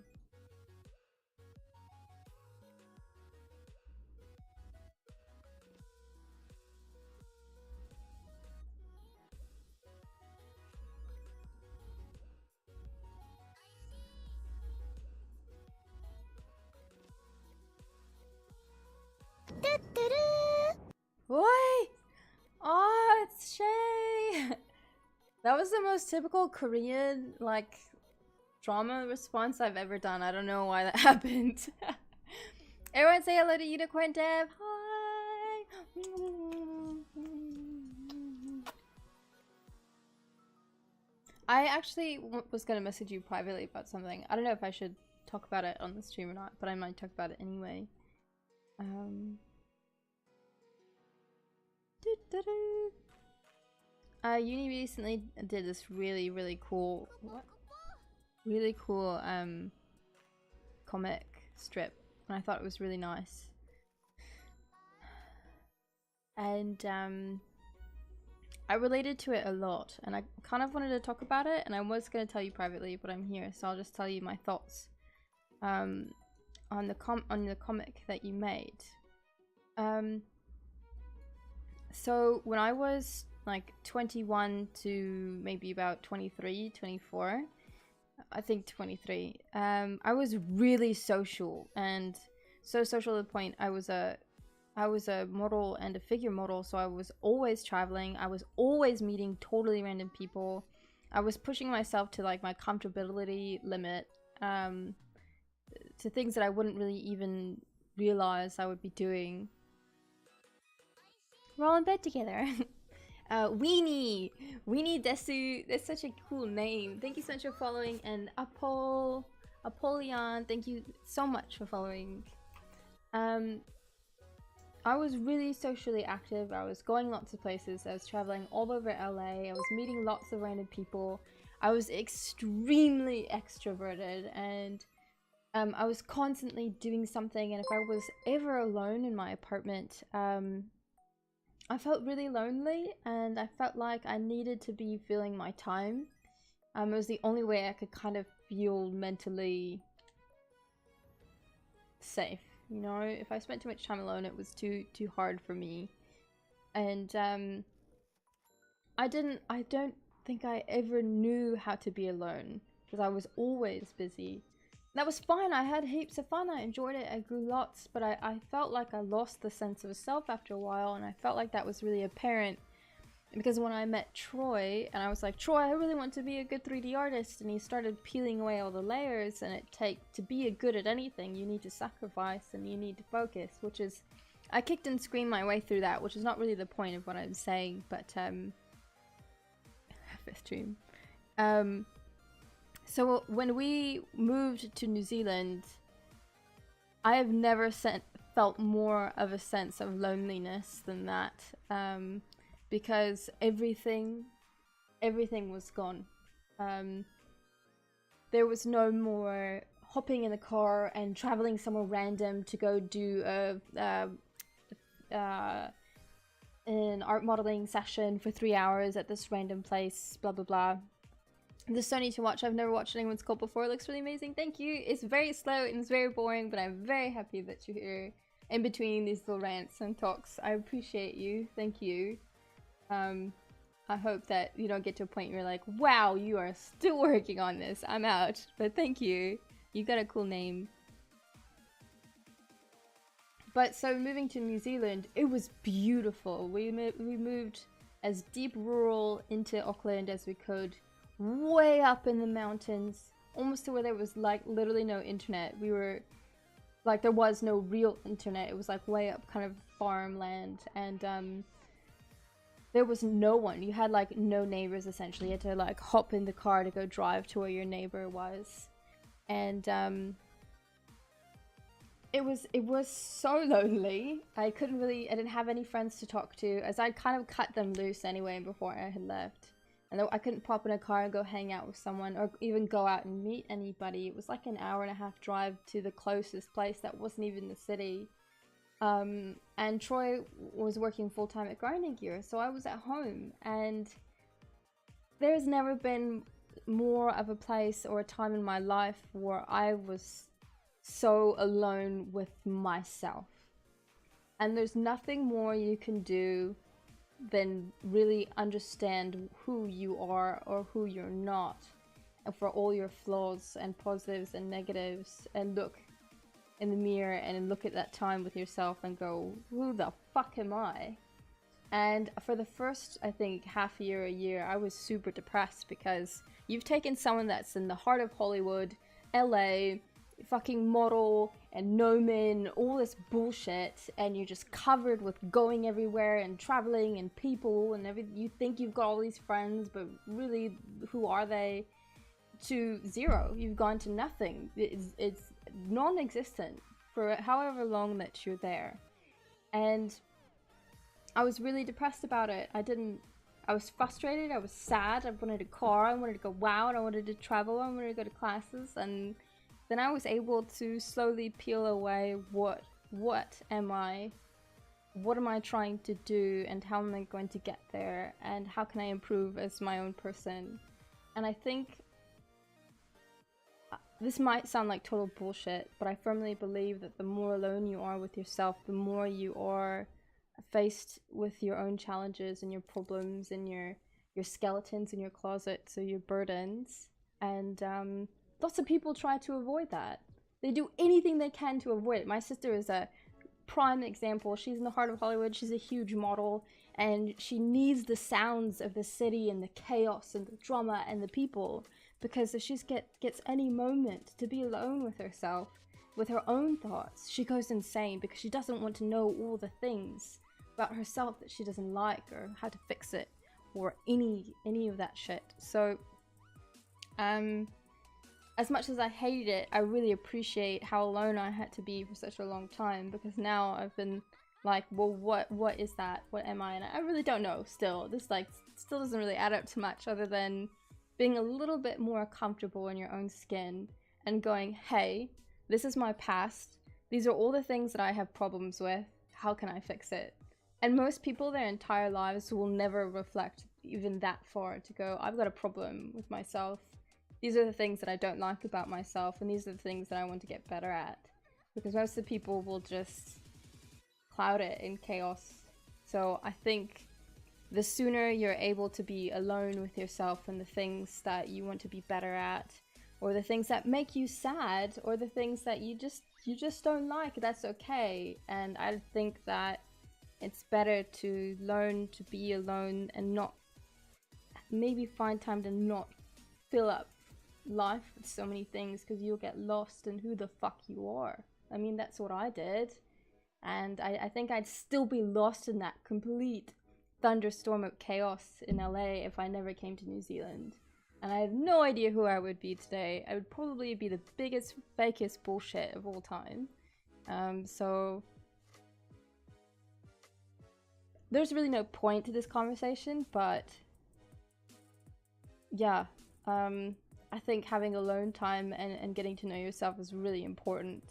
Boy! Oh, it's Shay! That was the most typical Korean, like, drama response I've ever done. I don't know why that happened. Everyone say hello to Unicorn Dev! Hi! I actually was going to message you privately about something. I don't know if I should talk about it on the stream or not, but I might talk about it anyway. Uni recently did this really cool, comic strip, and I thought it was really nice. And I related to it a lot, and I kind of wanted to talk about it, and I was going to tell you privately, but I'm here, so I'll just tell you my thoughts on the comic that you made. So when I was like 21 to maybe about 23, 24, I think 23, I was really social, and so social to the point I was a model and a figure model, so I was always traveling, I was always meeting totally random people, I was pushing myself to like my comfortability limit, to things that I wouldn't really even realize I would be doing. We're all in bed together. Weenie Desu, that's such a cool name. Thank you so much for following, and Apollyon, thank you so much for following. I was really socially active. I was going lots of places. I was traveling all over LA. I was meeting lots of random people. I was extremely extroverted, and I was constantly doing something, and if I was ever alone in my apartment, I felt really lonely, and I felt like I needed to be filling my time. It was the only way I could kind of feel mentally safe. You know, if I spent too much time alone, it was too hard for me. And I don't think I ever knew how to be alone, because I was always busy. That was fine, I had heaps of fun, I enjoyed it, I grew lots, but I felt like I lost the sense of self after a while, and I felt like that was really apparent. Because when I met Troy, and I was like, Troy, I really want to be a good 3D artist, and he started peeling away all the layers, and to be a good at anything, you need to sacrifice, and you need to focus, which is, I kicked and screamed my way through that, which is not really the point of what I'm saying, but, fifth stream. So when we moved to New Zealand, I have never felt more of a sense of loneliness than that, because everything was gone. There was no more hopping in the car and traveling somewhere random to go do an art modeling session for 3 hours at this random place, blah blah blah. There's so neat to watch. I've never watched anyone's sculpt before. It looks really amazing. Thank you. It's very slow and it's very boring, but I'm very happy that you're here in between these little rants and talks. I appreciate you. Thank you. I hope that you don't get to a point where you're like, wow, you are still working on this. I'm out. But thank you. You got a cool name. But so moving to New Zealand, it was beautiful. We moved as deep rural into Auckland as we could. Way up in the mountains, almost to where there was like literally no internet. We were like, there was no real internet. It was like way up kind of farmland, and there was no one. You had like no neighbors essentially. You had to like hop in the car to go drive to where your neighbor was, and it was so lonely. I didn't have any friends to talk to, as I'd kind of cut them loose anyway before I had left. And I couldn't pop in a car and go hang out with someone, or even go out and meet anybody. It was like an 1.5-hour drive to the closest place that wasn't even the city. And Troy was working full-time at Grinding Gear, so I was at home. And there's never been more of a place or a time in my life where I was so alone with myself. And there's nothing more you can do than really understand who you are or who you're not, and for all your flaws and positives and negatives, and look in the mirror and look at that time with yourself and go, who the fuck am I? And for the first, I think, half a year, I was super depressed, because you've taken someone that's in the heart of Hollywood, LA, fucking model, and nomen, all this bullshit, and you're just covered with going everywhere and traveling and people and everything. You think you've got all these friends, but really, who are they? To zero. You've gone to nothing. It's non-existent for however long that you're there. And I was really depressed about it. I was frustrated, I was sad, I wanted a car, I wanted to go out, I wanted to travel, I wanted to go to classes, and then I was able to slowly peel away what am I trying to do, and how am I going to get there, and how can I improve as my own person. And I think this might sound like total bullshit, but I firmly believe that the more alone you are with yourself, the more you are faced with your own challenges and your problems and your skeletons in your closet, so your burdens. And lots of people try to avoid that. They do anything they can to avoid it. My sister is a prime example. She's in the heart of Hollywood. She's a huge model, and she needs the sounds of the city and the chaos and the drama and the people, because if she gets any moment to be alone with herself, with her own thoughts, she goes insane, because she doesn't want to know all the things about herself that she doesn't like, or how to fix it, or any of that shit. So as much as I hated it, I really appreciate how alone I had to be for such a long time, because now I've been like, well, what is that? What am I? And I really don't know still. This still doesn't really add up to much, other than being a little bit more comfortable in your own skin and going, hey, this is my past. These are all the things that I have problems with. How can I fix it? And most people, their entire lives, will never reflect even that far to go, I've got a problem with myself. These are the things that I don't like about myself, and these are the things that I want to get better at. Because most of the people will just cloud it in chaos. So I think the sooner you're able to be alone with yourself and the things that you want to be better at, or the things that make you sad, or the things that you just don't like, that's okay. And I think that it's better to learn to be alone and not, maybe find time to not fill up life with so many things, because you'll get lost in who the fuck you are. I mean, that's what I did. And I think I'd still be lost in that complete thunderstorm of chaos in LA if I never came to New Zealand. And I have no idea who I would be today. I would probably be the biggest, fakest bullshit of all time. So there's really no point to this conversation, but yeah, I think having alone time and getting to know yourself is really important.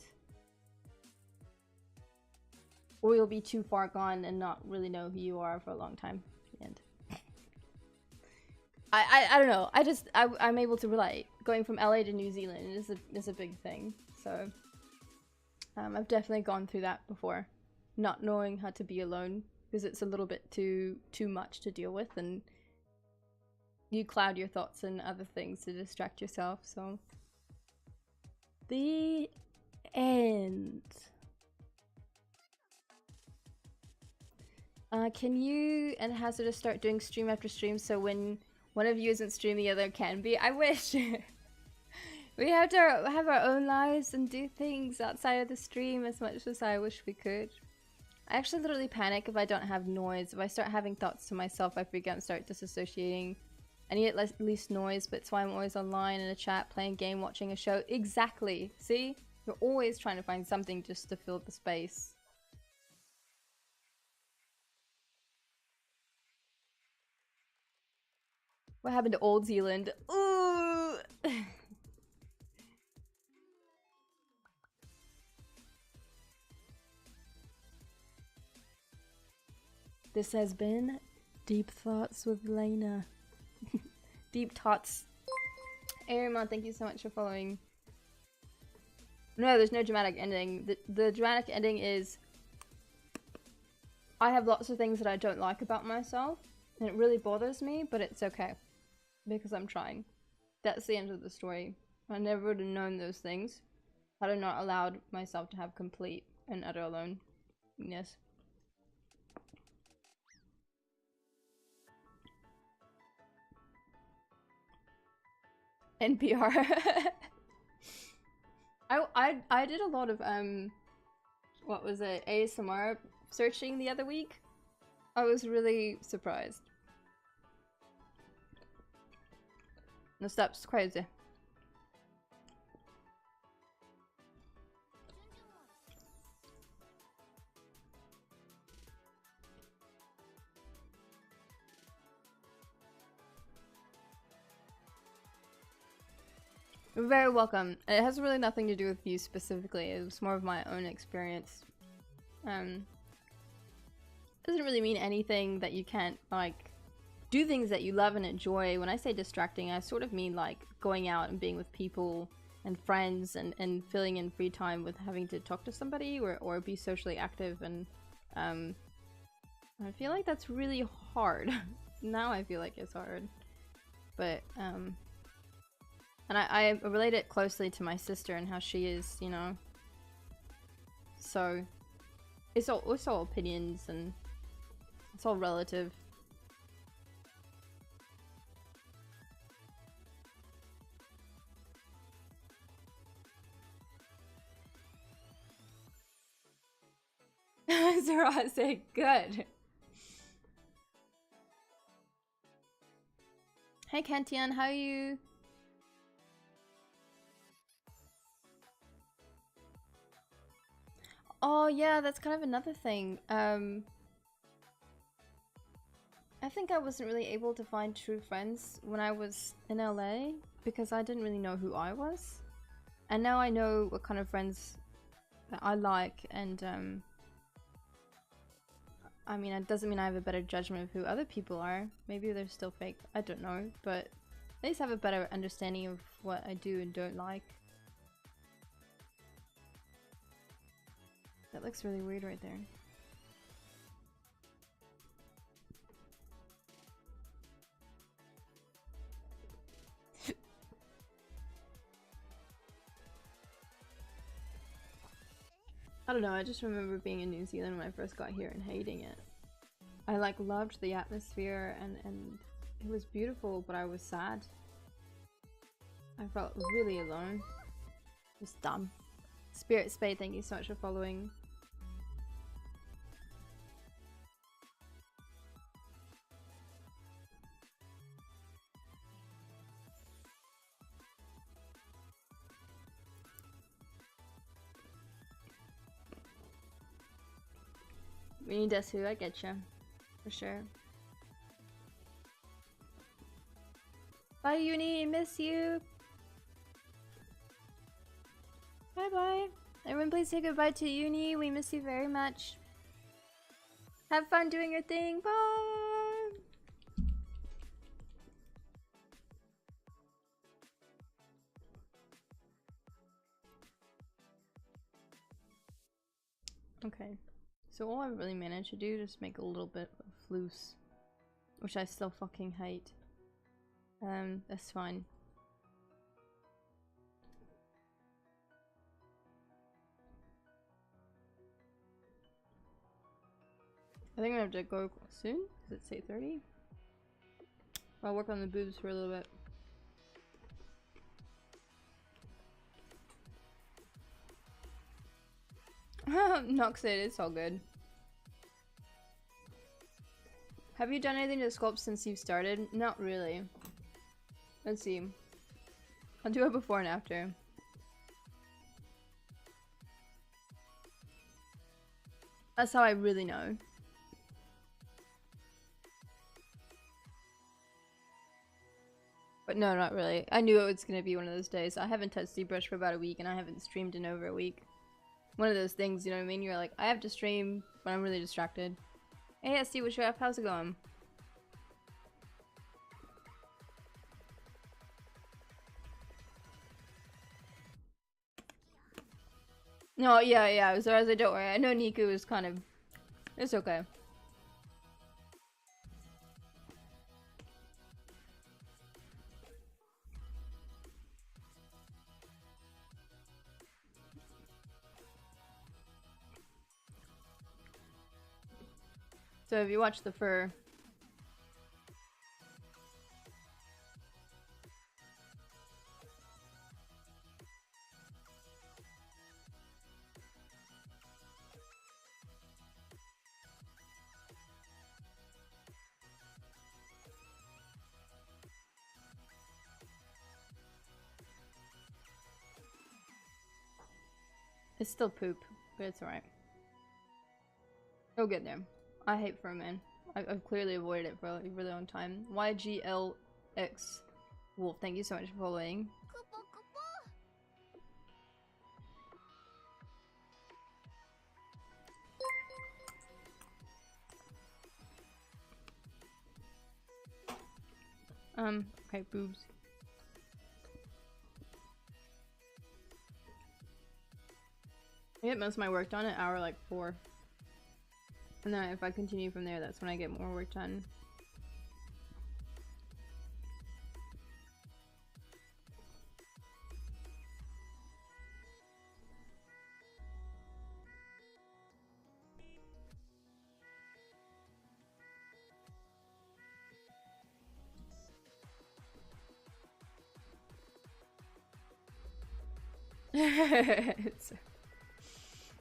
Or you'll be too far gone and not really know who you are for a long time. The end. I don't know. I'm able to relate. Going from LA to New Zealand is a big thing. So I've definitely gone through that before. Not knowing how to be alone, because it's a little bit too much to deal with, and you cloud your thoughts and other things to distract yourself. So the end. Can you and Hazardous start doing stream after stream, so when one of you isn't streaming, the other can be? I wish. We have to have our own lives and do things outside of the stream as much as I wish we could. I actually literally panic if I don't have noise. If I start having thoughts to myself, I freak out and start disassociating. I need at least noise, but it's why I'm always online in a chat, playing a game, watching a show. Exactly. See? You're always trying to find something just to fill the space. What happened to Old Zealand? Ooh! This has been Deep Thoughts with Lena. Deep Tots. Ayumi, thank you so much for following. No, there's no dramatic ending. The dramatic ending is I have lots of things that I don't like about myself, and it really bothers me, but it's okay. Because I'm trying. That's the end of the story. I never would have known those things had I not allowed myself to have complete and utter aloneness. NPR. I did a lot of what was it, ASMR searching the other week. I was really surprised. The stuff's crazy. You're very welcome. It has really nothing to do with you specifically. It was more of my own experience. Doesn't really mean anything that you can't, like, do things that you love and enjoy. When I say distracting, I sort of mean, like, going out and being with people and friends and filling in free time with having to talk to somebody or be socially active. And I feel like that's really hard. Now I feel like it's hard. But, and I relate it closely to my sister and how she is, you know. So it's all opinions and it's all relative. Zara said good. Hey Kentian, how are you? Oh yeah, that's kind of another thing. I think I wasn't really able to find true friends when I was in LA because I didn't really know who I was. And now I know what kind of friends that I like, and I mean, it doesn't mean I have a better judgment of who other people are. Maybe they're still fake, I don't know, but at least have a better understanding of what I do and don't like. That looks really weird right there. I don't know, I just remember being in New Zealand when I first got here and hating it. I like loved the atmosphere and it was beautiful, but I was sad. I felt really alone. It was dumb. Spirit Spade, thank you so much for following. We need Desu, I get you. For sure. Bye Uni, miss you! Bye bye! Everyone please say goodbye to Uni, we miss you very much. Have fun doing your thing, bye! Okay. So all I really managed to do is make a little bit of loose, which I still fucking hate. That's fine. I think I'm gonna have to go soon. Does it say 30? I'll work on the boobs for a little bit. Nox it, it's all good. Have you done anything to sculpt since you've started? Not really. Let's see. I'll do a before and after. That's how I really know. But no, not really. I knew it was gonna be one of those days. I haven't touched ZBrush for about a week and I haven't streamed in over a week. One of those things, you know what I mean? You're like, I have to stream, but I'm really distracted. Hey, SD, what's up? How's it going? No, yeah, so as I don't worry. I know Niku is kind of... It's okay. So if you watch the fur... It's still poop, but it's alright. It'll get there. I hate Froman. I've clearly avoided it for a really long time. YGLX Wolf, thank you so much for following. Okay, boobs. I get most of my work done at hour like 4. And then if I continue from there, that's when I get more work done.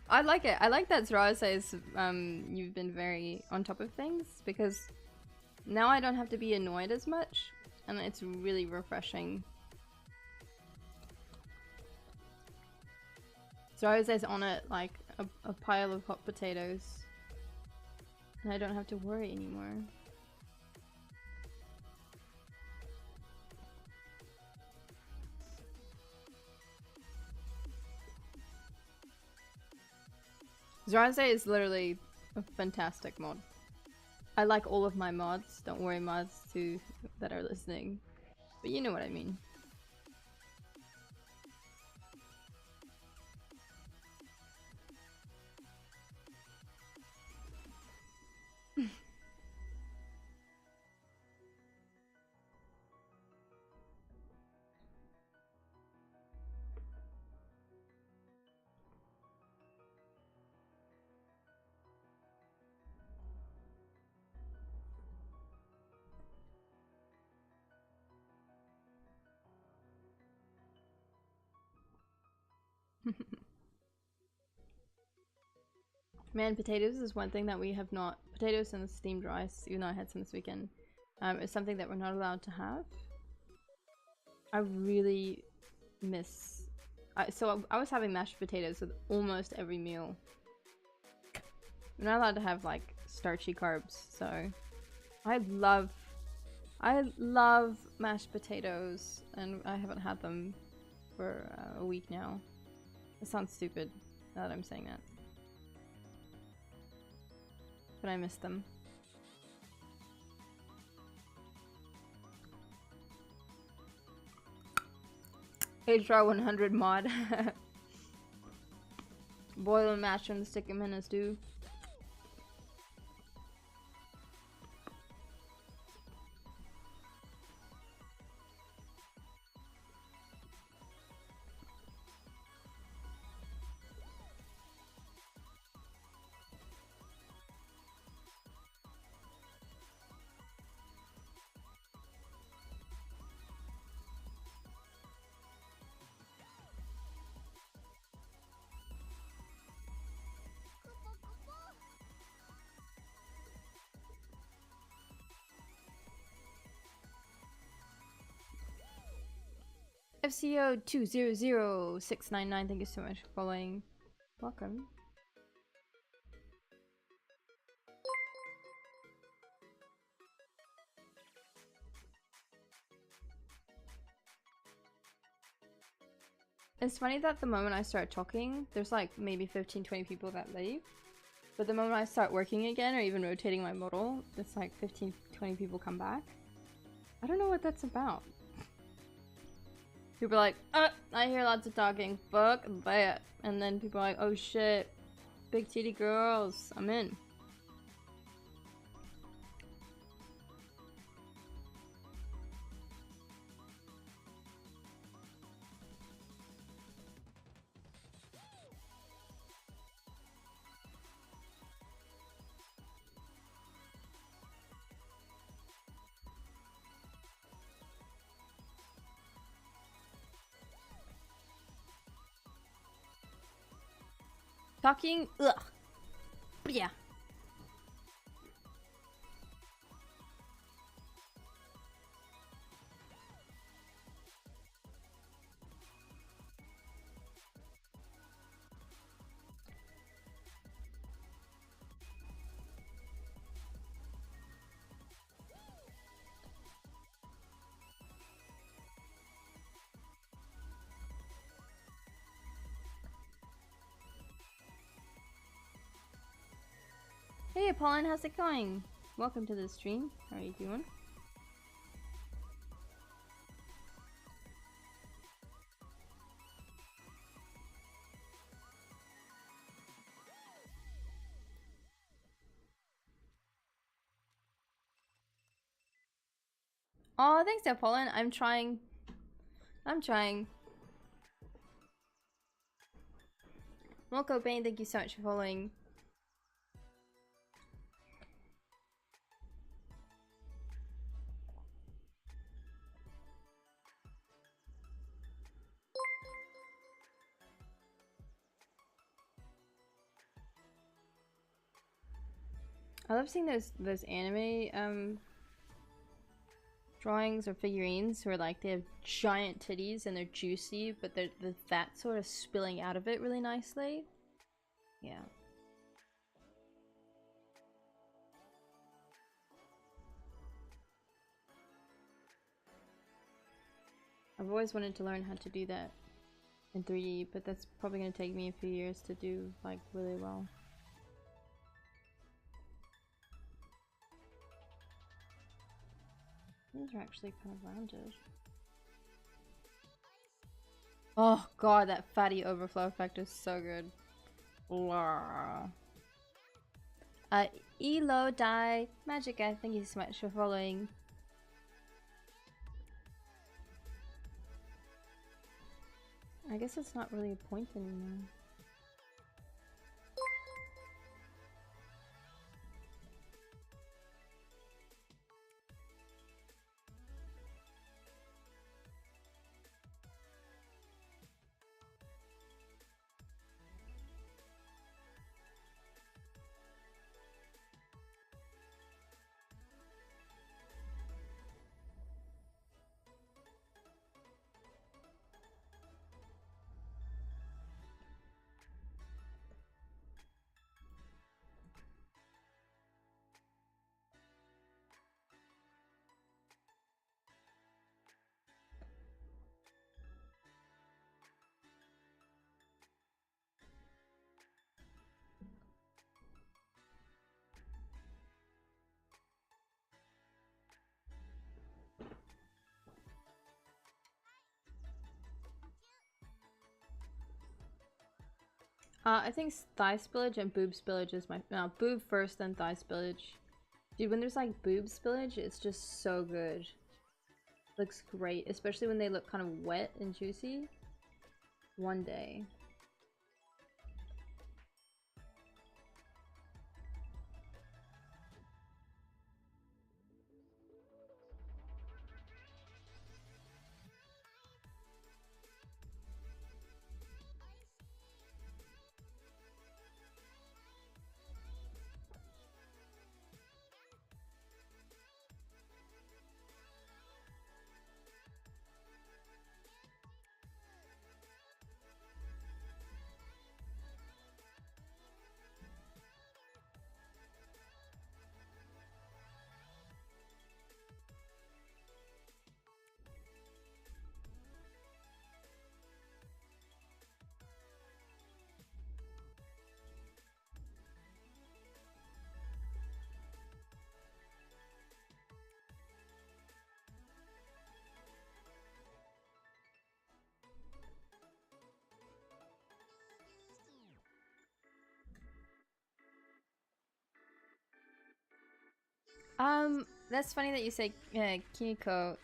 I like it. I like that Zara says you've been very on top of things, because now I don't have to be annoyed as much, and it's really refreshing. Zara says on it like a pile of hot potatoes, and I don't have to worry anymore. Zaraze is literally a fantastic mod. I like all of my mods. Don't worry, mods too that are listening, but you know what I mean. Man, potatoes is one thing that we have not. Potatoes and steamed rice, even though I had some this weekend, is something that we're not allowed to have. I really miss. So I was having mashed potatoes with almost every meal. We're not allowed to have like starchy carbs, so I love mashed potatoes, and I haven't had them for a week now. It sounds stupid now that I'm saying that. But I miss them. HR 100 mod. Boil and mash them, stick them in a stew. FCO200699, thank you so much for following. Welcome. It's funny that the moment I start talking, there's like maybe 15-20 people that leave. But the moment I start working again, or even rotating my model, it's like 15-20 people come back. I don't know what that's about. People are like, I hear lots of talking, fuck that. And then people are like, oh shit, big titty girls, I'm in. Talking, ugh. Yeah. Hey Apollon, how's it going? Welcome to the stream. How are you doing? Oh, thanks Apollon. I'm trying. Molko Bane, thank you so much for following. I love seeing those anime drawings or figurines where like they have giant titties and they're juicy, but the fat sort of spilling out of it really nicely. Yeah. I've always wanted to learn how to do that in 3D, but that's probably going to take me a few years to do like really well. These are actually kind of rounded. Oh god, that fatty overflow effect is so good. Elo Die Magica, thank you so much for following. I guess it's not really a point anymore. I think thigh spillage and boob spillage is my— no, boob first then thigh spillage. Dude, when there's like boob spillage, it's just so good. Looks great, especially when they look kind of wet and juicy. One day. That's funny that you say Kiniko.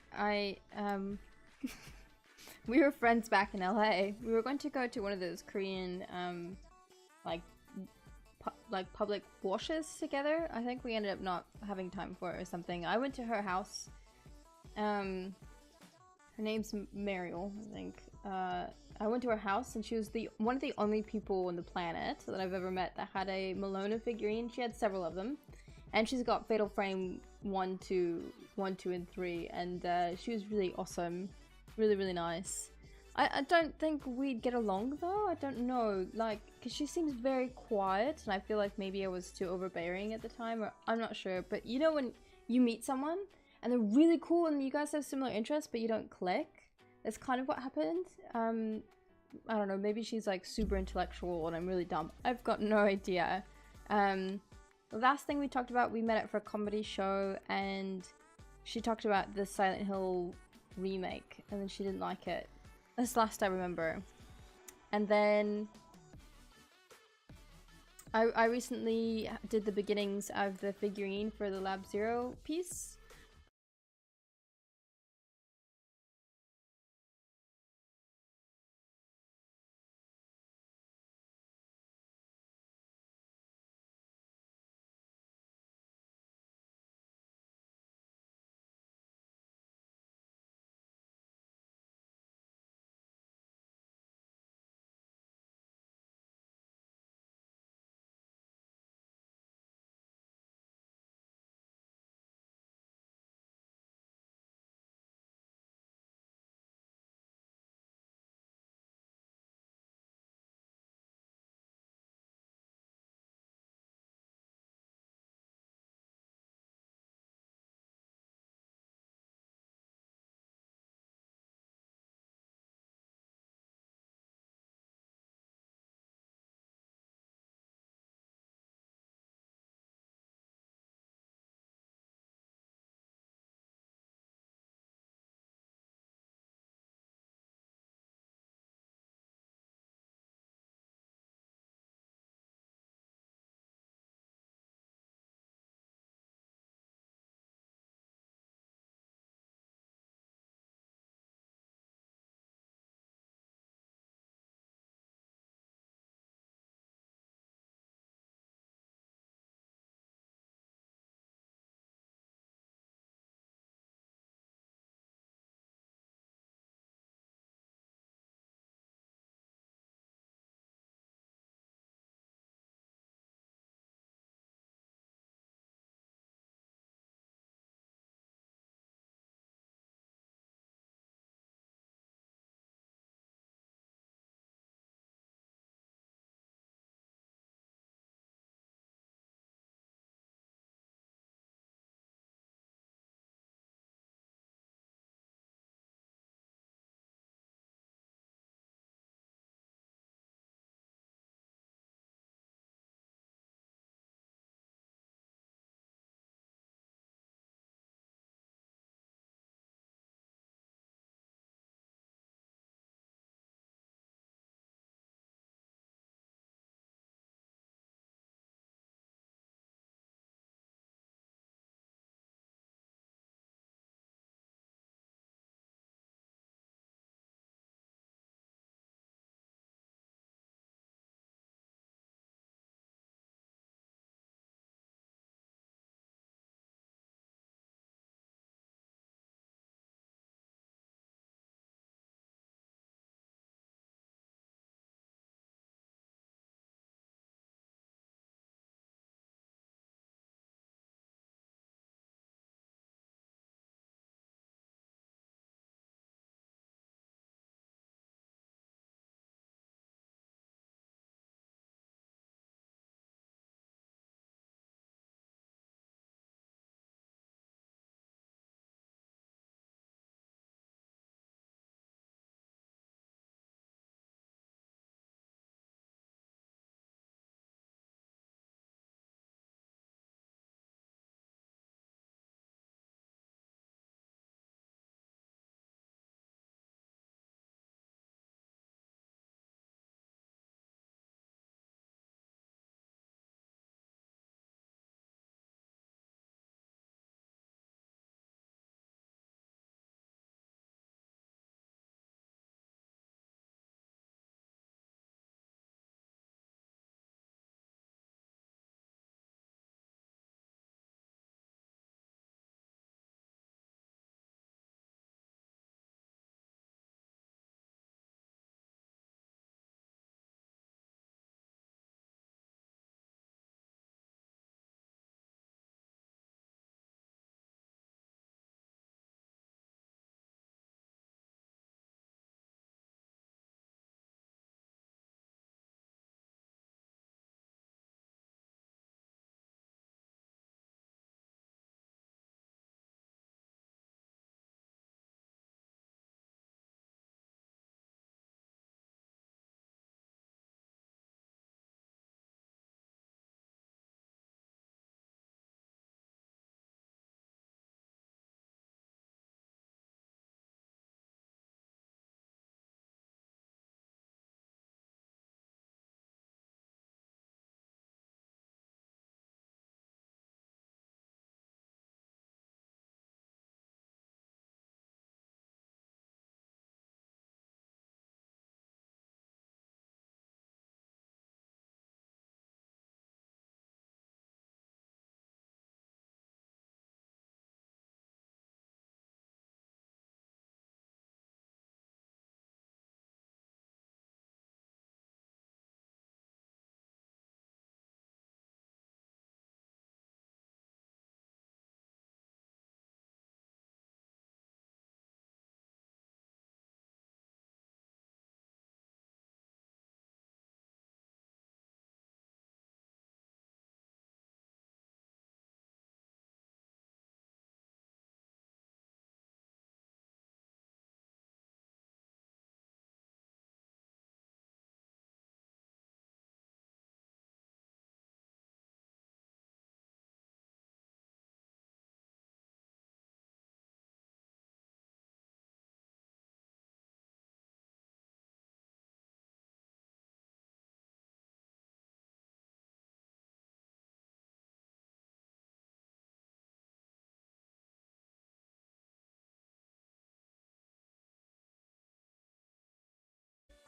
We were friends back in LA. We were going to go to one of those Korean, like, public washes together. I think we ended up not having time for it or something. I went to her house. Her name's Mariel, I think. I went to her house and she was one of the only people on the planet that I've ever met that had a Malona figurine. She had several of them. And she's got Fatal Frame 1, 2, and 3, and she was really awesome. Really, really nice. I don't think we'd get along though, I don't know, like, because she seems very quiet, and I feel like maybe I was too overbearing at the time, or I'm not sure, but you know when you meet someone, and they're really cool, and you guys have similar interests, but you don't click? That's kind of what happened. I don't know, maybe she's like super intellectual and I'm really dumb. I've got no idea. The last thing we talked about, we met at for a comedy show, and she talked about the Silent Hill remake, and then she didn't like it. That's last I remember. And then I recently did the beginnings of the figurine for the Lab Zero piece.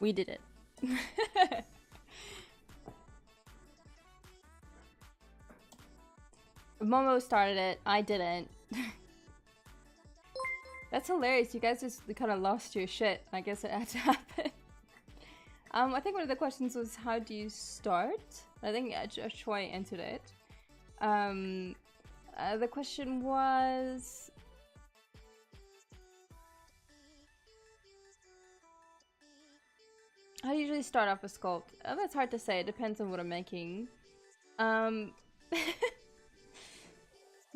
We did it. Momo started it. I didn't. That's hilarious. You guys just kind of lost your shit. I guess it had to happen. I think one of the questions was, how do you start? I think Choi answered it. The question was... I usually start off a sculpt. That's hard to say. It depends on what I'm making. You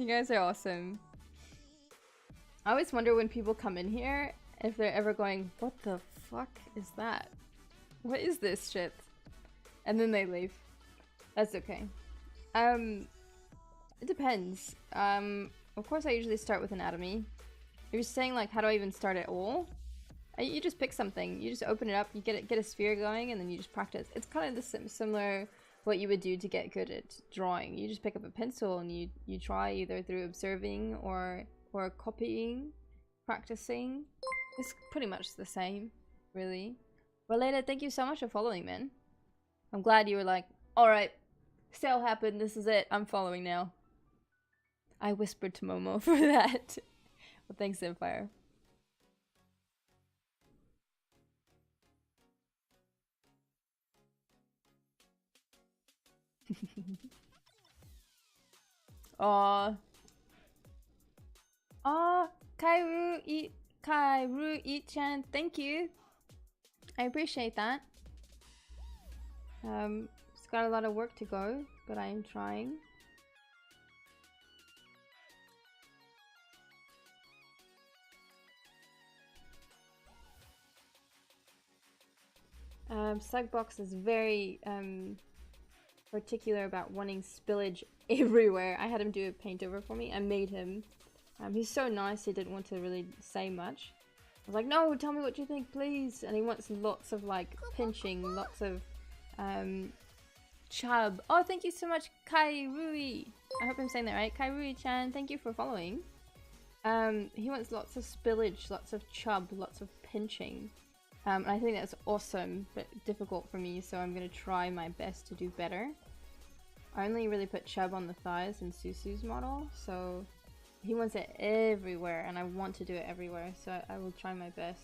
guys are awesome. I always wonder when people come in here if they're ever going, what the fuck is that? What is this shit? And then they leave. That's okay. It depends. Of course I usually start with anatomy. If you're saying like, how do I even start at all? You just pick something. You just open it up, you get a sphere going, and then you just practice. It's kind of the similar what you would do to get good at drawing. You just pick up a pencil and you try either through observing or copying, practicing. It's pretty much the same, really. Relata, thank you so much for following, man. I'm glad you were like, alright, sale happened, this is it, I'm following now. I whispered to Momo for that. Well, thanks, Empire. Aw. Aw, Kairu-i-chan, thank you. I appreciate that. It's got a lot of work to go, but I am trying. Sugbox is very particular about wanting spillage everywhere. I had him do a paint over for me. I made him. He's so nice, he didn't want to really say much. I was like, no, tell me what you think, please. And he wants lots of like pinching, lots of chub. Oh, thank you so much, Kairui. I hope I'm saying that right. Kairui-chan, thank you for following. He wants lots of spillage, lots of chub, lots of pinching. And I think that's awesome, but difficult for me, so I'm gonna try my best to do better. I only really put chub on the thighs in Susu's model, so he wants it everywhere, and I want to do it everywhere, so I will try my best.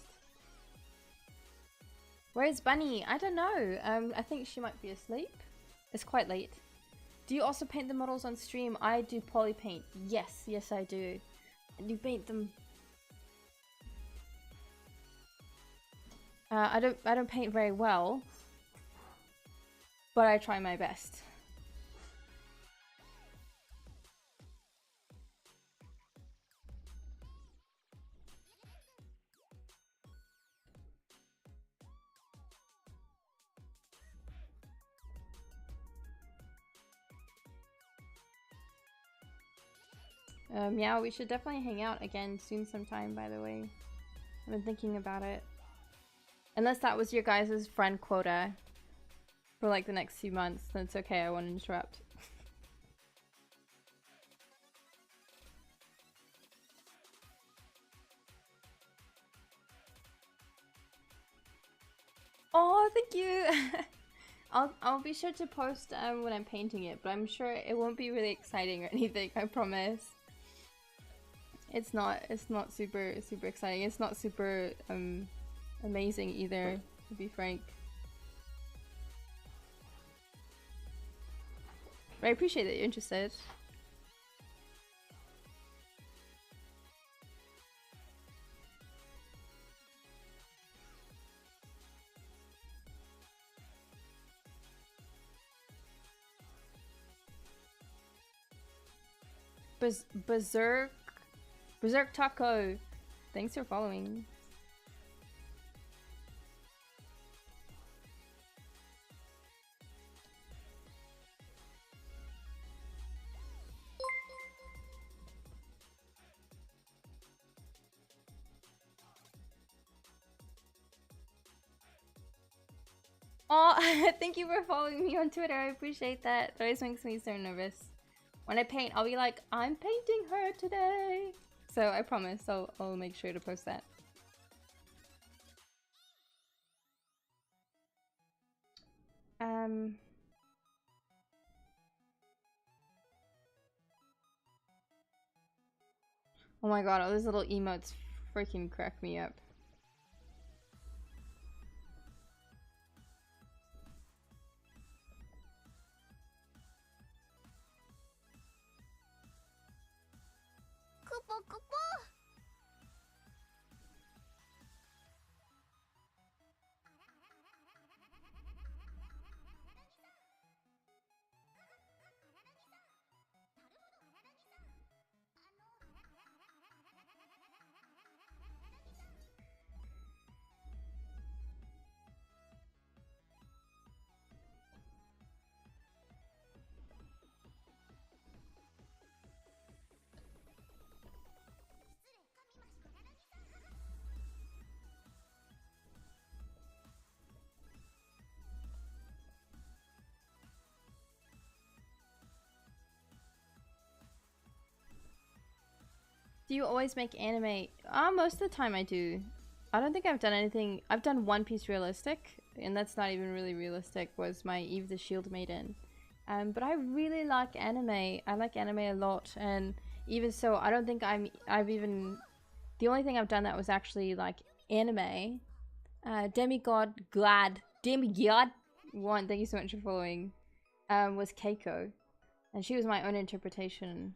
Where is Bunny? I don't know. I think she might be asleep. It's quite late. Do you also paint the models on stream? I do poly paint. Yes, yes I do. And you paint them. I don't paint very well, but I try my best. Yeah, we should definitely hang out again soon sometime, by the way. I've been thinking about it. Unless that was your guys' friend quota for like the next few months, then it's okay, I won't interrupt. Oh, thank you! I'll be sure to post when I'm painting it, but I'm sure it won't be really exciting or anything, I promise. It's not super exciting. It's not super amazing either, to be frank. But I appreciate that you're interested. Berserk Taco, thanks for following. Oh, thank you for following me on Twitter. I appreciate that. It always makes me so nervous. When I paint, I'll be like, I'm painting her today. So I promise I'll make sure to post that. Oh my god, all those little emotes freaking crack me up. Do you always make anime? Most of the time I do. I don't think I've done anything. I've done One Piece realistic, and that's not even really realistic, was my Eve the Shield Maiden. But I really like anime. I like anime a lot, and even so, I don't think I've even... The only thing I've done that was actually like anime. Demigod 1, thank you so much for following, was Keiko. And she was my own interpretation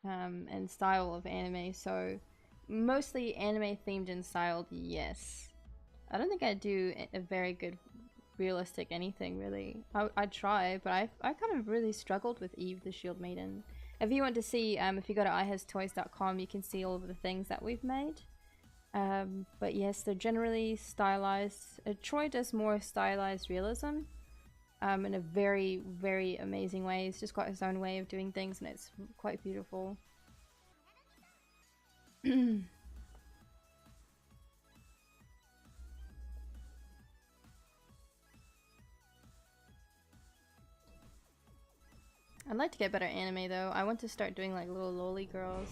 and style of anime, so mostly anime themed and styled, yes. I don't think I do a very good realistic anything, really. I'd try, but I kind of really struggled with Eve the Shield Maiden. If you want to see, if you go to ihaztoys.com, you can see all of the things that we've made. But yes, they're generally stylized. Troy does more stylized realism in a very, very amazing way. He's just got his own way of doing things, and it's quite beautiful. I'd like to get better anime though. I want to start doing like little loli girls.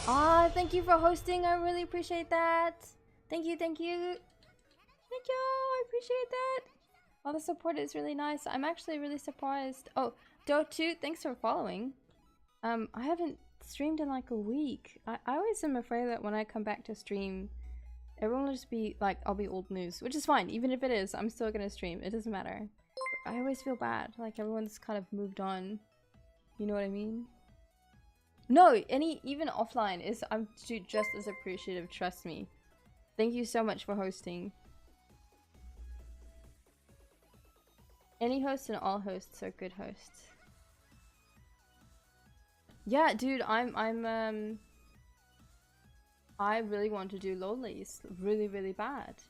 Ah, thank you for hosting. I really appreciate that. Thank you, thank you. Thank you, I appreciate that. All the support is really nice. I'm actually really surprised. Oh, Dotu, thanks for following. I haven't streamed in like a week. I always am afraid that when I come back to stream, everyone will just be like, I'll be old news, which is fine. Even if it is, I'm still gonna stream. It doesn't matter. But I always feel bad. Like everyone's kind of moved on. You know what I mean? No, even offline is, I'm just as appreciative, trust me. Thank you so much for hosting. Any host and all hosts are good hosts. Yeah, dude, I really want to do lolis really, really bad.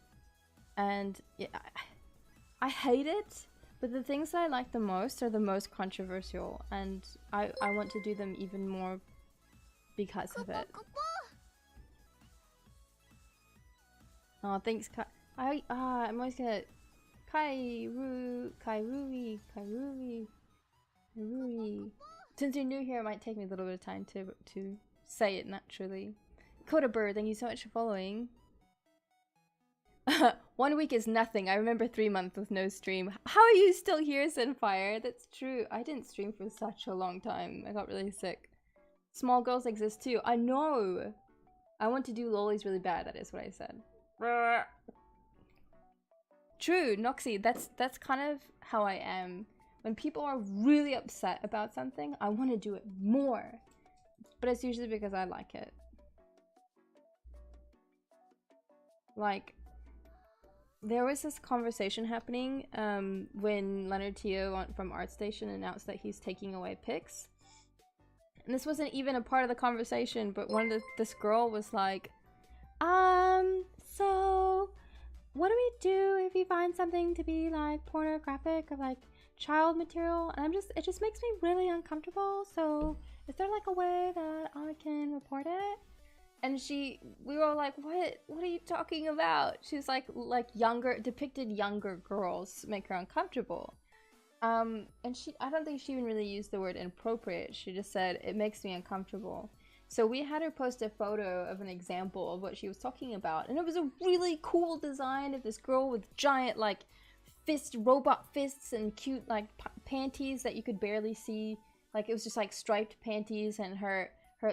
And yeah, I hate it, but the things that I like the most are the most controversial, and I want to do them even more because of it. Oh, thanks, I'm always gonna... Kairui. Since you're new here, it might take me a little bit of time to say it naturally. Kodabird, thank you so much for following. 1 week is nothing. I remember 3 months with no stream. How are you still here, Sunfire? That's true. I didn't stream for such a long time. I got really sick. Small girls exist too. I know. I want to do lolis really bad. That is what I said. True, Noxie. That's kind of how I am. When people are really upset about something, I want to do it more. But it's usually because I like it. Like, there was this conversation happening when Leonard Teo from ArtStation announced that he's taking away pics. And this wasn't even a part of the conversation, but this girl was like, so what do we do if you find something to be like pornographic or like child material? And it just makes me really uncomfortable. So is there like a way that I can report it? And we were like, what are you talking about? She's like depicted younger girls make her uncomfortable. And I don't think she even really used the word inappropriate. She just said, it makes me uncomfortable. So we had her post a photo of an example of what she was talking about. And it was a really cool design of this girl with giant like robot fists and cute like panties that you could barely see. Like it was just like striped panties, and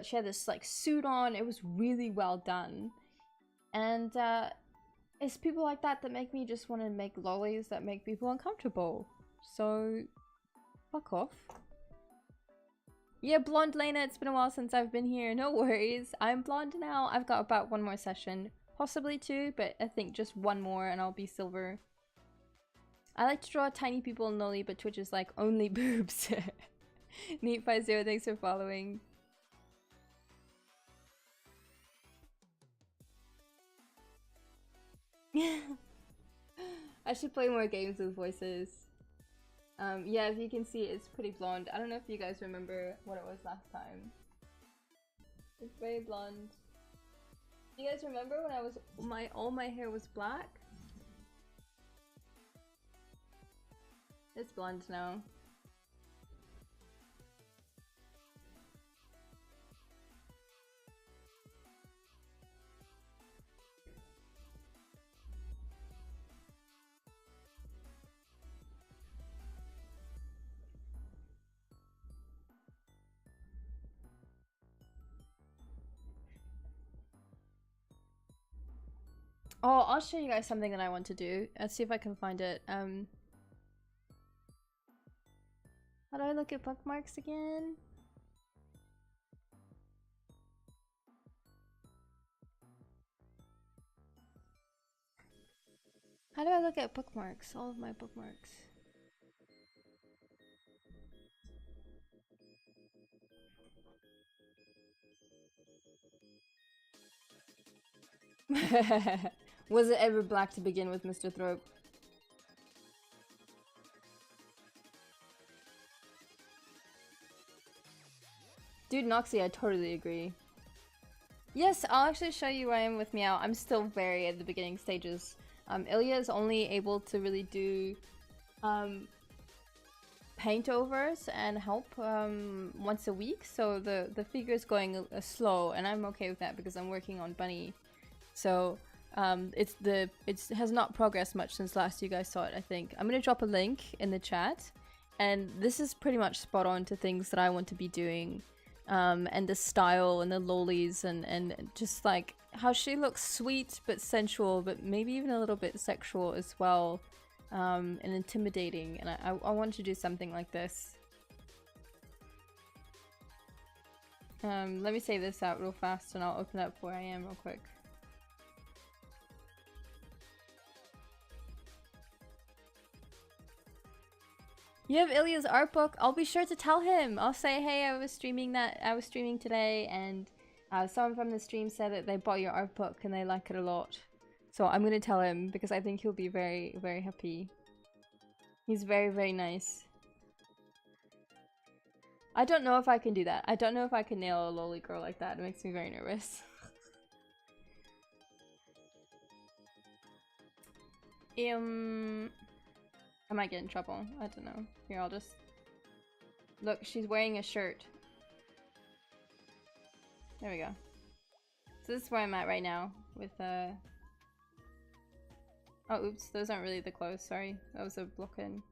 she had this like suit on. It was really well done. And it's people like that that make me just want to make lollies that make people uncomfortable. So fuck off. Yeah, blonde Lena, it's been a while since I've been here. No worries. I'm blonde now. I've got about one more session. Possibly two, but I think just one more and I'll be silver. I like to draw tiny people in lolly, but Twitch is like, only boobs. Neat50, thanks for following. I should play more games with voices. Yeah, if you can see, it's pretty blonde. I don't know if you guys remember what it was last time. It's very blonde. Do you guys remember when I was all my hair was black? It's blonde now. Oh, I'll show you guys something that I want to do. Let's see if I can find it. How do I look at bookmarks again? How do I look at bookmarks? All of my bookmarks. Was it ever black to begin with, Mr. Thrope? Dude, Noxy, I totally agree. Yes, I'll actually show you where I am with Meow. I'm still very at the beginning stages. Ilya is only able to really do paint overs and help once a week, so the figure is going slow, and I'm okay with that because I'm working on Bunny. So it has not progressed much since last you guys saw it, I think. I'm gonna drop a link in the chat, and this is pretty much spot on to things that I want to be doing. And the style and the lollies and just like how she looks sweet but sensual, but maybe even a little bit sexual as well, and intimidating, and I want to do something like this. Let me save this out real fast and I'll open up where I am real quick. You have Ilya's art book. I'll be sure to tell him. I'll say, hey, I was streaming today, and someone from the stream said that they bought your art book and they like it a lot. So I'm gonna tell him because I think he'll be very, very happy. He's very, very nice. I don't know if I can do that. I don't know if I can nail a lolly girl like that. It makes me very nervous. I might get in trouble. I don't know. Here, I'll just... Look, she's wearing a shirt. There we go. So this is where I'm at right now with Oh, oops. Those aren't really the clothes. Sorry. That was a block-in.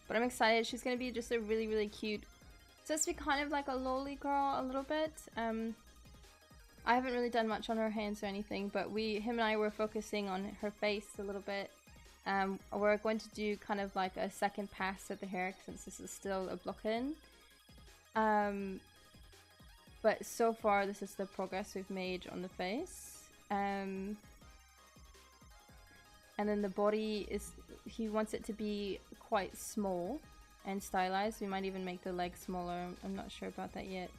But I'm excited. She's gonna be just a really, really cute. It's supposed to be kind of like a lolly girl a little bit. I haven't really done much on her hands or anything, but him and I were focusing on her face a little bit. We're going to do kind of like a second pass at the hair since this is still a block-in. But so far this is the progress we've made on the face. And then the body is, he wants it to be quite small and stylized. We might even make the legs smaller. I'm not sure about that yet.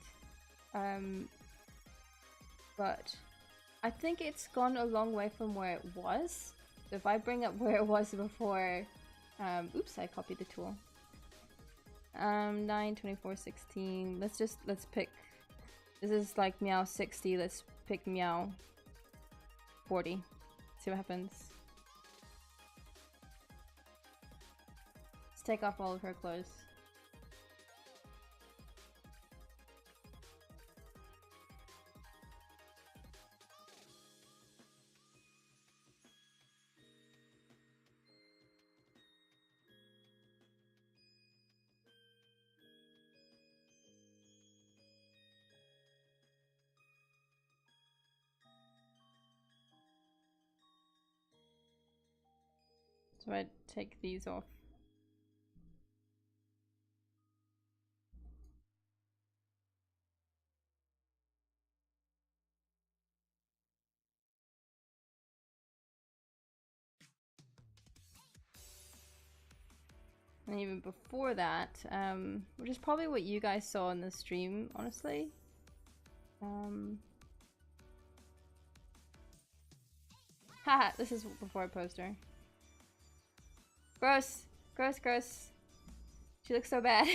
But I think it's gone a long way from where it was. So if I bring up where it was before, Oops, I copied the tool. 9, 24, 16. Let's pick. This is like meow 60. Let's pick meow 40. See what happens. Let's take off all of her clothes. So I take these off. And even before that, which is probably what you guys saw in the stream, honestly. Haha, this is before I post her. Gross! Gross, gross. She looks so bad.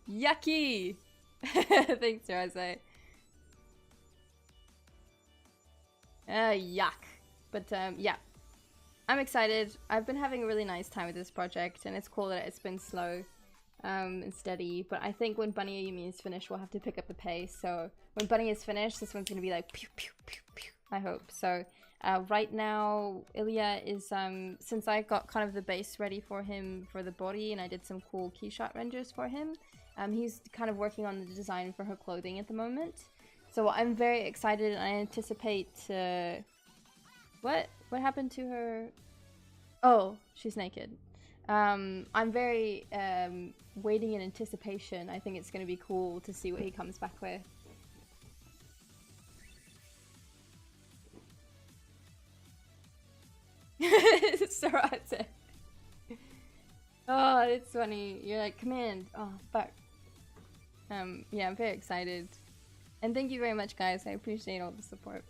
Yucky! Thanks, Rose. Yuck. But yeah, I'm excited. I've been having a really nice time with this project, and it's cool that it's been slow and steady. But I think when Bunny Ayumi is finished, we'll have to pick up the pace. So when Bunny is finished, this one's gonna be like pew pew pew pew. I hope. So right now, Ilya is since I got kind of the base ready for him for the body, and I did some cool keyshot renders for him. He's kind of working on the design for her clothing at the moment. So I'm very excited, and I anticipate. What happened to her? Oh, she's naked. I'm very waiting in anticipation. I think it's going to be cool to see what he comes back with. Sarate. Oh, it's funny. You're like, command. Oh, fuck. Yeah, I'm very excited. And thank you very much, guys. I appreciate all the support.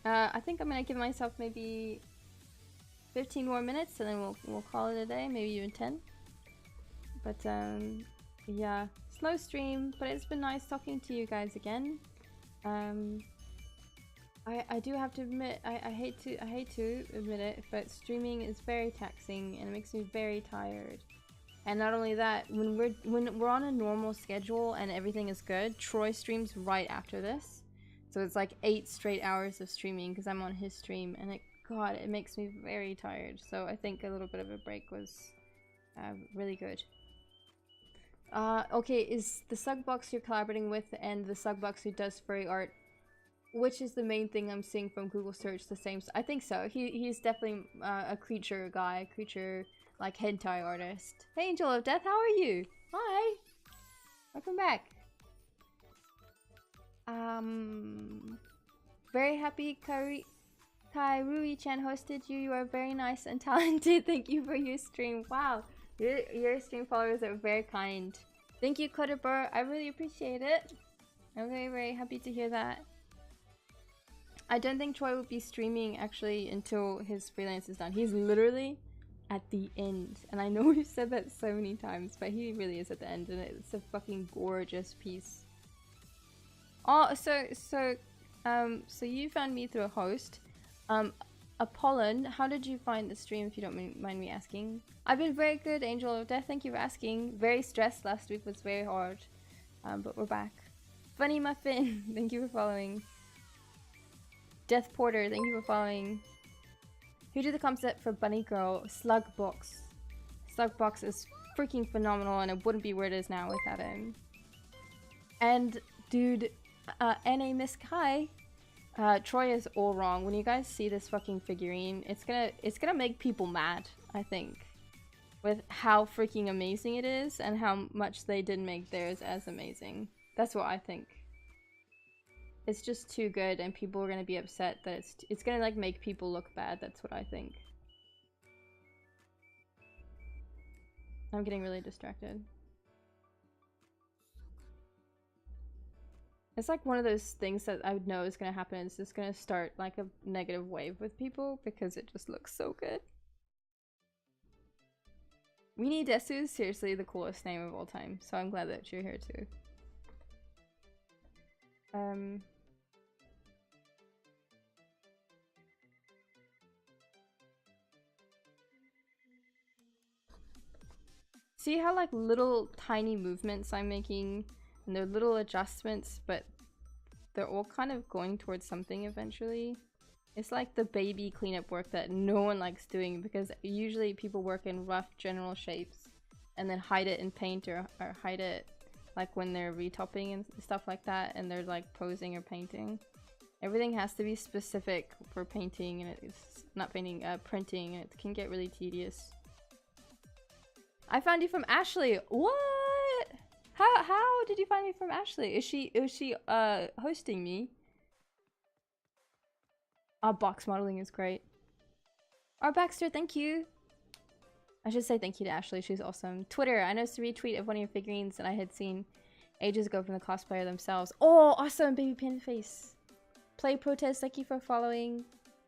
I think I'm gonna give myself maybe 15 more minutes, and then we'll call it a day. Maybe even 10. But yeah, slow stream, but it's been nice talking to you guys again. I do have to admit, I hate to admit it, but streaming is very taxing and it makes me very tired. And not only that, when we're on a normal schedule and everything is good, Troy streams right after this. So it's like 8 straight hours of streaming because I'm on his stream, and God, it makes me very tired. So I think a little bit of a break was really good. Okay, is the Sugbox you're collaborating with and the Sugbox who does furry art, which is the main thing I'm seeing from Google search, the same? I think so. He's definitely a creature guy, creature like hentai artist. Hey, Angel of Death, how are you? Hi, welcome back. Very happy Kairui-chan hosted you. You are very nice and talented. Thank you for your stream. Wow, your stream followers are very kind. Thank you, Kodaber. I really appreciate it. I'm very, very happy to hear that. I don't think Troy will be streaming actually until his freelance is done. He's literally at the end, and I know we've said that so many times, but he really is at the end, and it's a fucking gorgeous piece. Oh, so you found me through a host. Apollon, how did you find the stream, if you don't mind me asking? I've been very good, Angel of Death, thank you for asking. Very stressed, last week was very hard. But we're back. Funny Muffin, thank you for following. Death Porter, thank you for following. Who did the concept for Bunny Girl? Slugbox. Slugbox is freaking phenomenal, and it wouldn't be where it is now without him. And, dude, N.A. Miss Kai, Troy is all wrong. When you guys see this fucking figurine, it's gonna make people mad, I think, with how freaking amazing it is and how much they didn't make theirs as amazing. That's what I think. It's just too good, and people are gonna be upset that it's gonna like make people look bad. That's what I think. I'm getting really distracted. It's like one of those things that I would know is gonna happen. It's just gonna start like a negative wave with people because it just looks so good. Weenie Desu is seriously the coolest name of all time, so I'm glad that you're here too. See how like little tiny movements I'm making, and they're little adjustments, but they're all kind of going towards something eventually. It's like the baby cleanup work that no one likes doing, because usually people work in rough general shapes and then hide it in paint or hide it like when they're retopping and stuff like that, and they're like posing or painting. Everything has to be specific for painting, and it's not painting, printing, and it can get really tedious. I found you from Ashley. What? How did you find me from Ashley? Is she hosting me? Box modeling is great. Our Baxter, thank you. I should say thank you to Ashley. She's awesome. Twitter, I noticed a retweet of one of your figurines that I had seen ages ago from the cosplayer themselves. Oh, awesome, baby panda face. Play protest, thank you for following.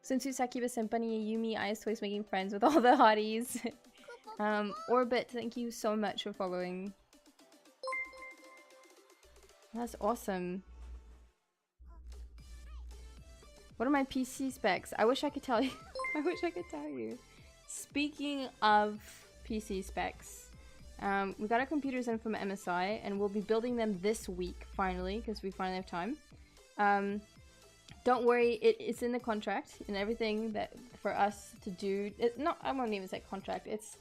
Sunsu Succubus and Bunny Ayumi, I always making friends with all the hotties. Orbit, thank you so much for following. That's awesome. What are my PC specs? I wish I could tell you. I wish I could tell you. Speaking of PC specs, we got our computers in from MSI, and we'll be building them this week, finally, because we finally have time. Don't worry, it's in the contract and everything that for us to do. I won't even say contract. It's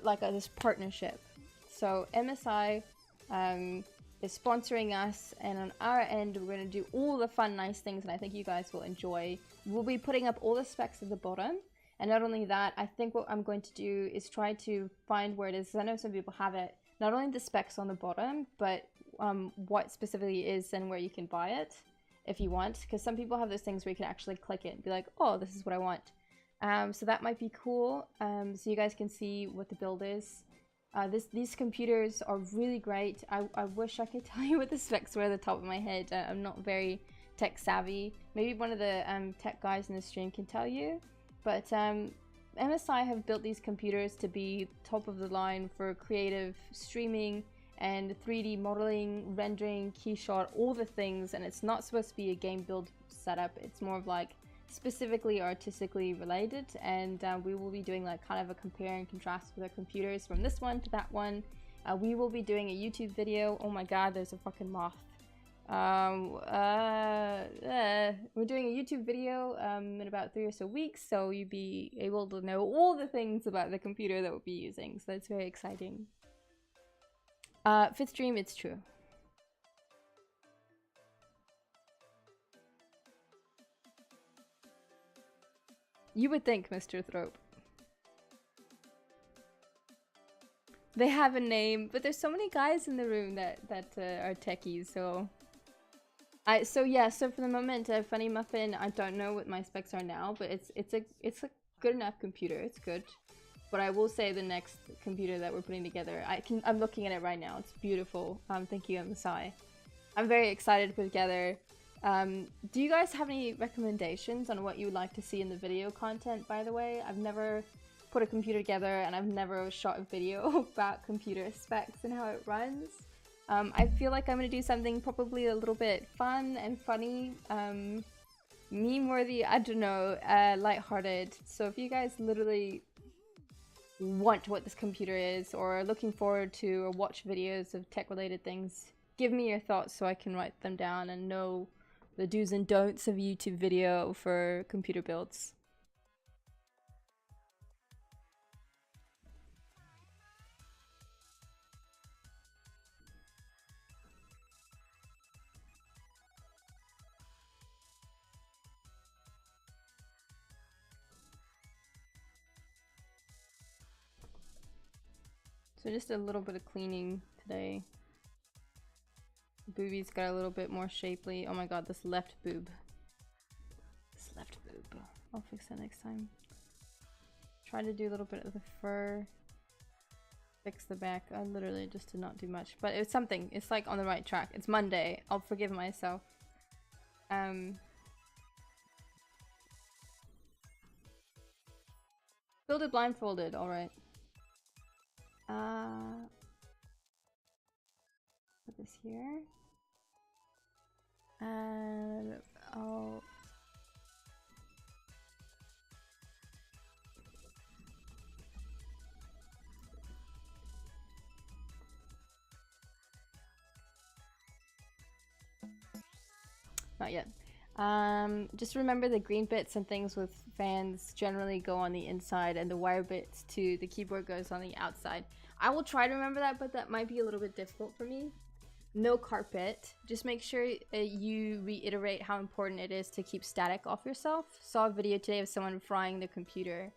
like this partnership. So MSI is sponsoring us, and on our end, we're going to do all the fun, nice things, and I think you guys will enjoy. We'll be putting up all the specs at the bottom, and not only that, I think what I'm going to do is try to find where it is, because I know some people have it, not only the specs on the bottom, but what specifically is and where you can buy it if you want, because some people have those things where you can actually click it and be like, oh, this is what I want. So that might be cool, so you guys can see what the build is. These computers are really great. I wish I could tell you what the specs were at the top of my head. I'm not very tech savvy. Maybe one of the tech guys in the stream can tell you. But MSI have built these computers to be top of the line for creative streaming and 3D modeling, rendering, keyshot, all the things. And it's not supposed to be a game build setup. It's more of like specifically artistically related, and we will be doing like kind of a compare and contrast with our computers from this one to that one. We will be doing a YouTube video. Oh my god, there's a fucking moth. We're doing a YouTube video in about 3 or so weeks, so you'll be able to know all the things about the computer that we'll be using, so that's very exciting. Fifth stream, it's true. You would think, Mr. Thrope. They have a name, but there's so many guys in the room that are techies, so... So for the moment, Funny Muffin, I don't know what my specs are now, but it's a good enough computer, it's good. But I will say the next computer that we're putting together, I'm looking at it right now, it's beautiful. Thank you, MSI. I'm very excited to put together. Do you guys have any recommendations on what you would like to see in the video content, by the way? I've never put a computer together, and I've never shot a video about computer specs and how it runs. I feel like I'm going to do something probably a little bit fun and funny, meme-worthy, I don't know, lighthearted. So if you guys literally want what this computer is, or are looking forward to or watch videos of tech-related things, give me your thoughts so I can write them down and know the do's and don'ts of YouTube video for computer builds. So just a little bit of cleaning today. Booby's got a little bit more shapely. Oh my god, this left boob. This left boob. I'll fix that next time. Try to do a little bit of the fur. fix the back. I literally just did not do much, but it's something. It's like on the right track. It's Monday. I'll forgive myself. Build it blindfolded. All right. Put this here. And oh. Not yet. Just remember the green bits and things with fans generally go on the inside and the wire bits to the keyboard goes on the outside. I will try to remember that, but that might be a little bit difficult for me. No carpet. Just make sure you reiterate how important it is to keep static off yourself. Saw a video today of someone frying their computer.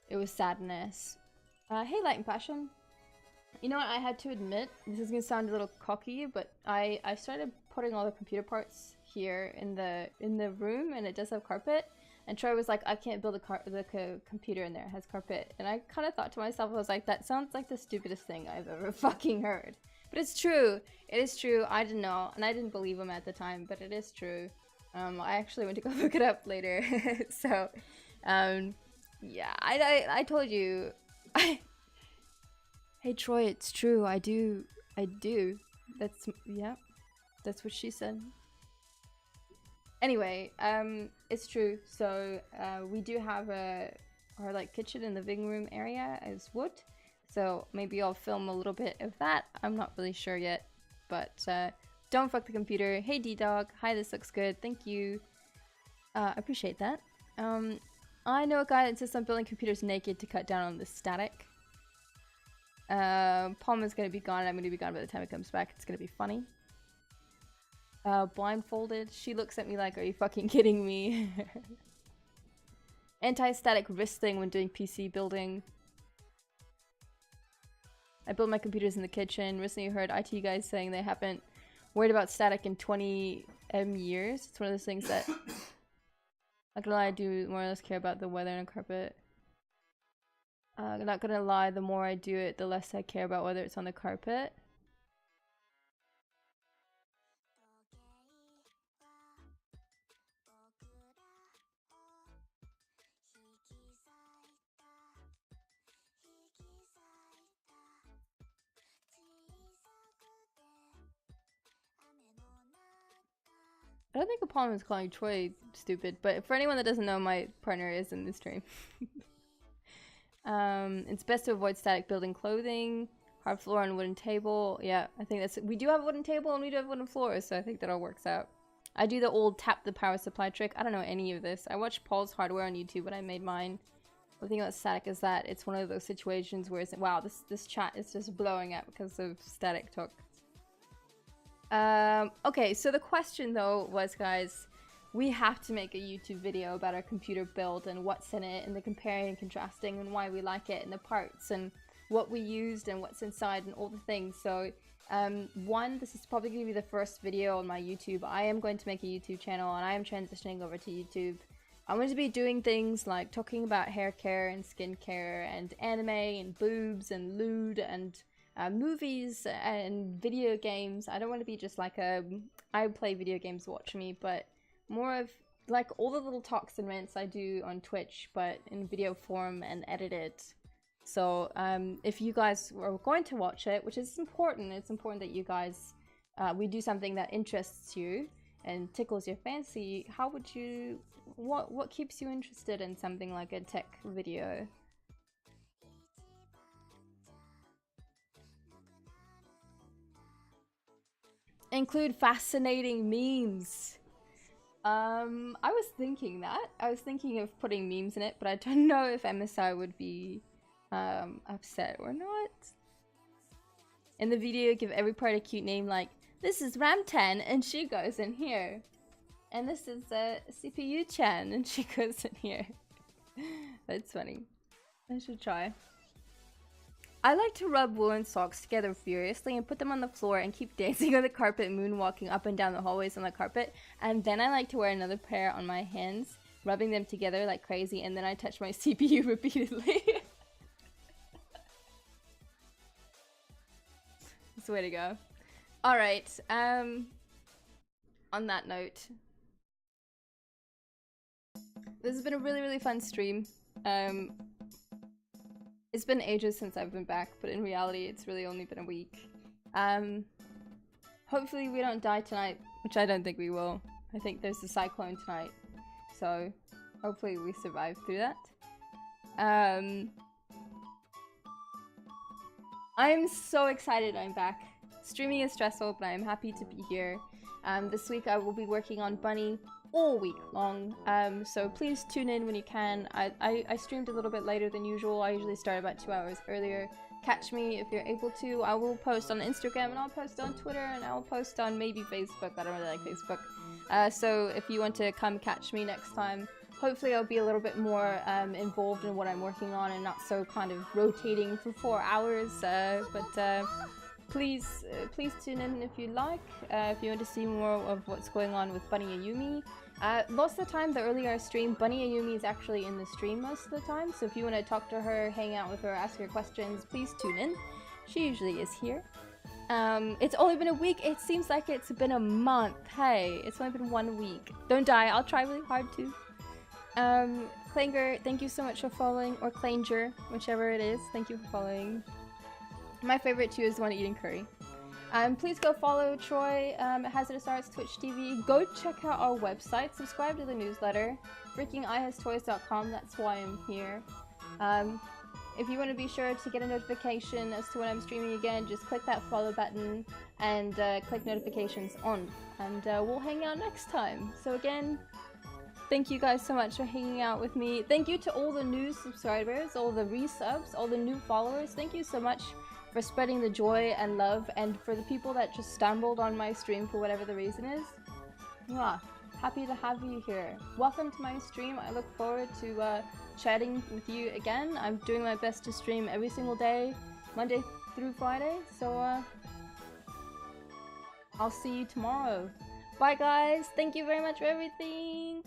It was sadness. Hey Light and Passion. You know what, I had to admit, this is gonna sound a little cocky, but I started putting all the computer parts here in the room, and it does have carpet. And Troy was like, I can't build the computer in there, it has carpet. And I kind of thought to myself, I was like, that sounds like the stupidest thing I've ever fucking heard. But it's true. It is true. I didn't know, and I didn't believe him at the time, but it is true. I actually went to go look it up later. So, yeah, I told you. Hey Troy, it's true. I do. That's, yeah, that's what she said. Anyway, it's true. So we do have our like kitchen in the living room area as wood. So maybe I'll film a little bit of that. I'm not really sure yet, but don't fuck the computer. Hey D-Dog, hi, this looks good. Thank you. I appreciate that. I know a guy that insists on building computers naked to cut down on the static. Palm is gonna be gone. I'm gonna be gone by the time it comes back. It's gonna be funny. Blindfolded. She looks at me like, are you fucking kidding me? Anti-static wristing when doing PC building. I build my computers in the kitchen. Recently heard IT guys saying they haven't worried about static in 20 years. It's one of those things that, not gonna lie, I do more or less care about the weather and carpet. Not gonna lie, the more I do it, the less I care about whether it's on the carpet. I don't think Apollo is calling Troy stupid, but for anyone that doesn't know, my partner is in this stream. It's best to avoid static building clothing, hard floor and wooden table. Yeah, I think that's, we do have a wooden table and we do have wooden floors, so I think that all works out. I do the old tap the power supply trick. I don't know any of this. I watched Paul's Hardware on YouTube when I made mine. The thing about static is that it's one of those situations where it's, wow, this chat is just blowing up because of static talk. Okay, so the question though was, guys, we have to make a YouTube video about our computer build and what's in it and the comparing and contrasting and why we like it and the parts and what we used and what's inside and all the things. So one, this is probably going to be the first video on my YouTube. I am going to make a YouTube channel and I am transitioning over to YouTube. I'm going to be doing things like talking about hair care and skincare and anime and boobs and lewd and movies and video games. I don't want to be just like a I play video games, watch me, but more of like all the little talks and rants I do on Twitch, but in video form and edited. So if you guys are going to watch it, which is important, it's important that you guys we do something that interests you and tickles your fancy. How would you, what keeps you interested in something like a tech video? Include fascinating memes. I was thinking that. I was thinking of putting memes in it, but I don't know if MSI would be upset or not. In the video, give every part a cute name like, this is RAM10 and she goes in here. And this is CPU-chan and she goes in here. That's funny. I should try. I like to rub woolen socks together furiously and put them on the floor and keep dancing on the carpet, moonwalking up and down the hallways on the carpet. And then I like to wear another pair on my hands, rubbing them together like crazy, and then I touch my CPU repeatedly. It's the way to go. Alright, on that note, this has been a really fun stream. It's been ages since I've been back, but in reality it's really only been a week. Hopefully we don't die tonight, which I don't think we will. I think there's a cyclone tonight, so hopefully we survive through that. I'm so excited I'm back. Streaming is stressful, but I am happy to be here. This week I will be working on Bunny all week long, so please tune in when you can. I streamed a little bit later than usual. I usually start about 2 hours earlier. Catch me if you're able to. I will post on Instagram, and I'll post on Twitter, and I'll post on maybe Facebook. I don't really like Facebook. So if you want to come catch me next time, hopefully I'll be a little bit more involved in what I'm working on and not so kind of rotating for 4 hours. Please tune in if you like, if you want to see more of what's going on with Bunny Ayumi. Most of the time, the earlier I stream, Bunny Ayumi is actually in the stream most of the time, so if you want to talk to her, hang out with her, ask her questions, please tune in. She usually is here. It's only been a week. It seems like it's been a month. Hey, it's only been 1 week. Don't die. I'll try really hard to. Clanger, thank you so much for following, or Clanger, whichever it is. Thank you for following. My favorite too is the one eating curry. Please go follow Troy at Hazardous Arts, Twitch TV. Go check out our website. Subscribe to the newsletter. freakingihastoys.com. That's why I'm here. If you want to be sure to get a notification as to when I'm streaming again, just click that follow button and click notifications on. And we'll hang out next time. So again, thank you guys so much for hanging out with me. Thank you to all the new subscribers, all the resubs, all the new followers. Thank you so much for spreading the joy and love, and for the people that just stumbled on my stream for whatever the reason is. Mwah. Happy to have you here. Welcome to my stream. I look forward to chatting with you again. I'm doing my best to stream every single day, Monday through Friday, so I'll see you tomorrow. Bye guys, thank you very much for everything.